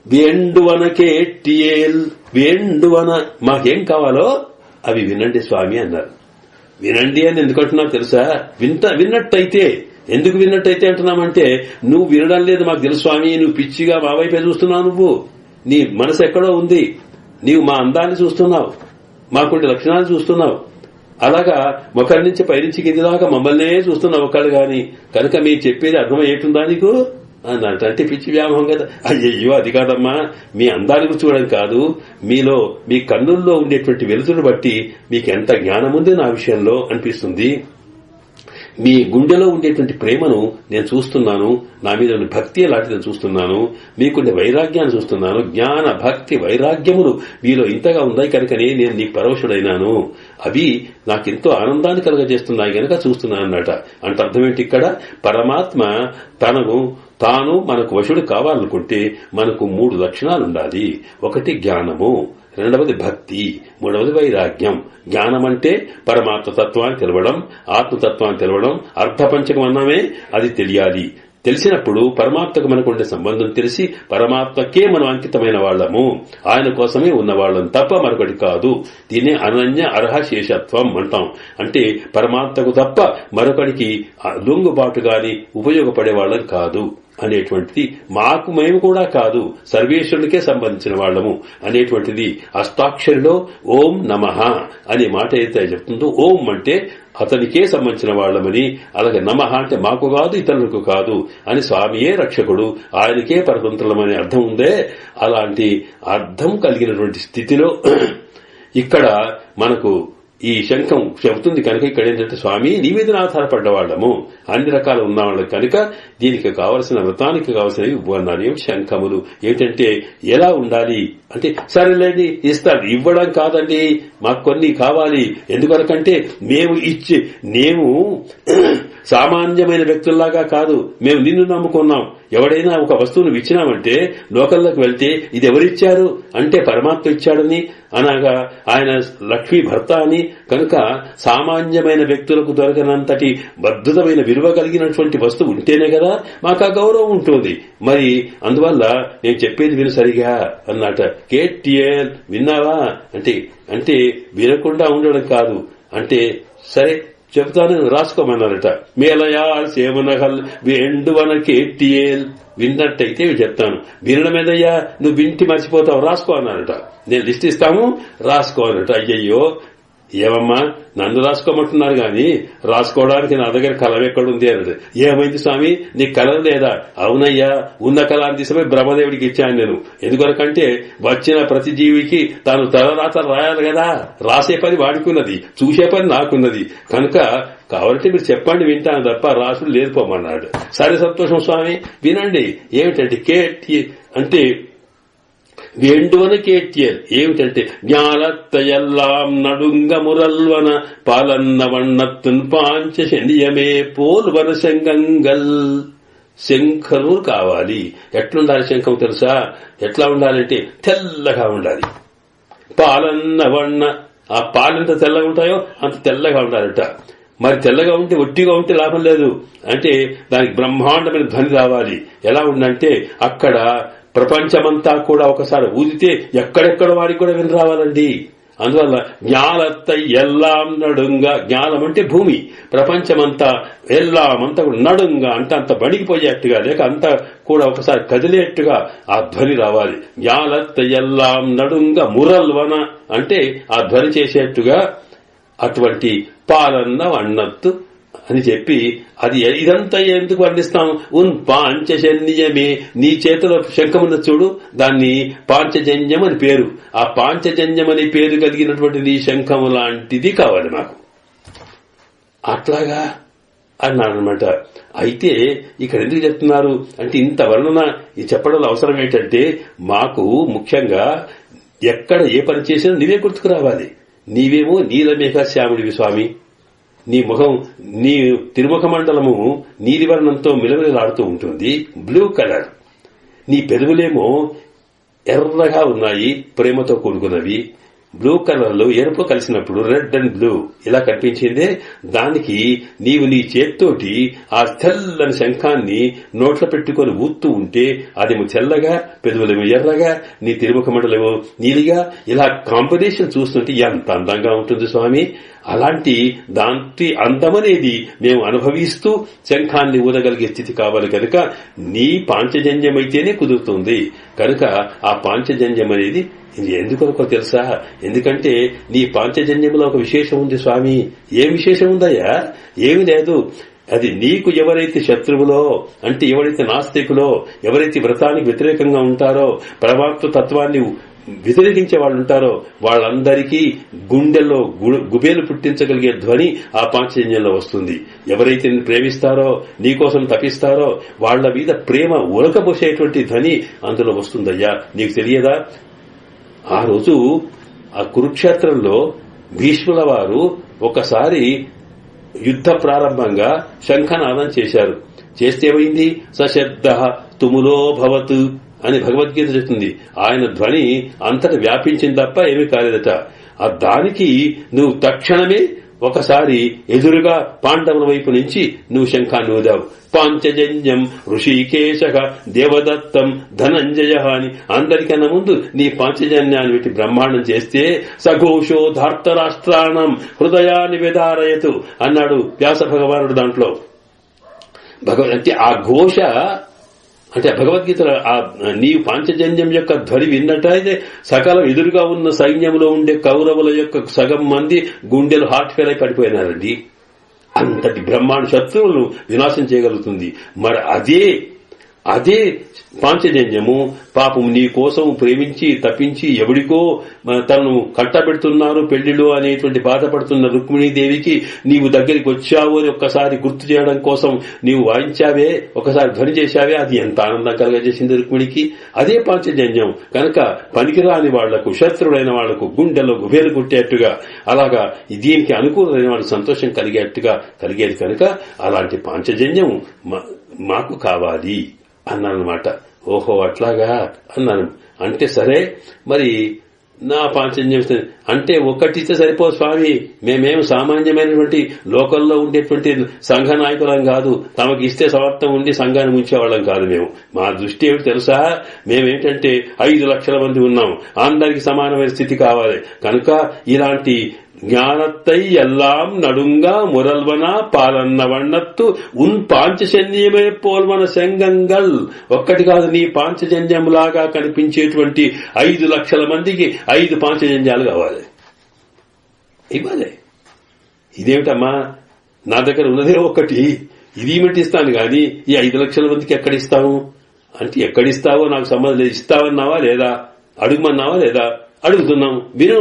వేండువన కేటియేల్ వేండువన మాకేం కావాలో అవి వినండి స్వామి అన్నారు. వినండి అని ఎందుకంటున్నావు తెలుసా? విన్నట్టయితే ఎందుకు విన్నట్టయితే అంటున్నామంటే నువ్వు వినడం లేదు మాకు తెలుసు స్వామి, నువ్వు పిచ్చిగా మా వైపే చూస్తున్నావు, నువ్వు నీ మనసు ఎక్కడో ఉంది, నీవు మా అందాన్ని చూస్తున్నావు, మాకుండే లక్షణాలు చూస్తున్నావు. అలాగా ఒకరి నుంచి పైనుంచి కిందిదాకా మమ్మల్నే చూస్తున్నావు ఒకళ్ళు గాని. కనుక మీరు చెప్పేది అర్థమయ్యేటుందా నీకు అన్నట్టు. అంటే పిచ్చి వ్యామోహం కదా. అయ్యయ్యో అది కాదమ్మా, మీ అందాన్ని చూడడం కాదు, మీలో మీ కన్నుల్లో ఉండేటువంటి వెలుతురు బట్టి మీకు ఎంత జ్ఞానం ఉంది నా విషయంలో అనిపిస్తుంది. మీ గుండెలో ఉండేటువంటి ప్రేమను నేను చూస్తున్నాను, నా మీద భక్తి అలాంటిదని చూస్తున్నాను, మీకుండే వైరాగ్యాన్ని చూస్తున్నాను. జ్ఞాన భక్తి వైరాగ్యములు మీలో ఇంతగా ఉన్నాయి కనుకనే నేను నీ పరవశుడైనాను. అవి నాకెంతో ఆనందాన్ని కలుగజేస్తున్నాయి గనక చూస్తున్నాను అన్నట. అంటే అర్థమేంటి? ఇక్కడ పరమాత్మ తాను మనకు వశుడు కావాలనుకుంటే మనకు 3 లక్షణాలుండాలి. ఒకటి జ్ఞానము, రెండవది భక్తి, మూడవది వైరాగ్యం. జ్ఞానం అంటే పరమాత్మ తత్వాన్ని తెలవడం, ఆత్మతత్వాన్ని తెలవడం, అర్ధపంచకం అన్నామే అది తెలియాలి. తెలిసినప్పుడు పరమాత్మకు మనకుండే సంబంధం తెలిసి పరమాత్మకే మనం అంకితమైన వాళ్లము, ఆయన కోసమే ఉన్నవాళ్లం తప్ప మరొకటి కాదు. దీన్నే అనన్య అర్హ శేషత్వం అంటాం. అంటే పరమాత్మకు తప్ప మరొకడికి లొంగుబాటు గాని ఉపయోగపడే వాళ్ళం కాదు అనేటువంటిది. మేము కూడా కాదు, సర్వేశ్వరుడికే సంబంధించిన వాళ్లము అనేటువంటిది అష్టాక్షరిలో ఓం నమః అనే మాట అయితే చెప్తుందో, ఓం అంటే అతనికే సంబంధించిన వాళ్లమని, అలాగే నమః అంటే మాకు కాదు ఇతరులకు కాదు అని స్వామియే రక్షకుడు, ఆయనకే పరతంత్రులమనే అర్థం ఉందే. అలాంటి అర్థం కలిగినటువంటి స్థితిలో ఇక్కడ మనకు ఈ శంఖం చెబుతుంది కనుక ఇక్కడ ఏంటంటే స్వామి నీ మీద ఆధారపడ్డ వాళ్లము, అన్ని రకాలు ఉన్నవాళ్ళం కనుక దీనికి కావలసిన వ్రతానికి కావలసినవి ఇవ్వన్నారు. ఏమిటి శంఖములు? ఏమిటంటే ఎలా ఉండాలి అంటే సరేలేండి ఇస్తాడు, ఇవ్వడం కాదండి, మాకు కొన్ని కావాలి. ఎందువరకంటే మేము సామాన్యమైన వ్యక్తుల్లాగా కాదు, మేము నిన్ను నమ్ముకున్నాం. ఎవడైనా ఒక వస్తువును ఇచ్చినామంటే లోకల్లోకి వెళ్తే ఇది ఎవరిచ్చారు అంటే పరమాత్మ ఇచ్చాడని, అనగా ఆయన లక్ష్మీ భర్త అని. కనుక సామాన్యమైన వ్యక్తులకు దొరకనంతటి అద్భుతమైన విలువ కలిగినటువంటి వస్తువు ఉంటేనే కదా మాకు ఆ గౌరవం ఉంటుంది. మరి అందువల్ల నేను చెప్పేది విను సరిగా అన్నట. కేటిఎల్ విన్నావా అంటే వినకుండా ఉండడం కాదు, అంటే సరే చెబుతాను రాసుకోమన్నారట. మేలయాల్ సేవనహల్ వేండువన కేటియేల్. విన్నట్టయితే చెప్తాను, వినడం ఏదయ్యా నువ్వు వింటి మర్చిపోతావు, రాసుకో అన్నారట. నేను లిస్ట్ ఇస్తాము రాసుకో అన్నట. అయ్యయ్యో ఏమమ్మా నన్ను రాసుకోమంటున్నారు గాని రాసుకోవడానికి నా దగ్గర కలం ఎక్కడుంది అన్నది. ఏమైంది స్వామి నీకు కలం లేదా? అవునయ్యా, ఉన్న కళాన్ని తీసుకుపోయి బ్రహ్మదేవుడికి ఇచ్చాను నేను. ఎందుకొరకంటే వచ్చిన ప్రతి జీవికి తాను తలరాతలు రాయాలి కదా. రాసే పని వాడుకున్నది, చూసే పని నాకున్నది. కనుక కావాలంటే మీరు చెప్పండి వింటాను తప్ప రాసుడు లేదు పోమన్నాడు. సరే సంతోషం స్వామి వినండి. ఏమిటంటే కేటి అంటే వేండువన కేట్యల్ ఏమిటంటే ஞாலத்தையெல்லாம் நடுங்க முரல்வன பாலன்ன வண்ணத்துன் பாంచ శనియమే పోల్వన శంగంగల్. శంఖలు కావాలి. ఎట్లుండాలి శంఖం తెలుసా? ఎట్లా ఉండాలంటే తెల్లగా ఉండాలి. పాలన్న వన్న, ఆ పాలెంత తెల్లగా ఉంటాయో అంత తెల్లగా ఉండాలట. మరి తెల్లగా ఉంటే ఒట్టిగా ఉంటే లాభం లేదు. అంటే దానికి బ్రహ్మాండమైన ధ్వని రావాలి. ఎలా ఉందంటే అక్కడ ప్రపంచమంతా కూడా ఒకసారి ఊదితే ఎక్కడెక్కడ వాడికి కూడా విని రావాలండి. అందువల్ల జ్ఞాలత్తై ఎల్లాం నడుంగా, జ్ఞానం అంటే భూమి, ప్రపంచమంతా ఎల్లామంతా కూడా నడుంగా అంటే అంత బడిగిపోయేట్టుగా లేక అంతా కూడా ఒకసారి కదిలేట్టుగా ఆ ధ్వని రావాలి. జ్ఞాలత్తై ఎల్లాం నడుంగా మురల్వన అంటే ఆ ధ్వని చేసేట్టుగా అటువంటి పాలన్న వన్నత్తు అని చెప్పి అది ఇదంతా ఎందుకు వర్ణిస్తాం? ఉన్ పాంచజన్యమే, నీ చేతిలో శంఖమున్న చూడు, దాన్ని పాంచజన్యం అని పేరు. ఆ పాంచజన్యం అని పేరు కలిగినటువంటి నీ శంఖము లాంటిది కావాలి నాకు. అట్లాగా అన్నారనమాట. అయితే ఇక్కడ ఎందుకు చెప్తున్నారు అంటే ఇంత వర్ణన చెప్పడం అవసరం ఏంటంటే మాకు ముఖ్యంగా ఎక్కడ ఏ పని చేసినా నీవే గుర్తుకు రావాలి. నీవేమో నీలమేఘ శ్యాముడివి స్వామి. నీ ముఖం, నీ తిరుముఖ మండలము నీలివర్ణంతో మిలమిలాడుతూ ఉంటుంది, బ్లూ కలర్. నీ పెదవులేమో ఎర్రగా ఉన్నాయి, ప్రేమతో కూడుకున్నవి. బ్లూ కలర్ లో ఎరుపు కలిసినప్పుడు రెడ్ అండ్ బ్లూ ఇలా కనిపించిందే. దానికి నీవు నీ చేత్తోటి ఆ తెల్లని శంఖాన్ని నోట్లో పెట్టుకుని ఊత్తూ ఉంటే అదేమో తెల్లగా, పెదవులేమో ఎర్రగా, నీ తిరుముఖ మండలేమో నీలిగా, ఇలా కాంబినేషన్ చూస్తుంటే ఎంత అందంగా ఉంటుంది స్వామి. అలాంటి దాంటి అందమనేది మేము అనుభవిస్తూ శంఖాన్ని ఊదగలిగే స్థితి కావాలి. కనుక నీ పాంచజన్యమైతేనే కుదురుతుంది. కనుక ఆ పాంచజన్యం అనేది ఇది ఎందుకనుకో తెలుసా? ఎందుకంటే నీ పాంచజన్యంలో ఒక విశేషం ఉంది స్వామి. ఏం విశేషం ఉందయ్యా? ఏమి లేదు. అది నీకు ఎవరైతే శత్రువులో అంటే ఎవరైతే నాస్తికులో, ఎవరైతే వ్రతానికి వ్యతిరేకంగా ఉంటారో, పరమాత్మ తత్వాన్ని వ్యతిరేకించే వాళ్ళు ఉంటారో వాళ్ళందరికీ గుండెల్లో గుబేలు పుట్టించగలిగే ధ్వని ఆ పాంచజన్యంలో వస్తుంది. ఎవరైతే నిన్ను ప్రేమిస్తారో, నీకోసం తపిస్తారో వాళ్ల మీద ప్రేమ ఉరకబోసేటువంటి ధ్వని అందులో వస్తుందయ్యా. నీకు తెలియదా? ఆ రోజు ఆ కురుక్షేత్రంలో భీష్ముల వారు ఒకసారి యుద్ధ ప్రారంభంగా శంఖనాదం చేశారు. చేస్తే ఏమైంది? సశబ్ద తుములో భవతు అని భగవద్గీత చెప్తుంది. ఆయన ధ్వని అంతట వ్యాపించింది తప్ప ఏమీ కాలేదట. ఆ దానికి నువ్వు తక్షణమే ఒకసారి ఎదురుగా పాండవుల వైపు నుంచి నువ్వు శంఖాన్ని ఊదావు. పాంచజన్యం ఋషికేశ దేవదత్తం ధనంజయ అని అందరికన్నా ముందు నీ పాంచజన్యాన్ని పెట్టి బ్రహ్మాండం చేస్తే సఘోషో ధార్తరాష్ట్రాణం హృదయాన్ని విదారయతు అన్నాడు వ్యాస భగవానుడు. దాంట్లో అంటే ఆ ఘోష అంటే భగవద్గీతలో ఆ నీవు పాంచజన్యం యొక్క ధ్వని విన్నట్టయితే సకలం ఎదురుగా ఉన్న సైన్యంలో ఉండే కౌరవుల యొక్క సగం మంది గుండెలు హార్ట్ ఫెయిల్ అయి పడిపోయినారండి. అంతటి బ్రహ్మాండ శత్రువులను వినాశం చేయగలుగుతుంది. మరి అదే పాంచజన్యము పాపం నీ కోసం ప్రేమించి తప్పించి ఎవడికో తనను కట్టబెడుతున్నారు పెళ్లిలో అనేటువంటి బాధపడుతున్న రుక్మిణీదేవికి నీవు దగ్గరికి వచ్చావు అని ఒక్కసారి గుర్తు చేయడం కోసం నీవు వాయించావే, ఒకసారి ధ్వని చేశావే, అది ఎంత ఆనందం కలగజేసింది రుక్మిణికి. అదే పాంచజన్యం. కనుక పనికిరాని వాళ్లకు, శత్రుడైన వాళ్లకు గుండెలో గుబేలు కుట్టేట్టుగా, అలాగా దీనికి అనుకూలమైన వాళ్ళు సంతోషం కలిగేది. కనుక అలాంటి పాంచజన్యం మాకు కావాలి అన్నానమాట. ఓహో అట్లాగా అన్నాను. అంటే సరే మరి నా పాంచజన్యం అంటే ఒక్కటిస్తే సరిపో స్వామి, మేమేం సామాన్యమైనటువంటి లోకల్లో ఉండేటువంటి సంఘ నాయకులం కాదు, తమకి ఇస్తే సమర్థం ఉండి సంఘాన్ని ముంచేవాళ్ళం కాదు. మా దృష్టి ఏమిటి తెలుసా? మేమేంటంటే 5 లక్షల మంది ఉన్నాం, అందరికి సమానమైన స్థితి కావాలి. కనుక ఇలాంటి ஞானத்தை எல்லாம் நடுங்கா முரல்வனா పాలన్న వన్నత్తు ఉన్ పాంచజన్యమే పోల్వన శంగంగల్. ఒక్కటి కాదు, నీ పాంచజన్యంలాగా కనిపించేటువంటి 5 లక్షల మందికి 5 పాంచజన్యాలు కావాలి, ఇవ్వాలి. ఇదేమిటమ్మా, నా దగ్గర ఉన్నదే ఒకటి, ఇది ఇస్తాను గాని ఈ 5 లక్షల మందికి ఎక్కడిస్తావు అంటే, ఎక్కడిస్తావో నాకు సంబంధం లేదు. ఇస్తావన్నావా లేదా, అడుగుమన్నావా లేదా, అడుగుతున్నాం, విను,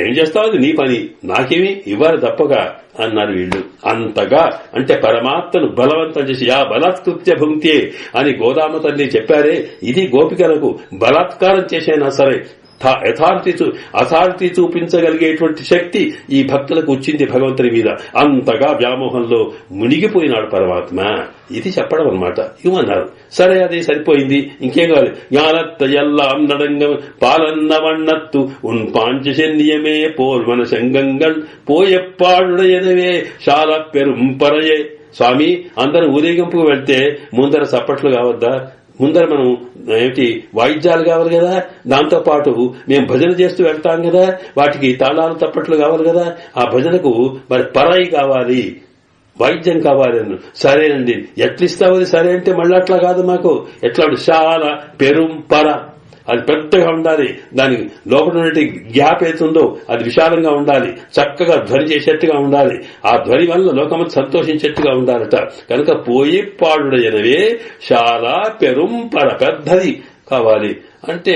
ఏం చేస్తావు, అది నీ పని, నాకేమి ఇవ్వాలి తప్పగా అన్నారు వీళ్ళు. అంతగా అంటే పరమాత్మను బలవంతం చేసి యా బలాత్కృత్య భుంక్తే అని గోదామ తల్లి చెప్పారే, ఇది గోపికలకు బలాత్కారం చేసైనా సరే అథారిటీ చూపించగలిగేటువంటి శక్తి ఈ భక్తులకు వచ్చింది భగవంతుని మీద. అంతగా వ్యామోహంలో మునిగిపోయినాడు పరమాత్మ. ఇది చెప్పడం అన్నమాట. ఇవన్నారు. సరే, అది సరిపోయింది, ఇంకేం కావాలి. ஞானத்தை எல்லாம் நடங்க பாலன்ன வண்ணத்து உன் பாஞ்சஜன்யமே போல் మన శంగంగల్ పోయెప్పాడుడయనవే చాలా పెరుంపరయే. స్వామి, అందరూ ఊరేగింపుకు వెళ్తే ముందర చప్పట్లు కావద్దా? ముందర మనం ఏమిటి వాయిద్యాలు కావాలి కదా, దాంతో పాటు మేము భజన చేస్తూ వెళ్తాం కదా, వాటికి తాళాలు తప్పట్లు కావాలి కదా, ఆ భజనకు మరి పరాయి కావాలి, వాయిద్యం కావాలి. సరేనండి, ఎట్లిస్తావు? సరే అంటే మళ్ళీ అట్లా కాదు, మాకు ఎట్లా చాలా పెరుంపర, అది పెద్దగా ఉండాలి, దానికి లోపల ఉన్నటువంటి గ్యాప్ అవుతుందో అది విశాలంగా ఉండాలి, చక్కగా ధ్వని చేసేట్టుగా ఉండాలి, ఆ ధ్వని వల్ల లోకమంతా సంతోషించేట్టుగా ఉండాలట. కనుక పోయి పాడుడయనవే చాలా పెరుంపర, పెద్దది కావాలి. అంటే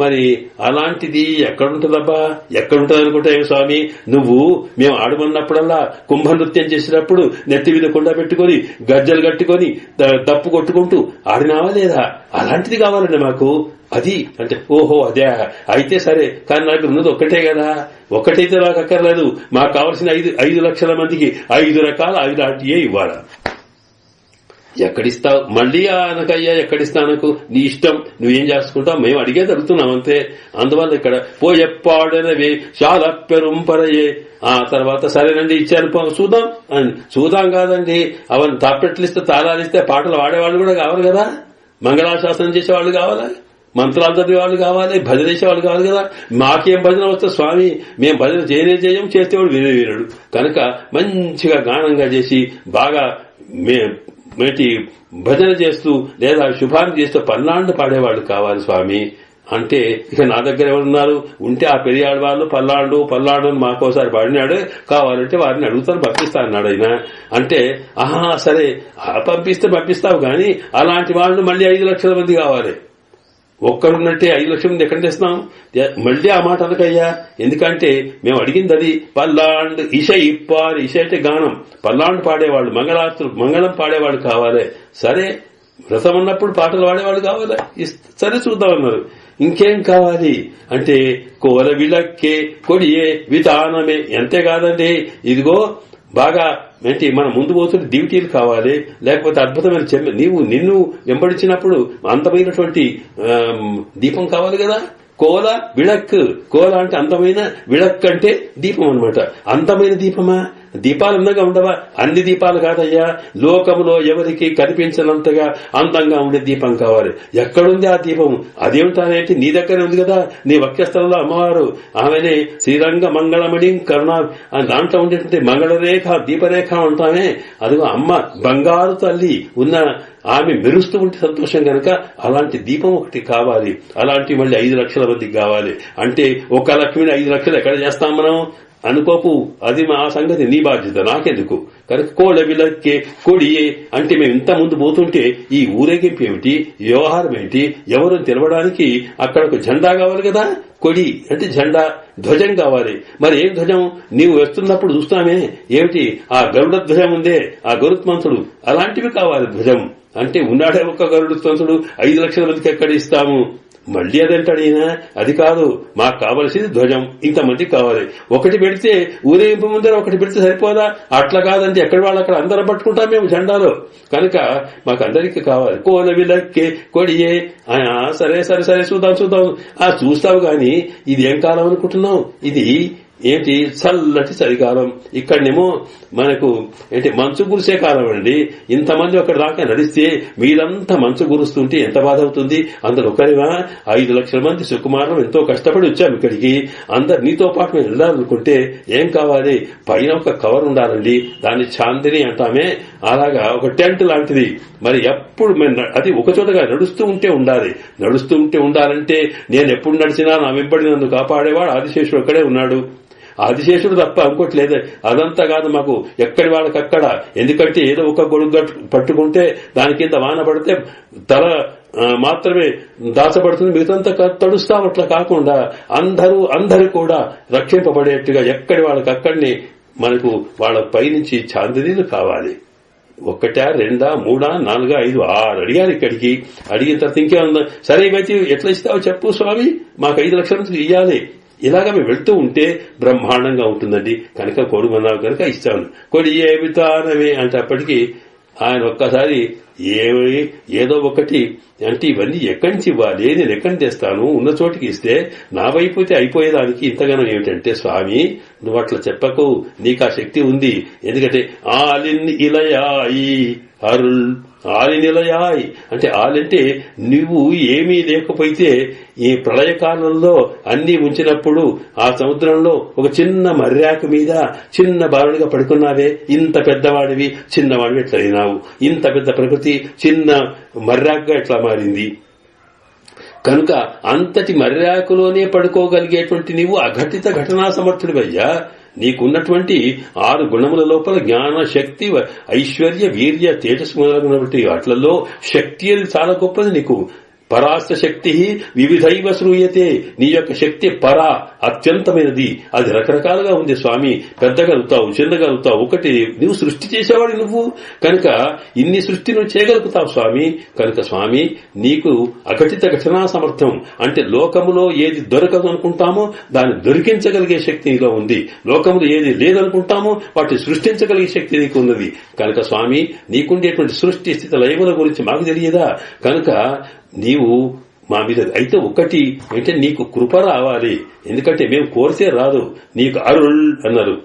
మరి అలాంటిది ఎక్కడుంటుందబ్బా, ఎక్కడుంటుంది అనుకుంటా స్వామి? నువ్వు మేము ఆడమన్నప్పుడల్లా కుంభ నృత్యం చేసినప్పుడు నెత్తి మీద కుండ పెట్టుకుని గజ్జలు కట్టుకుని దప్పు కొట్టుకుంటూ ఆడినావా లేదా? అలాంటిది కావాలండి మాకు. అది అంటే ఓహో అదే, అయితే సరే, కానీ నాకు ఉన్నది ఒక్కటే కదా, ఒక్కటైతే నాకు అక్కర్లేదు, మాకు కావలసిన 5 లక్షల మందికి 5 రకాల ఆవిడాటియే ఇవ్వాలా. ఎక్కడిస్తావు మళ్ళీ అనకయ్యా, ఎక్కడిస్తానకు నీ ఇష్టం, నువ్వేం చేసుకుంటావు, మేము అడిగేది అడుగుతున్నాం అంతే. అందువల్ల ఇక్కడ పోయెప్పాడనవే చాలా పెరుంపరయే. ఆ తర్వాత సరేనండి ఇచ్చాను చూద్దాం అని, చూద్దాం కాదండి, అవన్నీ తప్పెట్లిస్తే తాళాలిస్తే పాటలు వాడేవాళ్ళు కూడా కావాలి కదా, మంగళాశాసనం చేసేవాళ్ళు కావాలా, మంత్రాలు చదివేవాళ్ళు కావాలి, భజన చేసేవాళ్ళు కావాలి కదా. మాకేం భజన వస్తే స్వామి, మేము భజన చేయం, చేసేవాడు వేరే వీరుడు. కనుక మంచిగా గానంగా చేసి బాగా భజన చేస్తూ లేదా శుభాన్ని చేస్తూ పల్నాడు పాడేవాళ్ళు కావాలి స్వామి. అంటే ఇక నా దగ్గర ఎవరున్నారు? ఉంటే ఆ పెరియాడు వాళ్ళు పల్లాడు అని మాకోసారి పాడినాడు, కావాలంటే వారిని అడుగుతాను, పంపిస్తా అన్నాడు ఆయన. అంటే ఆహా సరే, పంపిస్తావు కానీ అలాంటి వాళ్ళు మళ్ళీ 5 లక్షల మంది కావాలి. ఒక్కరున్నట్టే 5 లక్షల మంది ఎక్కడ తెస్తాం? మళ్ళీ ఆ మాట అనకయ్యా, ఎందుకంటే మేము అడిగింది అది. పల్లాండ్ ఇష ఇప్పారు, ఇష అంటే గానం, పల్లాండు పాడేవాళ్ళు, మంగళం పాడేవాళ్ళు కావాలి. సరే, వ్రతం ఉన్నప్పుడు పాటలు పాడేవాళ్ళు కావాలి, సరే చూద్దామన్నారు. ఇంకేం కావాలి అంటే కోల విలక్కే కొడియే విధానమే. ఎంతే కాదండి, ఇదిగో బాగా ఏంటి మన ముందు పోతుంటే దివిటీలు కావాలి, లేకపోతే అద్భుతమైన నిన్ను వెంబడించినప్పుడు అందమైనటువంటి దీపం కావాలి కదా. కోల విళక్, కోల అంటే అందమైన, విళక్ అంటే దీపం అన్నమాట. అందమైన దీపమా? దీపాలు అందంగా ఉండవా? అన్ని దీపాలు కాదయ్యా, లోకంలో ఎవరికి కనిపించినంతగా అందంగా ఉండే దీపం కావాలి. ఎక్కడుంది ఆ దీపం? అదేమిటానేంటి, నీ దగ్గర ఉంది కదా, నీ వక్షస్థలంలో అమ్మవారు, ఆమెనే శ్రీరంగ మంగళమణి కరుణ, దాంట్లో ఉండేటువంటి మంగళరేఖ దీపరేఖ ఉంటామే, అదిగో అమ్మ బంగారు తల్లి ఉన్న ఆమె మెరుస్తూ ఉంటే సంతోషం కనుక అలాంటి దీపం ఒకటి కావాలి. అలాంటి మళ్ళీ 5 లక్షల మందికి కావాలి. అంటే 1 లక్షని 5 లక్షలు ఎక్కడ చేస్తాం మనం అనుకోపు, అది మా సంగతి, నీ బాధ్యత, నాకెందుకు. కనుక కోళ్ళ విలక్కే కొడియే అంటే మేము ఇంత ముందు పోతుంటే ఈ ఊరేగింపు ఏమిటి, వ్యవహారం ఏంటి, ఎవరు తెలవడానికి అక్కడ ఒక జెండా కావాలి కదా. కొడి అంటే జెండా, ధ్వజం కావాలి. మరి ఏం ధ్వజం? నీవు వస్తున్నప్పుడు చూస్తామే, ఏమిటి ఆ గరుడ ధ్వజం ఉందే, ఆ గరుత్మంతుడు, అలాంటివి కావాలి ధ్వజం. అంటే ఉన్నాడే ఒక్క గరుత్మంతుడు, 5 లక్షల మందికి ఎక్కడ ఇస్తాము? మళ్లీ అదంటాడు ఈయన. అది కాదు, మాకు కావలసింది ధ్వజం, ఇంతమందికి కావాలి. ఒకటి పెడితే ఊరేగింపు ముందర ఒకటి పెడితే సరిపోదా? అట్లా కాదంటే ఎక్కడ వాళ్ళు అక్కడ అందరం పట్టుకుంటాం మేము జెండాలో. కనుక మాకు అందరికీ కావాలి. కోల విలక్కే కొడియే. సరే సరే సరే చూద్దాం. చూస్తావు గాని ఇది ఏం కాలం అనుకుంటున్నావు? ఇది ఏంటి చల్లటి చలికాలం. ఇక్కడనేమో మనకు ఏంటి మంచు కురిసే కాలం అండి. ఇంతమంది ఒకటి దాకా నడిస్తే మీరంతా మంచు కురుస్తుంటే ఎంత బాధ అవుతుంది. అందరు ఒకరిగా 5 లక్షల మంది సుకుమారం ఎంతో కష్టపడి వచ్చాం ఇక్కడికి. అందరు నీతో పాటు మేము వెళ్ళాలనుకుంటే ఏం కావాలి? పైన ఒక కవర్ ఉండాలండి, దాన్ని చాందిని అంటామే. అలాగా ఒక టెంట్ లాంటిది. మరి ఎప్పుడు అది ఒకచోటగా నడుస్తూ ఉంటే ఉండాలంటే నేను ఎప్పుడు నడిచినా నా వెంబడి నన్ను కాపాడేవాడు ఆదిశేషుడు అక్కడే ఉన్నాడు. ఆదిశేషుడు తప్ప ఇంకోటి లేదు. అదంతా కాదు మాకు, ఎక్కడి వాళ్ళకక్కడ. ఎందుకంటే ఏదో ఒక గొడుగు పట్టుకుంటే దాని కింద వాన పడితే తల మాత్రమే దాచబడుతుంది, మిగతంతా తడుస్తాం. అట్లా కాకుండా అందరూ కూడా రక్షింపబడేట్టుగా ఎక్కడి వాళ్ళకక్కడిని మనకు వాళ్ళ పైనుంచి చాందినీలు కావాలి. 1, 2, 3, 4, 5, 6 అడిగారు ఇక్కడికి. అడిగిన తర్వాత ఇంకేమన్నా సరే ఇవైతే ఎట్లా ఇస్తావో చెప్పు స్వామి, మాకు 5 లక్షలు ఇవ్వాలి. ఇలాగా మేము వెళ్తూ ఉంటే బ్రహ్మాండంగా ఉంటుందండి. కనుక కొడుమన్నావు కనుక ఇస్తాను. కొడి ఏమితానమే అంటే అప్పటికి ఆయన ఒక్కసారి ఏదో ఒకటి అంటే ఇవన్నీ ఎక్కడి నుంచి ఇవ్వాలి, నేను ఎక్కడి తెస్తాను, ఉన్న చోటికి ఇస్తే నా వైపు అయిపోయేదానికి ఇంతగానో ఏమిటంటే స్వామి నువ్వు అట్లా చెప్పకు, నీకు ఆ శక్తి ఉంది. ఎందుకంటే ఆలిన్ ఇలయాయి అరుల్, ఆలినిలయాయ్ అంటే ఆలంటే నువ్వు ఏమీ లేకపోతే ఈ ప్రళయకాలంలో అన్ని ఉంచినప్పుడు ఆ సముద్రంలో ఒక చిన్న మర్యాకు మీద చిన్న బాలుడిగా పడుకున్నావే, ఇంత పెద్దవాడివి చిన్నవాడివి ఎట్లా అయినావు, ఇంత పెద్ద ప్రకృతి చిన్న మర్యాకుగా ఎట్లా మారింది. కనుక అంతటి మర్యాకులోనే పడుకోగలిగేటువంటి నీవు అఘటిత ఘటనా సమర్థుడివయ్యా. నీకున్నటువంటి 6 గుణముల లోపల జ్ఞాన, శక్తి, ఐశ్వర్య, వీర్య, తేజస్సు మొదలైనటువంటి వాటిలలో శక్తి అది చాలా గొప్పది నీకు. పరాస్త శక్తి వివిధైవ శ్రూయతే, నీ యొక్క శక్తి పరా అత్యంతమైనది. అది రకరకాలుగా ఉంది స్వామి. పెద్దగలుగుతావు, చిన్నగలుగుతావు. ఒకటి నువ్వు సృష్టి చేసేవాడు నువ్వు కనుక ఇన్ని సృష్టి నువ్వు చేయగలుగుతావు స్వామి. కనుక స్వామి నీకు అఘటిత ఘటనా సమర్థం అంటే లోకములో ఏది దొరకదు అనుకుంటామో దాన్ని దొరికించగలిగే శక్తి నీలో ఉంది. లోకములో ఏది లేదనుకుంటామో వాటిని సృష్టించగలిగే శక్తి నీకు ఉన్నది. కనుక స్వామి నీకుండేటువంటి సృష్టి స్థితి లయముల గురించి మాకు తెలియదా? కనుక నీవు మా మీద అయితే ఒకటి అంటే నీకు కృప రావాలి. ఎందుకంటే మేము కోరితే రాదు. నీకు అరుళ్ అన్నారు.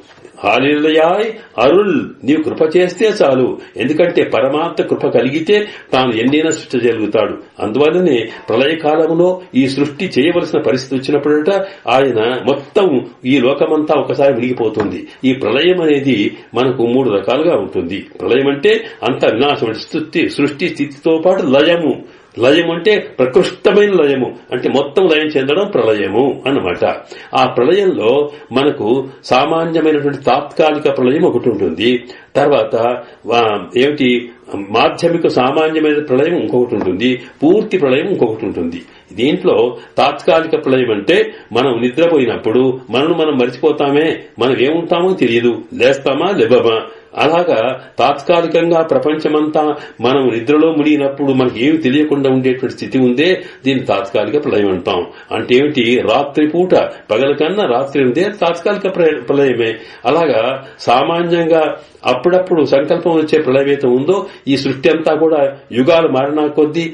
హాలిలయాయ్ అరుళ్, నీవు కృప చేస్తే చాలు. ఎందుకంటే పరమాత్మ కృప కలిగితే తాను ఎన్నైనా సృష్టి జరుగుతాడు. అందువల్లనే ప్రళయకాలంలో ఈ సృష్టి చేయవలసిన పరిస్థితి వచ్చినప్పుడట ఆయన మొత్తం ఈ లోకమంతా ఒకసారి మునిగిపోతుంది. ఈ ప్రళయం అనేది మనకు 3 రకాలుగా ఉంటుంది. ప్రళయం అంటే అంత వినాశం, సృష్టి స్థితితో పాటు లయము. లయం అంటే ప్రకృష్టమైన లయము, అంటే మొత్తం లయం చెందడం ప్రళయము అన్నమాట. ఆ ప్రళయంలో మనకు సామాన్యమైనటువంటి తాత్కాలిక ప్రళయం ఒకటి ఉంటుంది. తర్వాత ఏమిటి మాధ్యమిక సామాన్యమైన ప్రళయం ఇంకొకటి ఉంటుంది, పూర్తి ప్రళయం ఇంకొకటి ఉంటుంది. దీంట్లో తాత్కాలిక ప్రళయం అంటే మనం నిద్రపోయినప్పుడు మనం మరిచిపోతామే, మనం ఏముంటామో తెలియదు, లేస్తామా లేవమా. అలాగా తాత్కాలికంగా ప్రపంచమంతా మనం నిద్రలో మునిగినప్పుడు మనకి ఏమి తెలియకుండా ఉండేటువంటి స్థితి ఉందే దీన్ని తాత్కాలిక ప్రళయం అంటాం. అంటే ఏమిటి, రాత్రి పూట పగల కన్నా రాత్రి ఉందే తాత్కాలిక ప్రళయమే. అలాగా సామాన్యంగా అప్పుడప్పుడు సంకల్పం వచ్చే ప్రళయమైతే ఉందో ఈ సృష్టి అంతా కూడా యుగాలు మారినా కొద్దీ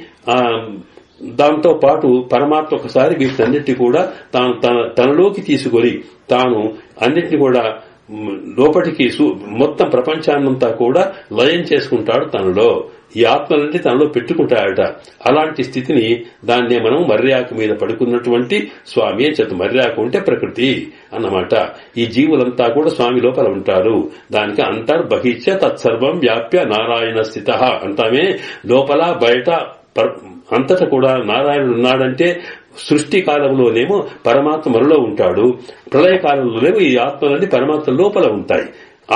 దాంతో పాటు పరమాత్మ ఒకసారి వీటన్నిటి కూడా తనలోకి తీసుకొని తాను అన్నిటిని కూడా లోపటికి మొత్తం ప్రపంచాన్నంతా కూడా లయం చేసుకుంటాడు తనలో. ఈ ఆత్మలన్నీ తనలో పెట్టుకుంటాడట. అలాంటి స్థితిని దాన్నే మనం మర్యాకు మీద పడుకున్నటువంటి స్వామి అని చెప్తాం. మర్యాకు అంటే ప్రకృతి అన్నమాట. ఈ జీవులంతా కూడా స్వామి లోపల ఉంటారు. దానికి అంతర్బహిష్య తత్సర్వం వ్యాప్య నారాయణ స్థిత అంటామే. లోపల బయట అంతటా కూడా నారాయణుడు ఉన్నాడంటే సృష్టి కాలంలోనేమో పరమాత్మ మనలో ఉంటాడు, ప్రళయ కాలంలోనేమో ఈ ఆత్మలన్నీ పరమాత్మ లోపల ఉంటాయి.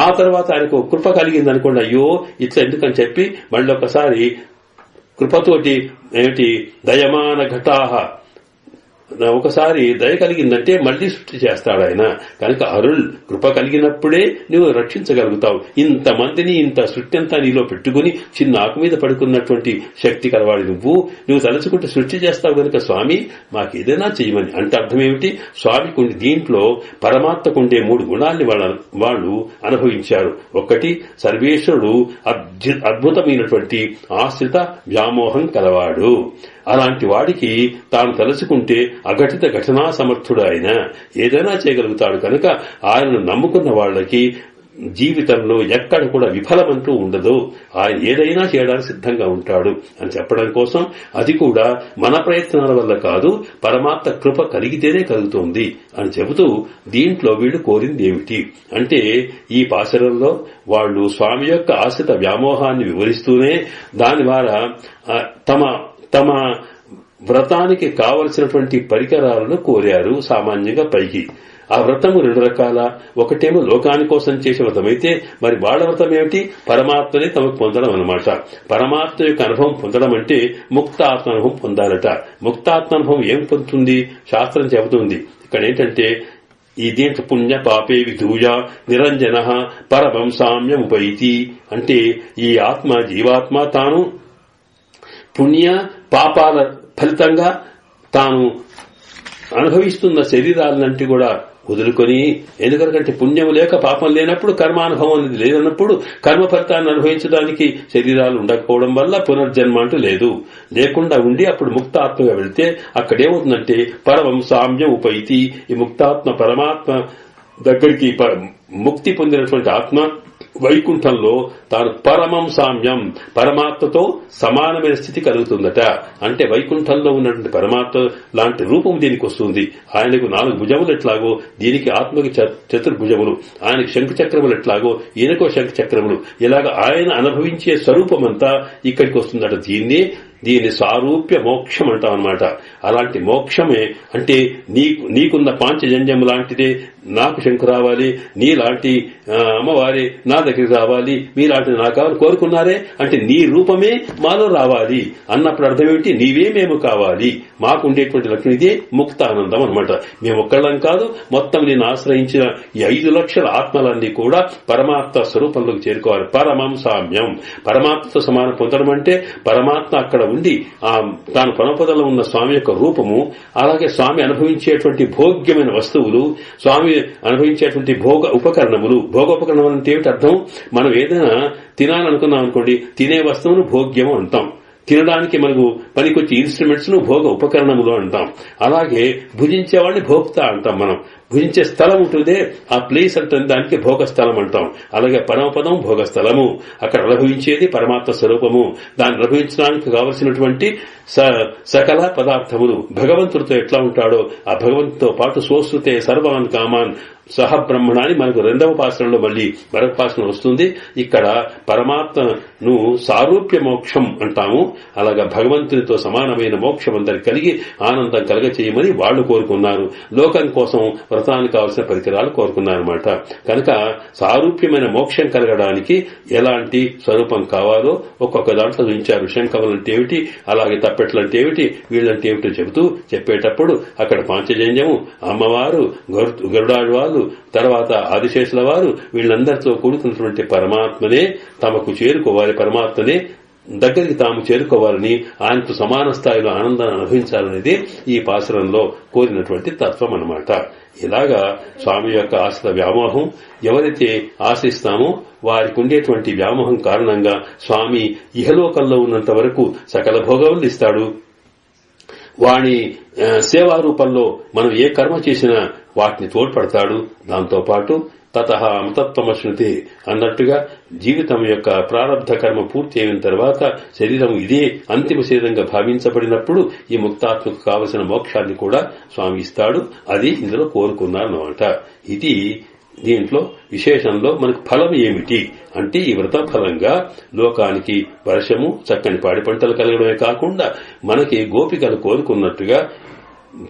ఆ తర్వాత ఆయనకు కృప కలిగింది అనుకోండి, అయ్యో ఇట్లా ఎందుకని చెప్పి మళ్ళీ ఒకసారి కృపతోటి ఏమిటి దయమాన ఘటాహ ఒకసారి దయ కలిగిందంటే మళ్లీ సృష్టి చేస్తాడు ఆయన. కనుక అరుళ్ కృప కలిగినప్పుడే నువ్వు రక్షించగలుగుతావు. ఇంతమందిని ఇంత సృష్టి అంతా నీలో పెట్టుకుని చిన్న ఆకు మీద పడుకున్నటువంటి శక్తి కలవాడి నువ్వు తలుచుకుంటే సృష్టి చేస్తావు. కనుక స్వామి మాకు ఏదైనా చేయమని అంటే అర్థం ఏమిటి, స్వామికి దీంట్లో పరమాత్మకుండే 3 గుణాల్ని వాళ్ళు అనుభవించారు. ఒకటి సర్వేశ్వరుడు అద్భుతమైనటువంటి ఆశ్రిత వ్యామోహం కలవాడు. అలాంటి వాడికి తాను తలుచుకుంటే అఘటిత ఘటనా సమర్థుడు. ఆయన ఏదైనా చేయగలుగుతాడు కనుక ఆయనను నమ్ముకున్న వాళ్ళకి జీవితంలో ఎక్కడ కూడా విఫలమంటూ ఉండదు. ఆయన ఏదైనా చేయడానికి సిద్ధంగా ఉంటాడు అని చెప్పడం కోసం, అది కూడా మన ప్రయత్నాల వల్ల కాదు, పరమాత్మ కృప కలిగితేనే కలుగుతోంది అని చెబుతూ దీంట్లో వీళ్ళు కోరింది ఏమిటి అంటే, ఈ పాశరంలో వాళ్ళు స్వామి యొక్క ఆశ్రిత వ్యామోహాన్ని వివరిస్తూనే దాని ద్వారా తమ వ్రతానికి కావలసినటువంటి పరికరాలను కోరారు. సామాన్యంగా పైకి ఆ వ్రతము రెండు రకాల, ఒకటేమో లోకాని కోసం చేసే వ్రతమైతే, మరి వాళ్ళ వ్రతం ఏమిటి? పరమాత్మనే తమకు పొందడం అన్నమాట. పరమాత్మ యొక్క అనుభవం పొందడం అంటే ముక్తాత్మ అనుభవం పొందాలట. ముక్తాత్మ అనుభవం ఏం పొందుతుంది? శాస్త్రం చెబుతుంది. ఇక్కడ ఏంటంటే, ఈ దీంట్లో పుణ్య పాపే విధూయ నిరంజన పరమం సామ్యం ఉపైతి అంటే, ఈ ఆత్మ జీవాత్మ తాను పుణ్య పాపాల ఫలితంగా తాను అనుభవిస్తున్న శరీరాలన్నింటి కూడా వదులుకొని, ఎందుకంటే పుణ్యం లేక పాపం లేనప్పుడు కర్మానుభవం అనేది లేదన్నప్పుడు కర్మ ఫలితాన్ని అనుభవించడానికి శరీరాలు ఉండకపోవడం వల్ల పునర్జన్మ అంటూ లేదు. లేకుండా ఉండి అప్పుడు ముక్తాత్మగా వెళ్తే అక్కడేమవుతుందంటే పరమం సామ్యం ఉపైతి. ఈ ముక్తాత్మ పరమాత్మ దగ్గరికి ముక్తి పొందినటువంటి ఆత్మ వైకుంఠంలో తాను పరమం సామ్యం పరమాత్మతో సమానమైన స్థితి కలుగుతుందట. అంటే వైకుంఠంలో ఉన్నటువంటి పరమాత్మ లాంటి రూపం దీనికి వస్తుంది. ఆయనకు 4 భుజములు ఎట్లాగో దీనికి ఆత్మకి చతుర్భుజములు, ఆయనకు శంఖచక్రములు ఎట్లాగో ఈయనకో శంఖచక్రములు, ఇలాగ ఆయన అనుభవించే స్వరూపమంతా ఇక్కడికి వస్తుందట. దీన్ని సారూప్య మోక్షం అంటాం అన్నమాట. అలాంటి మోక్షమే అంటే నీకున్న పాంచజన్యం లాంటిదే నాకు శంకు రావాలి, నీలాంటి అమ్మవారి నా దగ్గరికి రావాలి, మీలాంటిది నాకు కావాలి కోరుకున్నారే అంటే నీ రూపమే మాలో రావాలి అన్నప్పుడు అర్థం ఏమిటి? నీవే మేము కావాలి. మాకు ఉండేటువంటి లక్షణం ఇదే ముక్త ఆనందం అనమాట. మేము ఒక్కళ్ళం కాదు, మొత్తం నేను ఆశ్రయించిన ఈ 5 లక్షల ఆత్మలన్నీ కూడా పరమాత్మ స్వరూపంలోకి చేరుకోవాలి. పరమం సామ్యం పరమాత్మతో సమానం పొందడం అంటే పరమాత్మ అక్కడ ఉండి తాను పరమపదంలో ఉన్న స్వామి యొక్క రూపము, అలాగే స్వామి అనుభవించేటువంటి భోగ్యమైన వస్తువులు, స్వామి అనుభవించేటువంటి భోగ ఉపకరణములు. భోగోపకరణం అంటే ఏమిటి అర్థం? మనం ఏదైనా తినాలనుకున్నాం అనుకోండి, తినే వస్తువును భోగ్యము అంటాం. తినడానికి మనకు పనికొచ్చే ఇన్స్ట్రుమెంట్స్ ను భోగ ఉపకరణములు అంటాం. అలాగే భుజించేవాడిని భోక్త అంటాం. మనం భుజించే స్థలం ఉంటుందే ఆ ప్లేస్ అంటుంది, దానికి భోగ స్థలం అంటాం. అలాగే పరమపదం భోగ స్థలము, అక్కడ అనుభవించేది పరమాత్మ స్వరూపము. దాన్ని అనుభవించడానికి కావలసినటువంటి సకల పదార్థములు. భగవంతుడితో ఎట్లా ఉంటాడో ఆ భగవంతుతో పాటు సోశ్రుతే సర్వాన్ కామాన్ సహ బ్రహ్మణాన్ని మనకు 2వ పాసరంలో మళ్ళీ మరొక పాసరం వస్తుంది. ఇక్కడ పరమాత్మను సారూప్య మోక్షం అంటాము. అలాగా భగవంతునితో సమానమైన మోక్షం అందరికి కలిగి ఆనందం కలగ చేయమని వాళ్లు కోరుకున్నారు. లోకం కోసం వ్రతానికి కావలసిన పరికరాలు కోరుకున్నారన్నమాట. కనుక సారూప్యమైన మోక్షం కలగడానికి ఎలాంటి స్వరూపం కావాలో ఒక్కొక్క దాంట్లో చూపించారు. శంఖములంటే ఏమిటి, అలాగే తప్పెట్లంటే ఏమిటి, వీళ్ళంటే ఏమిటో చెబుతూ చెప్పేటప్పుడు అక్కడ పాంచజన్యము, అమ్మవారు, గరుడాళ్వారు, తర్వాత ఆదిశేషుల వారు, వీళ్ళందరితో కూడుకున్నటువంటి పరమాత్మనే తమకు చేరుకోవాలి, పరమాత్మనే దగ్గరికి తాము చేరుకోవాలని, ఆయనకు సమాన స్థాయిలో ఆనందాన్ని అనుభవించాలనేది ఈ పాసురంలో కోరినటువంటి తత్వం అన్నమాట. ఇలాగా స్వామి యొక్క ఆశ్రిత వ్యామోహం ఎవరైతే ఆశ్రయిస్తామో వారికి ఉండేటువంటి వ్యామోహం కారణంగా స్వామి ఇహలోకంలో ఉన్నంత వరకు సకల భోగములు ఇస్తాడు. వాణి సేవా రూపంలో మనం ఏ కర్మ చేసినా వాటిని తోడ్పడతాడు. దాంతోపాటు తతః అమృతత్వమశ్నుతే అన్నట్టుగా జీవితం యొక్క ప్రారంభ కర్మ పూర్తి అయిన తర్వాత శరీరం ఇదే అంతిమ శరీరంగా భావించబడినప్పుడు ఈ ముక్తాత్మకు కావలసిన మోక్షాన్ని కూడా స్వామి ఇస్తాడు. అది ఇందులో కోరుకున్నారన్నమాట. ఇది దీంట్లో విశేషంలో మనకు ఫలం ఏమిటి అంటే, ఈ వ్రత ఫలంగా లోకానికి వర్షము, చక్కని పాడి పంటలు కలగడమే కాకుండా మనకి గోపికలు కోరుకున్నట్టుగా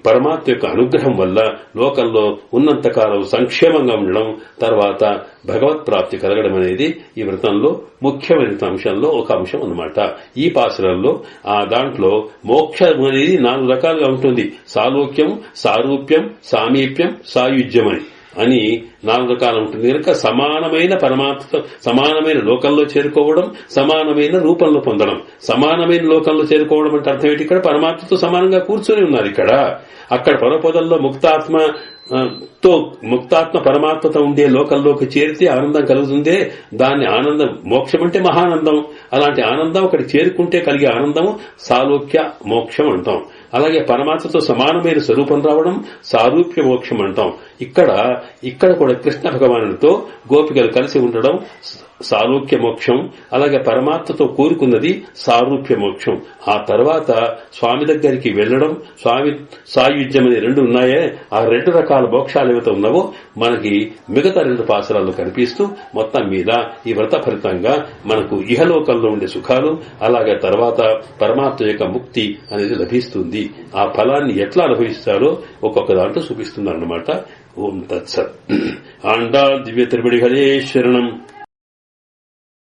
పరమాత్మ యొక్క అనుగ్రహం వల్ల లోకంలో ఉన్నంతకాలం సంక్షేమంగా ఉండడం, తర్వాత భగవత్ ప్రాప్తి కలగడం అనేది ఈ వ్రతంలో ముఖ్యమైన అంశంలో ఒక అంశం అన్నమాట. ఈ పాసురంలో దాంట్లో మోక్షం అనేది 4 రకాలుగా ఉంటుంది. సాలోక్యం, సారూప్యం, సామీప్యం, సాయుజ్యం అని 4 రకాలు ఉంటుంది. కనుక సమానమైన పరమాత్మ సమానమైన లోకంలో చేరుకోవడం, సమానమైన రూపంలో పొందడం. సమానమైన లోకంలో చేరుకోవడం అంటే అర్థం ఏంటి? ఇక్కడ పరమాత్మతో సమానంగా కూర్చొని ఉన్నారు. అక్కడ పరపదంలో ముక్తాత్మ ముక్తాత్మ పరమాత్మత ఉండే లోకంలోకి చేరితే ఆనందం కలుగుతుందే, దాన్ని ఆనందం, మోక్షం అంటే మహానందం. అలాంటి ఆనందం అక్కడికి చేరుకుంటే కలిగే ఆనందం సాలోక్య మోక్షం అంటాం. అలాగే పరమాత్మతో సమానమైన స్వరూపం రావడం సారూప్య మోక్షం అంటాం. ఇక్కడ కూడా కృష్ణ భగవానుడితో గోపికలు కలిసి ఉండడం సారూప్య మోక్షం. అలాగే పరమాత్మతో కూరుకున్నది సారూప్య మోక్షం. ఆ తర్వాత స్వామి దగ్గరికి వెళ్లడం, స్వామి సాయుధ్యం అనే రెండు ఉన్నాయే, ఆ రెండు రకాల మోక్షాలు ఏవైతే ఉన్నావో మనకి మిగతా రెండు పాసరాలు కనిపిస్తూ మొత్తం మీద ఈ వ్రత ఫలితంగా మనకు ఇహలోకంలో ఉండే సుఖాలు, అలాగే తర్వాత పరమాత్మ యొక్క ముక్తి అనేది లభిస్తుంది. ఆ ఫలాన్ని ఎట్లా అనుభవిస్తారో ఒక్కొక్క దాంట్లో చూపిస్తున్నారన్నమాట. ఓం తత్సత్. ఆండాళ్ దివ్య తిరువడిகளே శరణం.